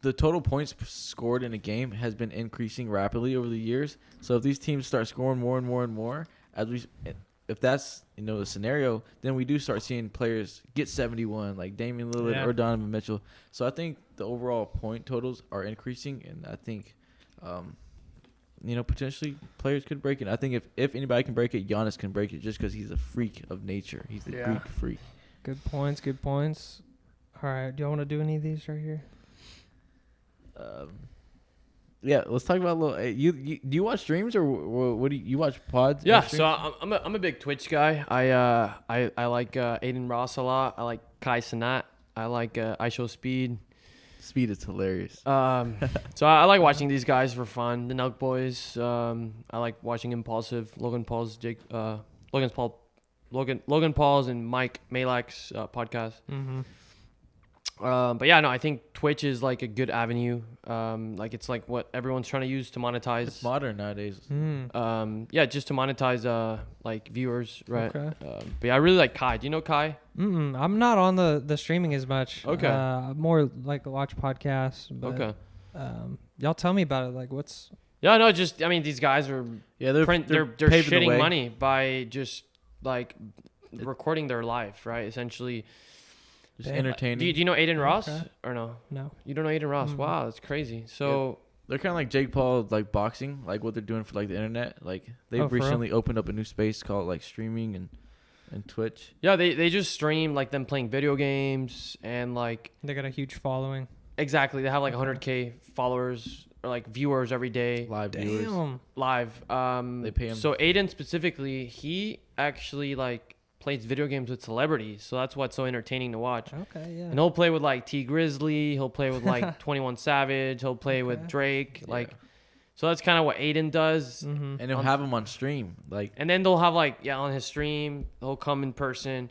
the total points scored in a game has been increasing rapidly over the years. So if these teams start scoring more and more and more, if that's the scenario, then we do start seeing players get 71, like Damian Lillard or Donovan Mitchell. So I think the overall point totals are increasing, and I think, potentially players could break it. I think if anybody can break it, Giannis can break it just because he's a freak of nature. He's the Greek freak. Good points. Good points. All right. Do y'all want to do any of these right here? Yeah, let's talk about a little. You do you watch streams or what do you watch pods? Yeah, so I'm a big Twitch guy. I like Aiden Ross a lot. I like Kai Cenat. I like I Show Speed. Speed is hilarious. So I like watching these guys for fun. The Nelk boys. I like watching Impulsive, Logan Paul's, Logan Paul's and Mike Malak's podcast. Mm-hmm. But yeah, no, I think Twitch is like a good avenue. Like it's like what everyone's trying to use to monetize. It's modern nowadays. Yeah, just to monetize like viewers, right? Okay. But yeah, I really like Kai. Do you know Kai? I'm not on the streaming as much. Okay. More like to watch podcasts. But, Okay. Y'all tell me about it. Like, what's? Yeah, no, just I mean, these guys are they're paving the shitting way. money by just like recording their life, right? Essentially. Just Damn. entertaining. Do you know Aiden Ross Okay. or no? No. You don't know Aiden Ross? Wow, that's crazy. So They're kind of like Jake Paul, like boxing, like what they're doing for like the internet. Like they've for real? recently opened up a new space called like streaming and Twitch. yeah, they just stream like them playing video games and like They got a huge following. exactly they have like 100K followers or like viewers every day Live viewers. Damn. live. They pay him. So Aiden specifically, he actually like plays video games with celebrities, so that's what's so entertaining to watch. Okay. Yeah. And he'll play with like T Grizzly, he'll play with like 21 Savage, he'll play with Okay. Drake, Yeah. like. So that's kind of what Aiden does. Mm-hmm. And they'll have them on stream. Like And then they'll have like on his stream, he'll come in person.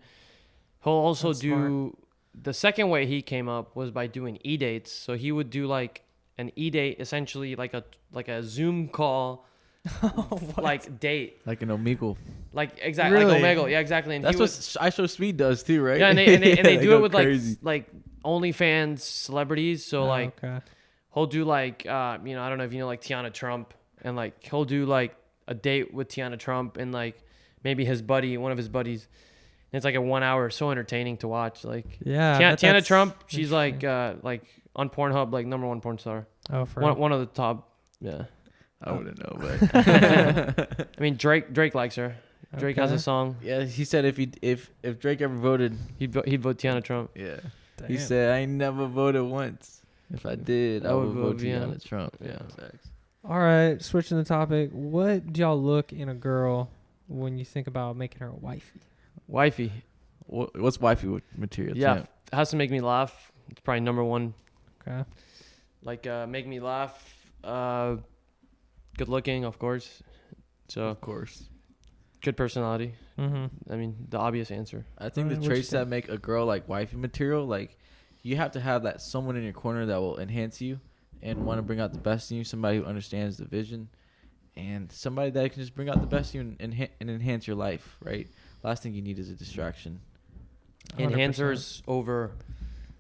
He'll also That's do the second way he came up was by doing e-dates. So he would do like an e-date, essentially like a Zoom call, like date, an Omegle. like exactly Really? like Omegle, yeah, exactly. And That's he what would, I Show Speed does too, right? yeah, and they do go it with crazy. like OnlyFans celebrities. So like Okay. he'll do like I don't know if you know like Tiana Trump, and like he'll do like a date with Tiana Trump and like maybe one of his buddies. And it's like a 1 hour, so entertaining to watch. Like Yeah. Tiana Trump, she's interesting. like on Pornhub, like #1 porn star. Oh, for One of the top. Yeah. I wouldn't know, but I mean Drake likes her. Drake has a Okay. song. yeah, he said if Drake ever voted, He'd vote Tiana Trump. yeah, Damn. he said I ain't never voted once. If I did, I would vote Tiana. Tiana Trump. Yeah. Facts. All right, switching the topic. What do y'all look in a girl when you think about making her a wifey? Wifey. What's wifey material? Yeah. Champ? It has to make me laugh. It's probably #1. Okay. Like make me laugh. Good looking, of course. So Of course. good personality. Mm-hmm. I mean, the obvious answer. I think Alright, the what you traits that think? make a girl like wifey material, like you have to have that someone in your corner that will enhance you and want to bring out the best in you. Somebody who understands the vision, and somebody that can just bring out the best in you and enhance your life. Right. Last thing you need is a distraction. 100%. Enhancers over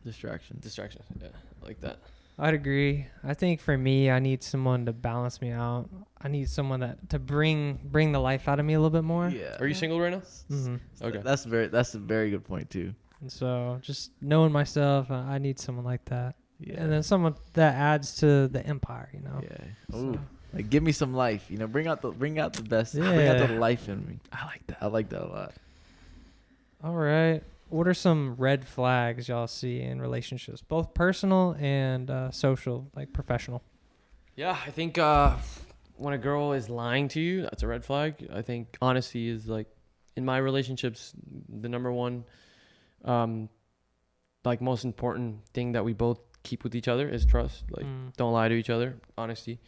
Distractions. distractions. Yeah, like that. I'd agree. I think for me, I need someone to balance me out. I need someone that to bring the life out of me a little bit more. Yeah. Are you single right now? Mm-hmm. Okay. That's a very good point too. And so just knowing myself, I need someone like that. Yeah. And then someone that adds to the empire, you know. Yeah. So- Ooh. Like give me some life. You know, bring out the best. Bring Yeah. out the life in me. I like that. I like that a lot. All right. What are some red flags y'all see in relationships, both personal and social, like professional? Yeah, I think when a girl is lying to you, that's a red flag. I think honesty is like in my relationships the #1 like most important thing that we both keep with each other is trust. Like don't lie to each other, honesty.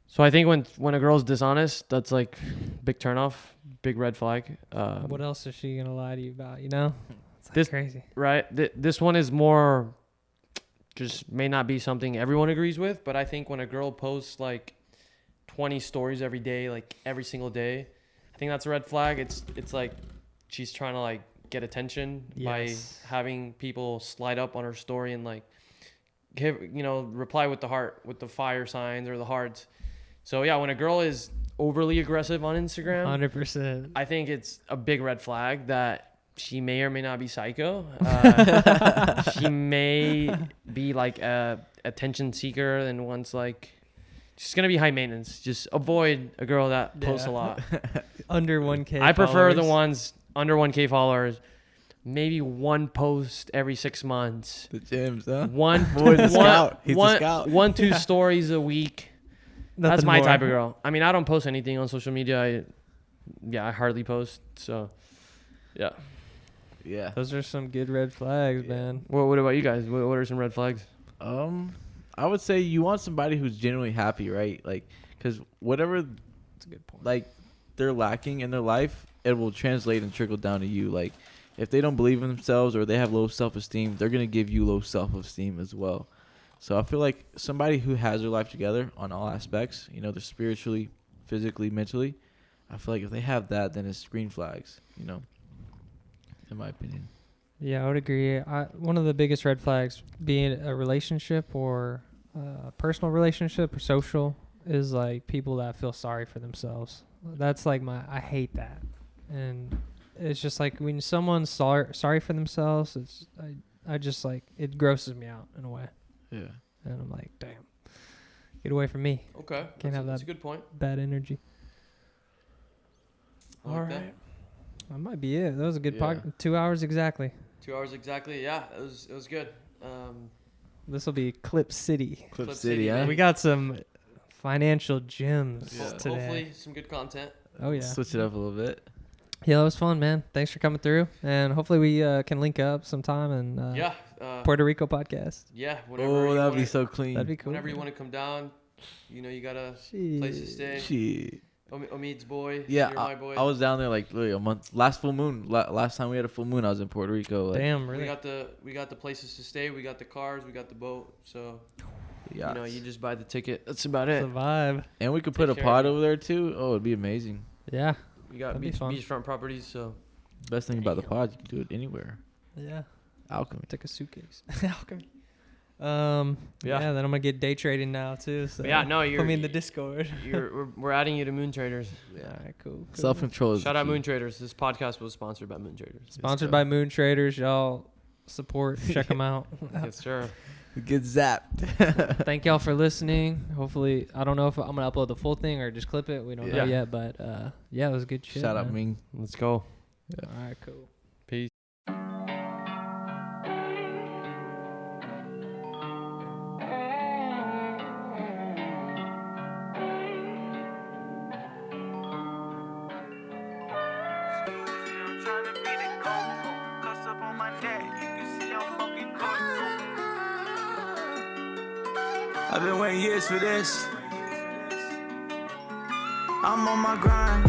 So I think when a girl's dishonest, that's like big turnoff, big red flag. What else is she gonna lie to you about? You know, it's like This- crazy. Right. This one is more just may not be something everyone agrees with, but I think when a girl posts like 20 stories every day, like every single day, I think that's a red flag. It's like she's trying to like get attention Yes. by having people slide up on her story and like give, reply with the heart, with the fire signs or the hearts. So yeah, when a girl is overly aggressive on Instagram, 100%. I think it's a big red flag that she may or may not be psycho. She may be like a attention seeker and wants like she's gonna be high maintenance. Just avoid a girl that posts a Yeah. lot. Under 1K. I prefer the followers. ones under 1K followers. Maybe one post every 6 months. The gyms, huh? One, Boy's a scout. He's a one- scout. 1-2 stories a week. That's Nothing my more. type of girl. I mean, I don't post anything on social media. I hardly post. So, yeah. Yeah. Those are some good red flags, Yeah. man. What about you guys? What are some red flags? I would say you want somebody who's genuinely happy, right? Like, because whatever That's a good point. like they're lacking in their life, it will translate and trickle down to you. Like, if they don't believe in themselves or they have low self-esteem, they're gonna give you low self-esteem as well. So I feel like somebody who has their life together on all aspects, you know, they're spiritually, physically, mentally. I feel like if they have that, then it's green flags, you know, in my opinion. Yeah, I would agree. One of the biggest red flags, being a relationship or a personal relationship or social, is like people that feel sorry for themselves. That's like I hate that. And it's just like when someone's sorry for themselves, I just like, it grosses me out in a way. Yeah. And I'm like, damn, get away from me. Okay. Can't have That's that a good point. bad energy. I like that. That might be it. That was a good Yeah. podcast. 2 hours exactly. 2 hours exactly. Yeah, it was good. This will be Clip City. Clip Clip City, City, huh? man. We got some financial gems Yeah. today. Hopefully some good content. Oh yeah. Switch it up a little bit. Yeah, that was fun, man. Thanks for coming through, and hopefully we can link up sometime and Yeah. Puerto Rico podcast. Yeah. Whenever Oh, you that'd wanna, be so clean. That'd be cool. Whenever you want to come down, you know you got a place to stay. Shit. Omid's boy. Yeah, You're my boy. I was down there like literally a month. Last full moon. Last time we had a full moon, I was in Puerto Rico. Like, Damn, We really? got the places to stay. We got the cars. We got the boat. So yeah. you know, you just buy the ticket. That's about It's it. a vibe. And we could put a Take care pod of you. over there too. Oh, it'd be amazing. Yeah. We got That'd be fun. beachfront properties. So Best thing about the pod, you can do it anywhere. Yeah. Alchemy. Take a suitcase. Alchemy. Yeah. Then I'm gonna get day trading now too. So But yeah, no, put me in the Discord. we're adding you to Moon Traders. All right, cool. Self control is Shout the out key. Moon Traders. This podcast was sponsored by Moon Traders. Sponsored go. by Moon Traders. Y'all support. Check them out. Yes, sir. Get zapped. Thank y'all for listening. Hopefully, I don't know if I'm gonna upload the full thing or just clip it. We don't know Yeah. yet, but yeah, it was good shit. Shout out man. Ming. Let's go. All right, cool. Peace. I've been waiting years for this. I'm on my grind,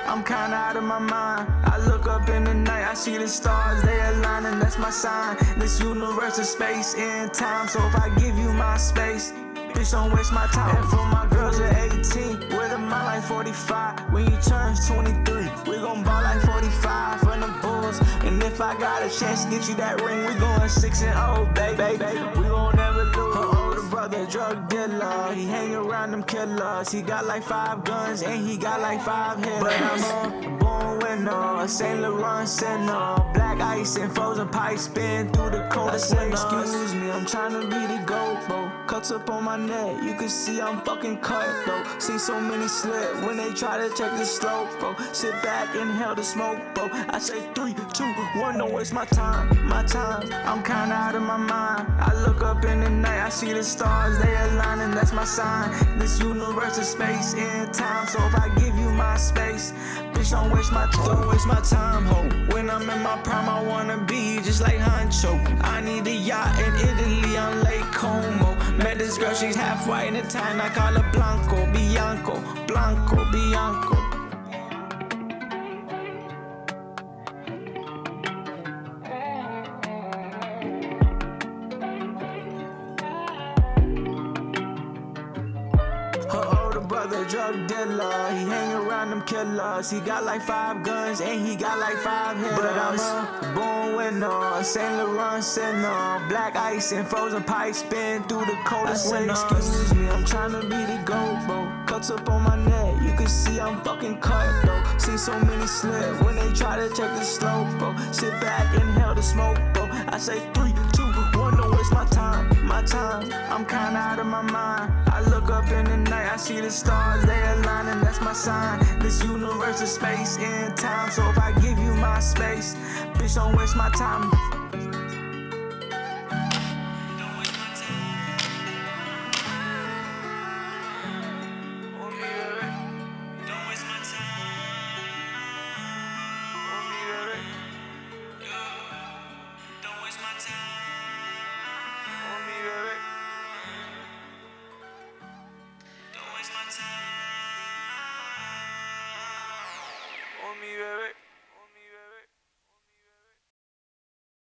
I'm kinda out of my mind. I look up in the night, I see the stars, they aligning, that's my sign. This universe is space and time, so if I give you my space, bitch, don't waste my time. And for my girls at 18, with a mind like 45. When you turn 23, we gon' ball like 45 from the Bulls. And if I got a chance to get you that ring, we going 6-0, baby. We gon' never lose. Her older brother, drug dealer, he hang around them killers. He got like 5 guns and he got like 5 hitters. But I'm a born winner, Saint Laurent sinner. Black ice and frozen pipes spin through the coldest winter. Excuse me, I'm tryna be the GOAT, bro. Cuts up on my neck, you can see I'm fucking cut, though. See so many slip when they try to check the slope, bro. Sit back, inhale the smoke, bro. I say 3, 2, 1, don't waste my time. I'm kinda out of my mind. I look up in the night, I see the stars, they aligning, that's my sign. This universe is space and time, so if I give you my space, bitch, don't waste my time, ho. When I'm in my prime, I wanna be just like Huncho. I need a yacht in Italy on Lake Como. Met this girl, she's half white and Italian, I call her Blanco, Bianco. Her older brother, drug dealer, he hang around them killers. He got like 5 guns and he got like 5 hitters. But I'm a born winner, Saint Laurent sinner. Black ice and frozen pipes spin through the coldest winter. Excuse me, I'm tryna be the GOAT, bro. Cuts up on my neck, you can see I'm fucking cut, though. See so many slip when they try to check the slope, bro. Sit back, inhale the smoke, bro. I say 3, 2, 1, don't waste my time. I'm kinda out of my mind. I look up in the night, I see the stars, they aligning, that's my sign. This universe is space and time, so if I give you my space, bitch, don't waste my time. me, baby.